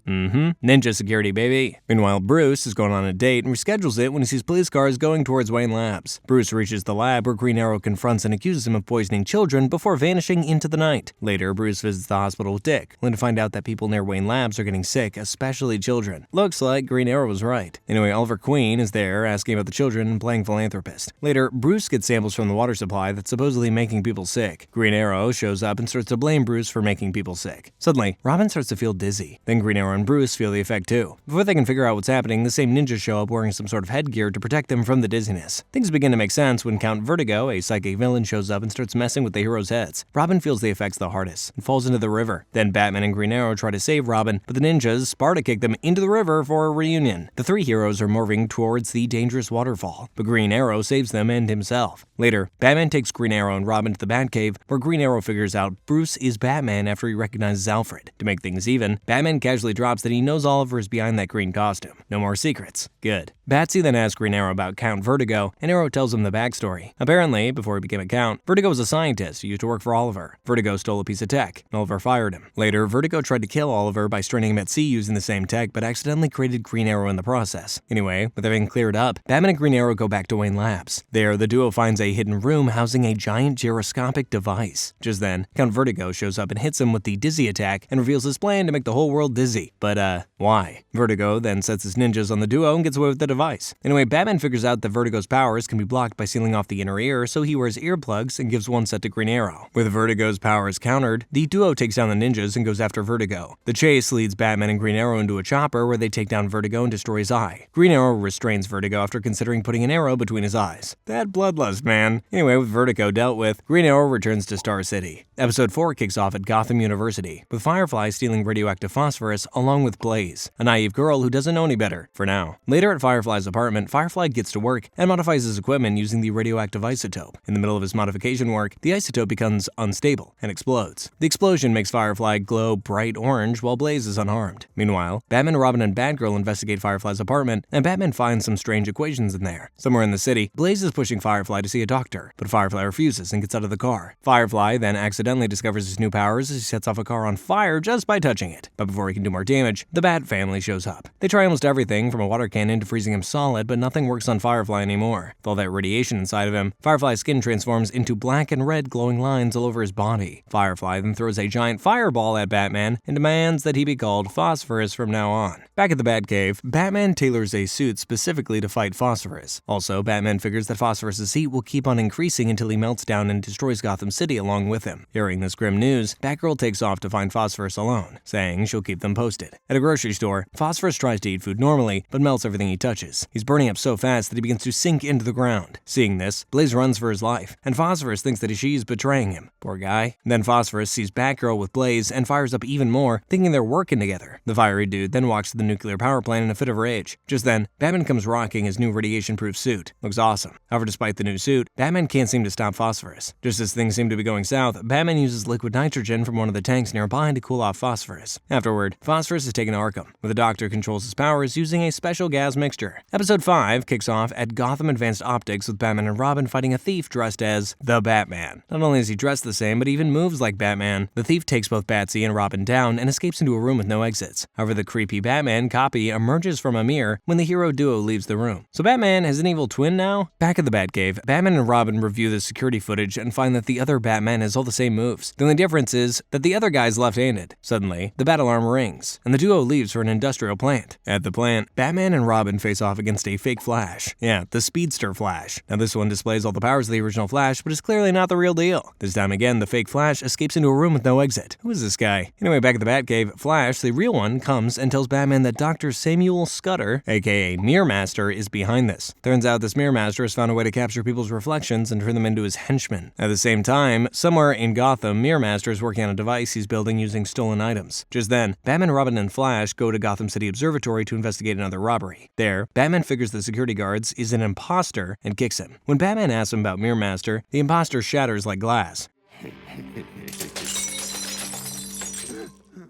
Ninja security, baby. Meanwhile, Bruce is going on a date and reschedules it when he sees police cars going towards Wayne Labs. Bruce reaches the lab where Green Arrow confronts and accuses him of poisoning children before vanishing into the night. Later, Bruce visits the hospital with Dick, only to find out that people near Wayne Labs are getting sick, especially children. Looks like Green Arrow was right. Anyway, Oliver Queen is there asking about the children and playing philanthropist. Later, Bruce gets samples from the water supply that's supposedly making people sick. Green Arrow shows up and starts to blame Bruce for making people sick. Suddenly, Robin starts to feel dizzy. Then Green Arrow and Bruce feel the effect too. Before they can figure out what's happening, the same ninjas show up wearing some sort of headgear to protect them from the dizziness. Things begin to make sense when Count Vertigo, a psychic villain, shows up and starts messing with the heroes' heads. Robin feels the effects the hardest and falls into the river. Then Batman and Green Arrow try to save Robin, but the ninjas Sparta kick them into the river for a reunion. The 3 heroes are moving towards the dangerous waterfall, but Green Arrow saves them and himself. Later, Batman takes Green Arrow and Robin to the Batcave, where Green Arrow figures out Bruce is Batman after he recognizes Alfred. To make things even, Batman casually drops that he knows Oliver is behind that green costume. No more secrets. Good. Batsy then asks Green Arrow about Count Vertigo, and Arrow tells him the backstory. Apparently, before he became a Count, Vertigo was a scientist who used to work for Oliver. Vertigo stole a piece of tech, and Oliver fired him. Later, Vertigo tried to kill Oliver by stranding him at sea using the same tech, but accidentally created Green Arrow in the process. Anyway, with everything cleared up, Batman and Green Arrow go back to Wayne Labs. There, the duo finds a hidden room housing a giant gyroscopic device. Just then, Count Vertigo shows up and hits him with the dizzy attack and reveals his plan to make the whole world dizzy. But, why? Vertigo then sets his ninjas on the duo and gets away with the device. Anyway, Batman figures out that Vertigo's powers can be blocked by sealing off the inner ear, so he wears earplugs and gives one set to Green Arrow. With Vertigo's powers countered, the duo takes down the ninjas and goes after Vertigo. The chase leads Batman and Green Arrow into a chopper where they take down Vertigo and destroy his eye. Green Arrow restrains Vertigo after considering putting an arrow between his eyes. That bloodlust, man. Anyway, with Vertigo dealt with, Green Arrow returns to Star City. Episode 4 kicks off at Gotham University, with Firefly stealing radioactive phosphorus along with Blaze, a naive girl who doesn't know any better, for now. Later at Firefly's apartment, Firefly gets to work and modifies his equipment using the radioactive isotope. In the middle of his modification work, the isotope becomes unstable and explodes. The explosion makes Firefly glow bright orange while Blaze is unharmed. Meanwhile, Batman, Robin, and Batgirl investigate Firefly's apartment, and Batman finds some strange equations in there. Somewhere in the city, Blaze is pushing Firefly to see a doctor, but Firefly refuses and gets out of the car. Firefly then accidentally discovers his new powers as he sets off a car on fire just by touching it. But before he can do more damage, the Bat family shows up. They try almost everything from a water cannon to freezing him solid, but nothing works on Firefly anymore. With all that radiation inside of him, Firefly's skin transforms into black and red glowing lines all over his body. Firefly then throws a giant fireball at Batman and demands that he be called Phosphorus from now on. Back at the Batcave, Batman tailors a suit specifically to fight Phosphorus. Also, Batman figures that Phosphorus's heat will keep on increasing until he melts down and destroys Gotham City along with him. Hearing this grim news, Batgirl takes off to find Phosphorus alone, saying she'll keep them posted. At a grocery store, Phosphorus tries to eat food normally, but melts everything he touches. matches. He's burning up so fast that he begins to sink into the ground. Seeing this, Blaze runs for his life, and Phosphorus thinks that she's betraying him. Poor guy. Then Phosphorus sees Batgirl with Blaze and fires up even more, thinking they're working together. The fiery dude then walks to the nuclear power plant in a fit of rage. Just then, Batman comes rocking his new radiation-proof suit. Looks awesome. However, despite the new suit, Batman can't seem to stop Phosphorus. Just as things seem to be going south, Batman uses liquid nitrogen from one of the tanks nearby to cool off Phosphorus. Afterward, Phosphorus is taken to Arkham, where the Doctor controls his powers using a special gas mixture. Episode 5 kicks off at Gotham Advanced Optics with Batman and Robin fighting a thief dressed as the Batman. Not only is he dressed the same, but even moves like Batman. The thief takes both Batsy and Robin down and escapes into a room with no exits. However, the creepy Batman copy emerges from a mirror when the hero duo leaves the room. So Batman has an evil twin now? Back at the Batcave, Batman and Robin review the security footage and find that the other Batman has all the same moves. The only difference is that the other guy's left-handed. Suddenly, the bat alarm rings, and the duo leaves for an industrial plant. At the plant, Batman and Robin face off against a fake Flash. Yeah, the Speedster Flash. Now this one displays all the powers of the original Flash, but is clearly not the real deal. This time again, the fake Flash escapes into a room with no exit. Who is this guy? Anyway, back at the Batcave, Flash, the real one, comes and tells Batman that Dr. Samuel Scudder, aka Mirror Master, is behind this. Turns out this Mirror Master has found a way to capture people's reflections and turn them into his henchmen. At the same time, somewhere in Gotham, Mirror Master is working on a device he's building using stolen items. Just then, Batman, Robin, and Flash go to Gotham City Observatory to investigate another robbery. There, Batman figures the security guards is an imposter and kicks him. When Batman asks him about Mirror Master, the imposter shatters like glass.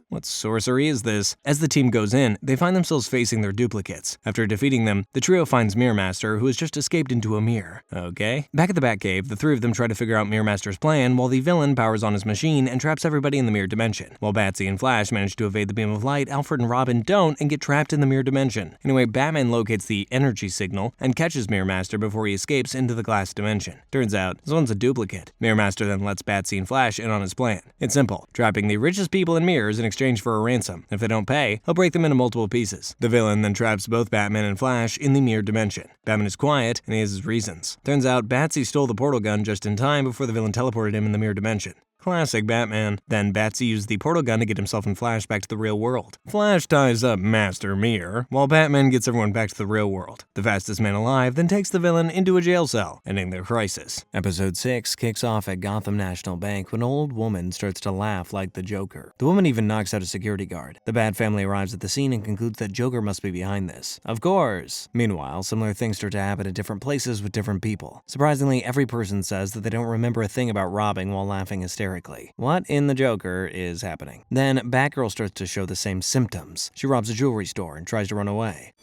What sorcery is this? As the team goes in, they find themselves facing their duplicates. After defeating them, the trio finds Mirror Master, who has just escaped into a mirror. Okay. Back at the Batcave, the three of them try to figure out Mirror Master's plan while the villain powers on his machine and traps everybody in the mirror dimension. While Batsy and Flash manage to evade the beam of light, Alfred and Robin don't and get trapped in the mirror dimension. Anyway, Batman locates the energy signal and catches Mirror Master before he escapes into the glass dimension. Turns out, this one's a duplicate. Mirror Master then lets Batsy and Flash in on his plan. It's simple, trapping the richest people in mirrors in exchange for a ransom. If they don't pay, he'll break them into multiple pieces. The villain then traps both Batman and Flash in the mirror dimension. Batman is quiet, and he has his reasons. Turns out, Batsy stole the portal gun just in time before the villain teleported him in the mirror dimension. Classic Batman. Then Batsy uses the portal gun to get himself and Flash back to the real world. Flash ties up Master Mirror, while Batman gets everyone back to the real world. The fastest man alive then takes the villain into a jail cell, ending their crisis. Episode 6 kicks off at Gotham National Bank when an old woman starts to laugh like the Joker. The woman even knocks out a security guard. The Bat family arrives at the scene and concludes that Joker must be behind this. Of course! Meanwhile, similar things start to happen at different places with different people. Surprisingly, every person says that they don't remember a thing about robbing while laughing hysterically. What in the Joker is happening? Then Batgirl starts to show the same symptoms. She robs a jewelry store and tries to run away.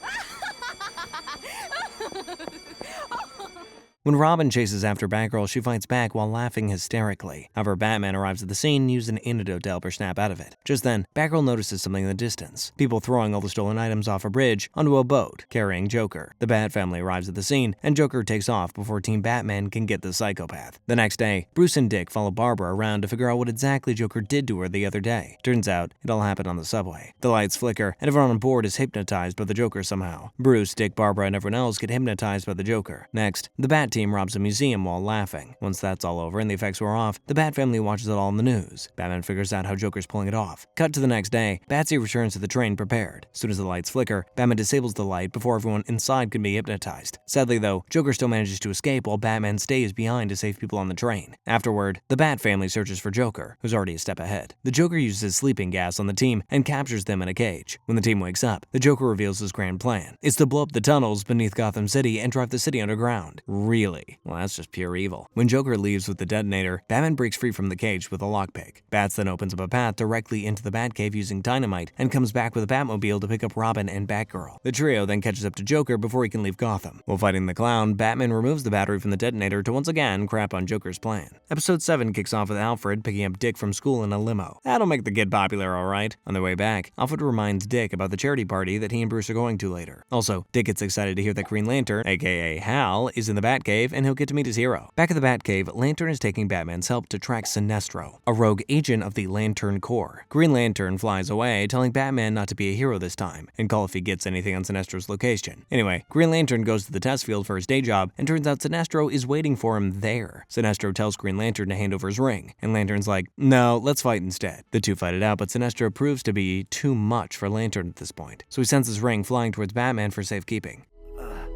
When Robin chases after Batgirl, she fights back while laughing hysterically. However, Batman arrives at the scene and uses an antidote to help her snap out of it. Just then, Batgirl notices something in the distance. People throwing all the stolen items off a bridge onto a boat, carrying Joker. The Bat family arrives at the scene, and Joker takes off before Team Batman can get the psychopath. The next day, Bruce and Dick follow Barbara around to figure out what exactly Joker did to her the other day. Turns out, it all happened on the subway. The lights flicker, and everyone on board is hypnotized by the Joker somehow. Bruce, Dick, Barbara, and everyone else get hypnotized by the Joker. Next, the Bat team robs a museum while laughing. Once that's all over and the effects wear off, the Bat family watches it all in the news. Batman figures out how Joker's pulling it off. Cut to the next day, Batsy returns to the train prepared. As soon as the lights flicker, Batman disables the light before everyone inside can be hypnotized. Sadly though, Joker still manages to escape while Batman stays behind to save people on the train. Afterward, the Bat family searches for Joker, who's already a step ahead. The Joker uses his sleeping gas on the team and captures them in a cage. When the team wakes up, the Joker reveals his grand plan. It's to blow up the tunnels beneath Gotham City and drive the city underground. Really? Well, that's just pure evil. When Joker leaves with the detonator, Batman breaks free from the cage with a lockpick. Bats then opens up a path directly into the Batcave using dynamite and comes back with a Batmobile to pick up Robin and Batgirl. The trio then catches up to Joker before he can leave Gotham. While fighting the clown, Batman removes the battery from the detonator to once again crap on Joker's plan. Episode 7 kicks off with Alfred picking up Dick from school in a limo. That'll make the kid popular, alright. On their way back, Alfred reminds Dick about the charity party that he and Bruce are going to later. Also, Dick gets excited to hear that Green Lantern, aka Hal, is in the Batcave and he'll get to meet his hero. Back at the Batcave, Lantern is taking Batman's help to track Sinestro, a rogue agent of the Lantern Corps. Green Lantern flies away, telling Batman not to be a hero this time, and call if he gets anything on Sinestro's location. Anyway, Green Lantern goes to the test field for his day job, and turns out Sinestro is waiting for him there. Sinestro tells Green Lantern to hand over his ring, and Lantern's like, no, let's fight instead. The two fight it out, but Sinestro proves to be too much for Lantern at this point, so he sends his ring flying towards Batman for safekeeping.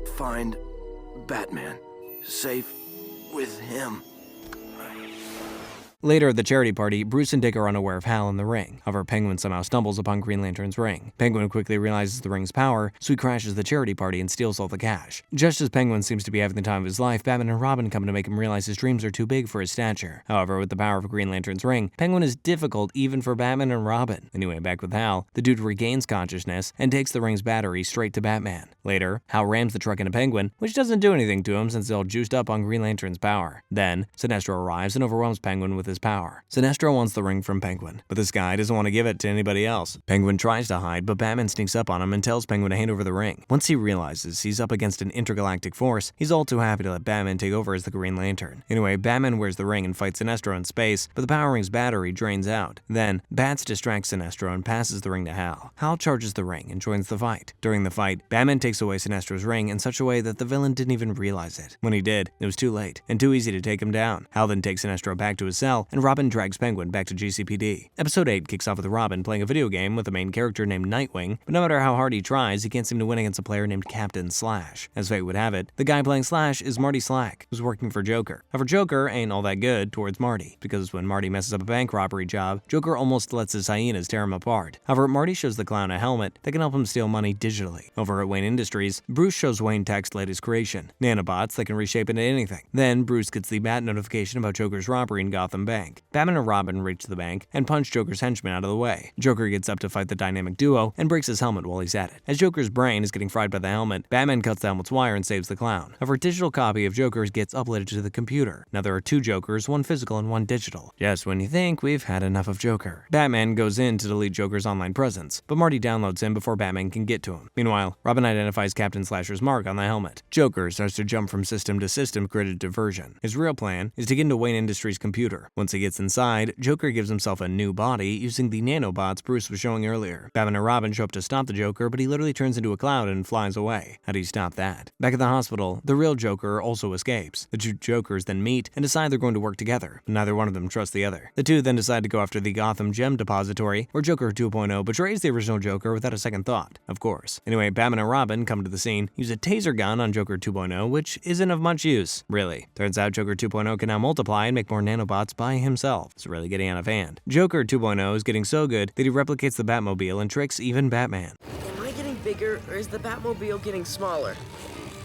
find Batman. Safe with him. Later at the charity party, Bruce and Dick are unaware of Hal in the ring. However, Penguin somehow stumbles upon Green Lantern's ring. Penguin quickly realizes the ring's power, so he crashes the charity party and steals all the cash. Just as Penguin seems to be having the time of his life, Batman and Robin come to make him realize his dreams are too big for his stature. However, with the power of Green Lantern's ring, Penguin is difficult even for Batman and Robin. Anyway, back with Hal, the dude regains consciousness and takes the ring's battery straight to Batman. Later, Hal rams the truck into Penguin, which doesn't do anything to him since he's all juiced up on Green Lantern's power. Then, Sinestro arrives and overwhelms Penguin with his power. Sinestro wants the ring from Penguin, but this guy doesn't want to give it to anybody else. Penguin tries to hide, but Batman sneaks up on him and tells Penguin to hand over the ring. Once he realizes he's up against an intergalactic force, he's all too happy to let Batman take over as the Green Lantern. Anyway, Batman wears the ring and fights Sinestro in space, but the power ring's battery drains out. Then, Bats distracts Sinestro and passes the ring to Hal. Hal charges the ring and joins the fight. During the fight, Batman takes away Sinestro's ring in such a way that the villain didn't even realize it. When he did, it was too late, and too easy to take him down. Hal then takes Sinestro back to his cell, and Robin drags Penguin back to GCPD. Episode 8 kicks off with Robin playing a video game with a main character named Nightwing, but no matter how hard he tries, he can't seem to win against a player named Captain Slash. As fate would have it, the guy playing Slash is Marty Slack, who's working for Joker. However, Joker ain't all that good towards Marty, because when Marty messes up a bank robbery job, Joker almost lets his hyenas tear him apart. However, Marty shows the clown a helmet that can help him steal money digitally. Over at Wayne Industries, Bruce shows Wayne Tech's latest creation, nanobots that can reshape into anything. Then, Bruce gets the bat notification about Joker's robbery in Gotham Bank. Batman and Robin reach the bank and punch Joker's henchmen out of the way. Joker gets up to fight the dynamic duo and breaks his helmet while he's at it. As Joker's brain is getting fried by the helmet, Batman cuts the helmet's wire and saves the clown. However, a digital copy of Joker's gets uploaded to the computer. Now there are two Jokers, one physical and one digital. Just when you think we've had enough of Joker. Batman goes in to delete Joker's online presence, but Marty downloads him before Batman can get to him. Meanwhile, Robin identifies Captain Slasher's mark on the helmet. Joker starts to jump from system to system, created diversion. His real plan is to get into Wayne Industries' computer. Once he gets inside, Joker gives himself a new body using the nanobots Bruce was showing earlier. Batman and Robin show up to stop the Joker, but he literally turns into a cloud and flies away. How do you stop that? Back at the hospital, the real Joker also escapes. The two Jokers then meet and decide they're going to work together, but neither one of them trusts the other. The two then decide to go after the Gotham Gem Depository, where Joker 2.0 betrays the original Joker without a second thought. Of course. Anyway, Batman and Robin come to the scene, use a taser gun on Joker 2.0, which isn't of much use, really. Turns out Joker 2.0 can now multiply and make more nanobots by himself. It's really getting out of hand. Joker 2.0 is getting so good that he replicates the Batmobile and tricks even Batman. Am I getting bigger, or is the Batmobile getting smaller?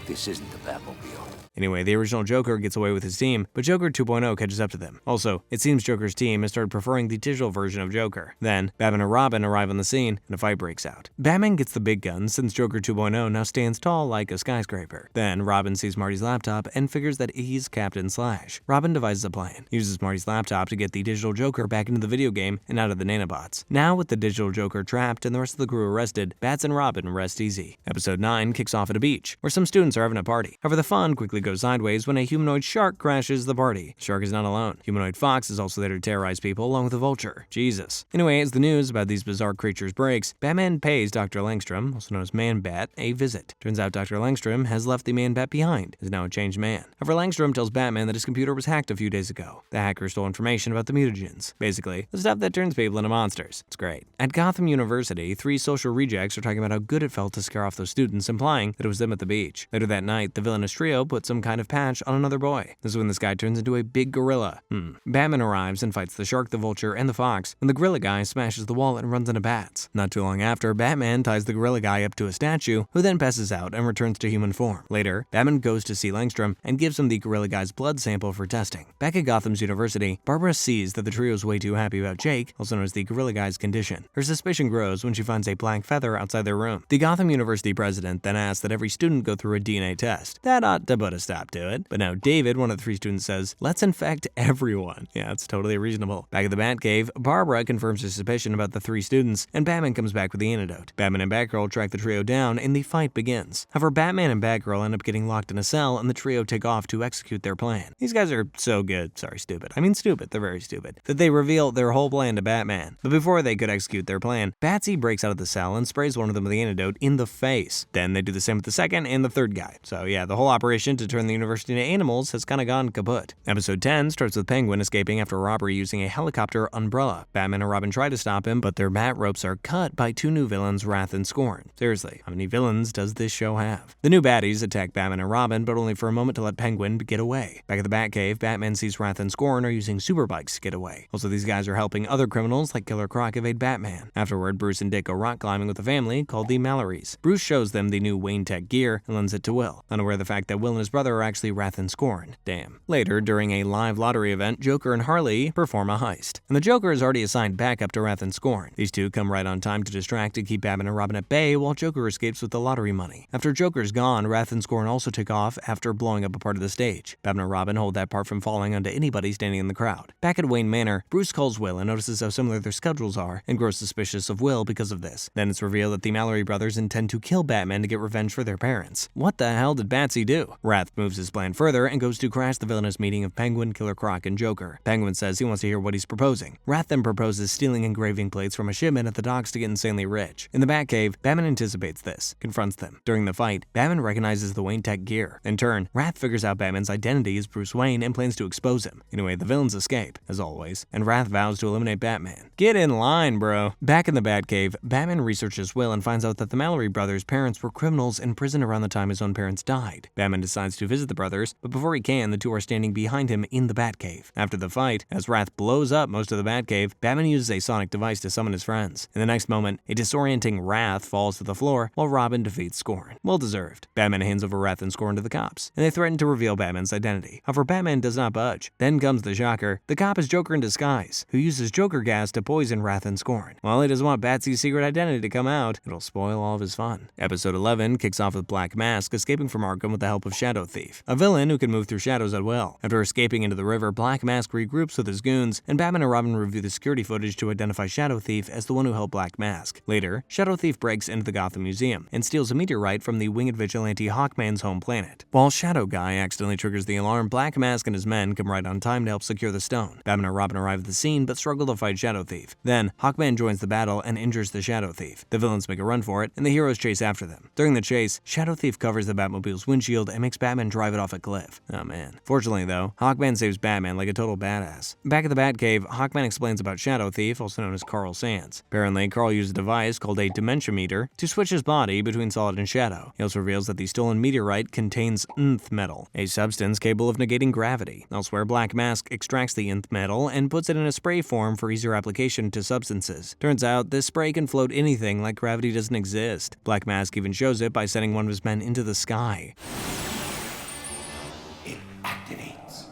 This isn't the Batmobile. Anyway, the original Joker gets away with his team, but Joker 2.0 catches up to them. Also, it seems Joker's team has started preferring the digital version of Joker. Then, Batman and Robin arrive on the scene, and a fight breaks out. Batman gets the big guns since Joker 2.0 now stands tall like a skyscraper. Then, Robin sees Marty's laptop and figures that he's Captain Slash. Robin devises a plan. He uses Marty's laptop to get the digital Joker back into the video game and out of the nanobots. Now, with the digital Joker trapped and the rest of the crew arrested, Bats and Robin rest easy. Episode 9 kicks off at a beach, where some students are having a party. However, the fun quickly goes sideways when a humanoid shark crashes the party. The shark is not alone. Humanoid fox is also there to terrorize people along with a vulture. Jesus. Anyway, as the news about these bizarre creatures breaks, Batman pays Dr. Langstrom, also known as Man-Bat, a visit. Turns out Dr. Langstrom has left the Man-Bat behind, is now a changed man. However, Langstrom tells Batman that his computer was hacked a few days ago. The hacker stole information about the mutagens. Basically, the stuff that turns people into monsters. It's great. At Gotham University, 3 social rejects are talking about how good it felt to scare off those students, implying that it was them at the beach. Later that night, the villainous trio put some kind of patch on another boy. This is when this guy turns into a big gorilla. Batman arrives and fights the shark, the vulture, and the fox, and the gorilla guy smashes the wall and runs into Bats. Not too long after, Batman ties the gorilla guy up to a statue, who then passes out and returns to human form. Later, Batman goes to see Langstrom and gives him the gorilla guy's blood sample for testing. Back at Gotham's University, Barbara sees that the trio is way too happy about Jake, also known as the gorilla guy's condition. Her suspicion grows when she finds a black feather outside their room. The Gotham University president then asks that every student go through a DNA test. That ought to put a stop to it. But now David, one of the 3 students, says, let's infect everyone. Yeah, it's totally reasonable. Back at the Batcave, Barbara confirms her suspicion about the 3 students, and Batman comes back with the antidote. Batman and Batgirl track the trio down, and the fight begins. However, Batman and Batgirl end up getting locked in a cell, and the trio take off to execute their plan. These guys are so good. Sorry, stupid. I mean stupid. They're very stupid. That they reveal their whole plan to Batman. But before they could execute their plan, Batsy breaks out of the cell and sprays one of them with the antidote in the face. Then they do the same with the second and the third guy. So yeah, the whole operation to to turn the universe into animals has kinda gone kaput. Episode 10 starts with Penguin escaping after a robbery using a helicopter umbrella. Batman and Robin try to stop him, but their bat ropes are cut by two new villains, Wrath and Scorn. Seriously, how many villains does this show have? The new baddies attack Batman and Robin, but only for a moment to let Penguin get away. Back at the Batcave, Batman sees Wrath and Scorn are using superbikes to get away. Also, these guys are helping other criminals like Killer Croc evade Batman. Afterward, Bruce and Dick go rock climbing with a family called the Mallorys. Bruce shows them the new Wayne Tech gear and lends it to Will, unaware of the fact that Will and his brother are actually Wrath and Scorn. Damn. Later, during a live lottery event, Joker and Harley perform a heist, and the Joker is already assigned backup to Wrath and Scorn. These two come right on time to distract and keep Batman and Robin at bay while Joker escapes with the lottery money. After Joker's gone, Wrath and Scorn also take off after blowing up a part of the stage. Batman and Robin hold that part from falling onto anybody standing in the crowd. Back at Wayne Manor, Bruce calls Will and notices how similar their schedules are and grows suspicious of Will because of this. Then it's revealed that the Mallory brothers intend to kill Batman to get revenge for their parents. What the hell did Batsy do? Wrath moves his plan further and goes to crash the villainous meeting of Penguin, Killer Croc, and Joker. Penguin says he wants to hear what he's proposing. Wrath then proposes stealing engraving plates from a shipment at the docks to get insanely rich. In the Batcave, Batman anticipates this, confronts them. During the fight, Batman recognizes the Wayne Tech gear. In turn, Wrath figures out Batman's identity as Bruce Wayne and plans to expose him. Anyway, the villains escape, as always, and Wrath vows to eliminate Batman. Get in line, bro. Back in the Batcave, Batman researches Will and finds out that the Mallory brothers' parents were criminals in prison around the time his own parents died. Batman decides to visit the brothers, but before he can, the two are standing behind him in the Batcave. After the fight, as Wrath blows up most of the Batcave, Batman uses a sonic device to summon his friends. In the next moment, a disorienting Wrath falls to the floor while Robin defeats Scorn. Well deserved. Batman hands over Wrath and Scorn to the cops, and they threaten to reveal Batman's identity. However, Batman does not budge. Then comes the shocker. The cop is Joker in disguise, who uses Joker gas to poison Wrath and Scorn. While he doesn't want Batsy's secret identity to come out, it'll spoil all of his fun. Episode 11 kicks off with Black Mask escaping from Arkham with the help of Shadow Thief, a villain who can move through shadows at will. After escaping into the river, Black Mask regroups with his goons, and Batman and Robin review the security footage to identify Shadow Thief as the one who helped Black Mask. Later, Shadow Thief breaks into the Gotham Museum and steals a meteorite from the winged vigilante Hawkman's home planet. While Shadow Guy accidentally triggers the alarm, Black Mask and his men come right on time to help secure the stone. Batman and Robin arrive at the scene but struggle to fight Shadow Thief. Then, Hawkman joins the battle and injures the Shadow Thief. The villains make a run for it, and the heroes chase after them. During the chase, Shadow Thief covers the Batmobile's windshield and makes Batman drive it off a cliff. Oh man. Fortunately though, Hawkman saves Batman like a total badass. Back at the Batcave, Hawkman explains about Shadow Thief, also known as Carl Sands. Apparently, Carl used a device called a Dementia Meter to switch his body between solid and shadow. He also reveals that the stolen meteorite contains nth metal, a substance capable of negating gravity. Elsewhere, Black Mask extracts the nth metal and puts it in a spray form for easier application to substances. Turns out, this spray can float anything like gravity doesn't exist. Black Mask even shows it by sending one of his men into the sky. It activates.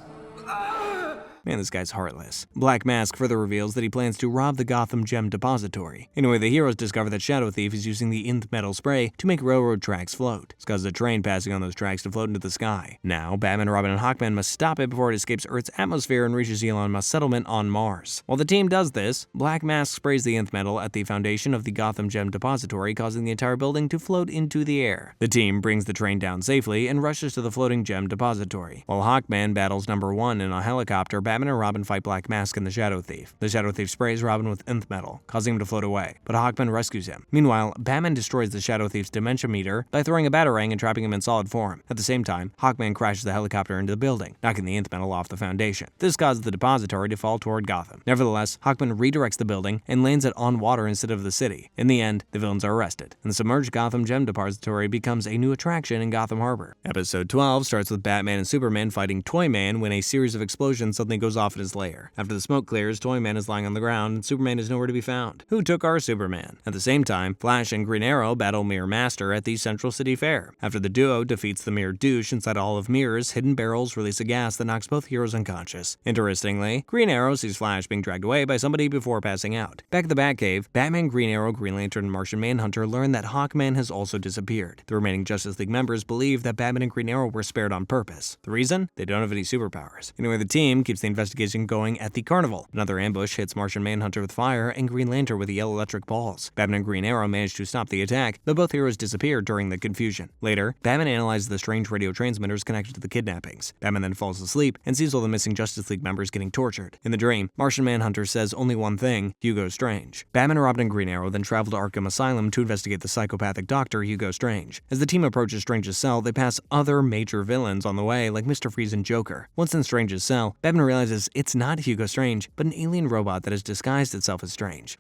Man, this guy's heartless. Black Mask further reveals that he plans to rob the Gotham Gem Depository. Anyway, the heroes discover that Shadow Thief is using the nth metal spray to make railroad tracks float. This causes a train passing on those tracks to float into the sky. Now, Batman, Robin, and Hawkman must stop it before it escapes Earth's atmosphere and reaches Elon Musk's settlement on Mars. While the team does this, Black Mask sprays the nth metal at the foundation of the Gotham Gem Depository, causing the entire building to float into the air. The team brings the train down safely and rushes to the floating gem depository. While Hawkman battles number 1 in a helicopter, Batman and Robin fight Black Mask and the Shadow Thief. The Shadow Thief sprays Robin with nth metal, causing him to float away, but Hawkman rescues him. Meanwhile, Batman destroys the Shadow Thief's Dementia Meter by throwing a batarang and trapping him in solid form. At the same time, Hawkman crashes the helicopter into the building, knocking the nth metal off the foundation. This causes the depository to fall toward Gotham. Nevertheless, Hawkman redirects the building and lands it on water instead of the city. In the end, the villains are arrested, and the submerged Gotham Gem Depository becomes a new attraction in Gotham Harbor. Episode 12 starts with Batman and Superman fighting Toyman when a series of explosions suddenly goes off in his lair. After the smoke clears, Toyman is lying on the ground, and Superman is nowhere to be found. Who took our Superman? At the same time, Flash and Green Arrow battle Mirror Master at the Central City Fair. After the duo defeats the Mirror Douche inside a hall of mirrors, hidden barrels release a gas that knocks both heroes unconscious. Interestingly, Green Arrow sees Flash being dragged away by somebody before passing out. Back at the Batcave, Batman, Green Arrow, Green Lantern, and Martian Manhunter learn that Hawkman has also disappeared. The remaining Justice League members believe that Batman and Green Arrow were spared on purpose. The reason? They don't have any superpowers. Anyway, the team keeps the investigation going at the carnival. Another ambush hits Martian Manhunter with fire and Green Lantern with the yellow electric balls. Batman and Green Arrow manage to stop the attack, though both heroes disappear during the confusion. Later, Batman analyzes the strange radio transmitters connected to the kidnappings. Batman then falls asleep and sees all the missing Justice League members getting tortured. In the dream, Martian Manhunter says only one thing: Hugo Strange. Batman, Robin, and Green Arrow then travel to Arkham Asylum to investigate the psychopathic doctor, Hugo Strange. As the team approaches Strange's cell, they pass other major villains on the way, like Mr. Freeze and Joker. Once in Strange's cell, Batman realizes it's not Hugo Strange, but an alien robot that has disguised itself as Strange.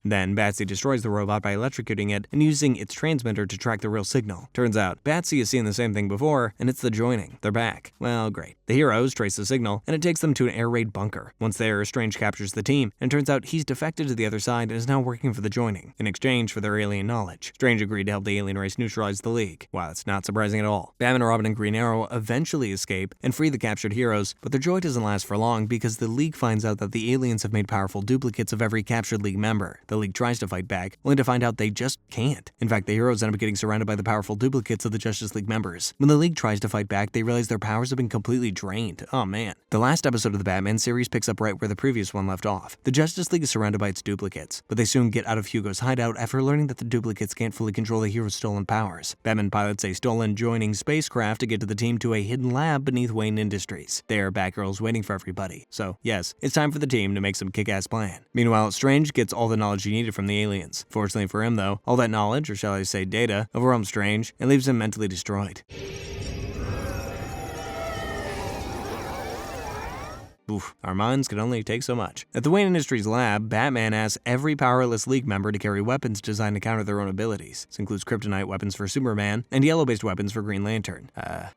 Then, Batsy destroys the robot by electrocuting it and using its transmitter to track the real signal. Turns out, Batsy has seen the same thing before, and it's the joining. They're back. Well, great. The heroes trace the signal, and it takes them to an air raid bunker. Once there, Strange captures the team, and turns out he's defected to the other side and is now working for the joining, in exchange for their alien knowledge. Strange agreed to help the alien race neutralize the League. Wow, that's not surprising at all. Batman, Robin, and Green Arrow eventually escape and free the captured heroes, but their joy doesn't last for long because the League finds out that the aliens have made powerful duplicates of every captured League member. The League tries to fight back, only to find out they just can't. In fact, the heroes end up getting surrounded by the powerful duplicates of the Justice League members. When the League tries to fight back, they realize their powers have been completely drained. Oh man. The last episode of the Batman series picks up right where the previous one left off. The Justice League is surrounded by its duplicates, but they soon get out of Hugo's hideout after learning that the duplicates can't fully control the hero's stolen powers. Batman pilots a stolen joining spacecraft to get to the team to a hidden lab beneath Wayne Industries. There, Batgirl's waiting for everybody. So, yes, it's time for the team to make some kick-ass plan. Meanwhile, Strange gets all the knowledge he needed from the aliens. Fortunately for him, though, all that knowledge, or shall I say data, overwhelms Strange and leaves him mentally destroyed. Oof, our minds can only take so much. At the Wayne Industries lab, Batman asks every powerless League member to carry weapons designed to counter their own abilities. This includes kryptonite weapons for Superman and yellow-based weapons for Green Lantern.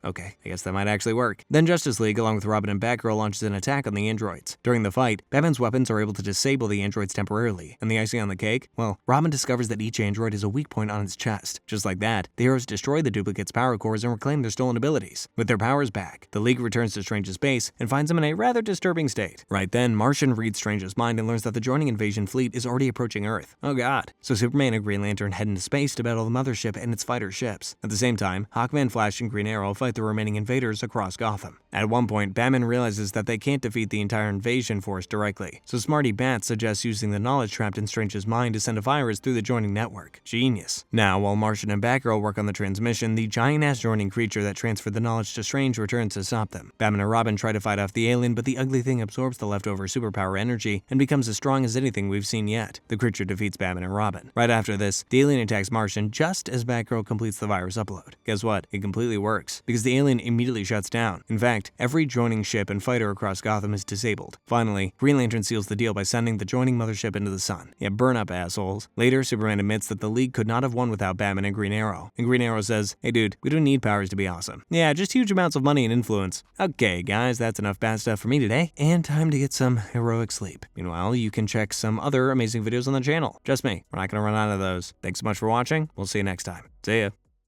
Okay, I guess that might actually work. Then Justice League, along with Robin and Batgirl, launches an attack on the androids. During the fight, Batman's weapons are able to disable the androids temporarily. And the icing on the cake? Well, Robin discovers that each android has a weak point on its chest. Just like that, the heroes destroy the duplicates' power cores and reclaim their stolen abilities. With their powers back, the League returns to Strange's base and finds him in a rather disturbing state. Right then, Martian reads Strange's mind and learns that the joining invasion fleet is already approaching Earth. Oh god. So Superman and Green Lantern head into space to battle the mothership and its fighter ships. At the same time, Hawkman, Flash, and Green Arrow fight the remaining invaders across Gotham. At one point, Batman realizes that they can't defeat the entire invasion force directly, so Smarty Bat suggests using the knowledge trapped in Strange's mind to send a virus through the joining network. Genius. Now, while Martian and Batgirl work on the transmission, the giant-ass joining creature that transferred the knowledge to Strange returns to stop them. Batman and Robin try to fight off the alien, but the ugly thing absorbs the leftover superpower energy and becomes as strong as anything we've seen yet. The creature defeats Batman and Robin. Right after this, the alien attacks Martian just as Batgirl completes the virus upload. Guess what? It completely works, because the alien immediately shuts down. In fact, every joining ship and fighter across Gotham is disabled. Finally, Green Lantern seals the deal by sending the joining mothership into the sun. Yeah, burn up, assholes. Later, Superman admits that the League could not have won without Batman and Green Arrow. And Green Arrow says, hey dude, we don't need powers to be awesome. Yeah, just huge amounts of money and influence. Okay, guys, that's enough bad stuff for me today, and time to get some heroic sleep. Meanwhile, you can check some other amazing videos on the channel. Just me. We're not going to run out of those. Thanks so much for watching. We'll see you next time. See ya.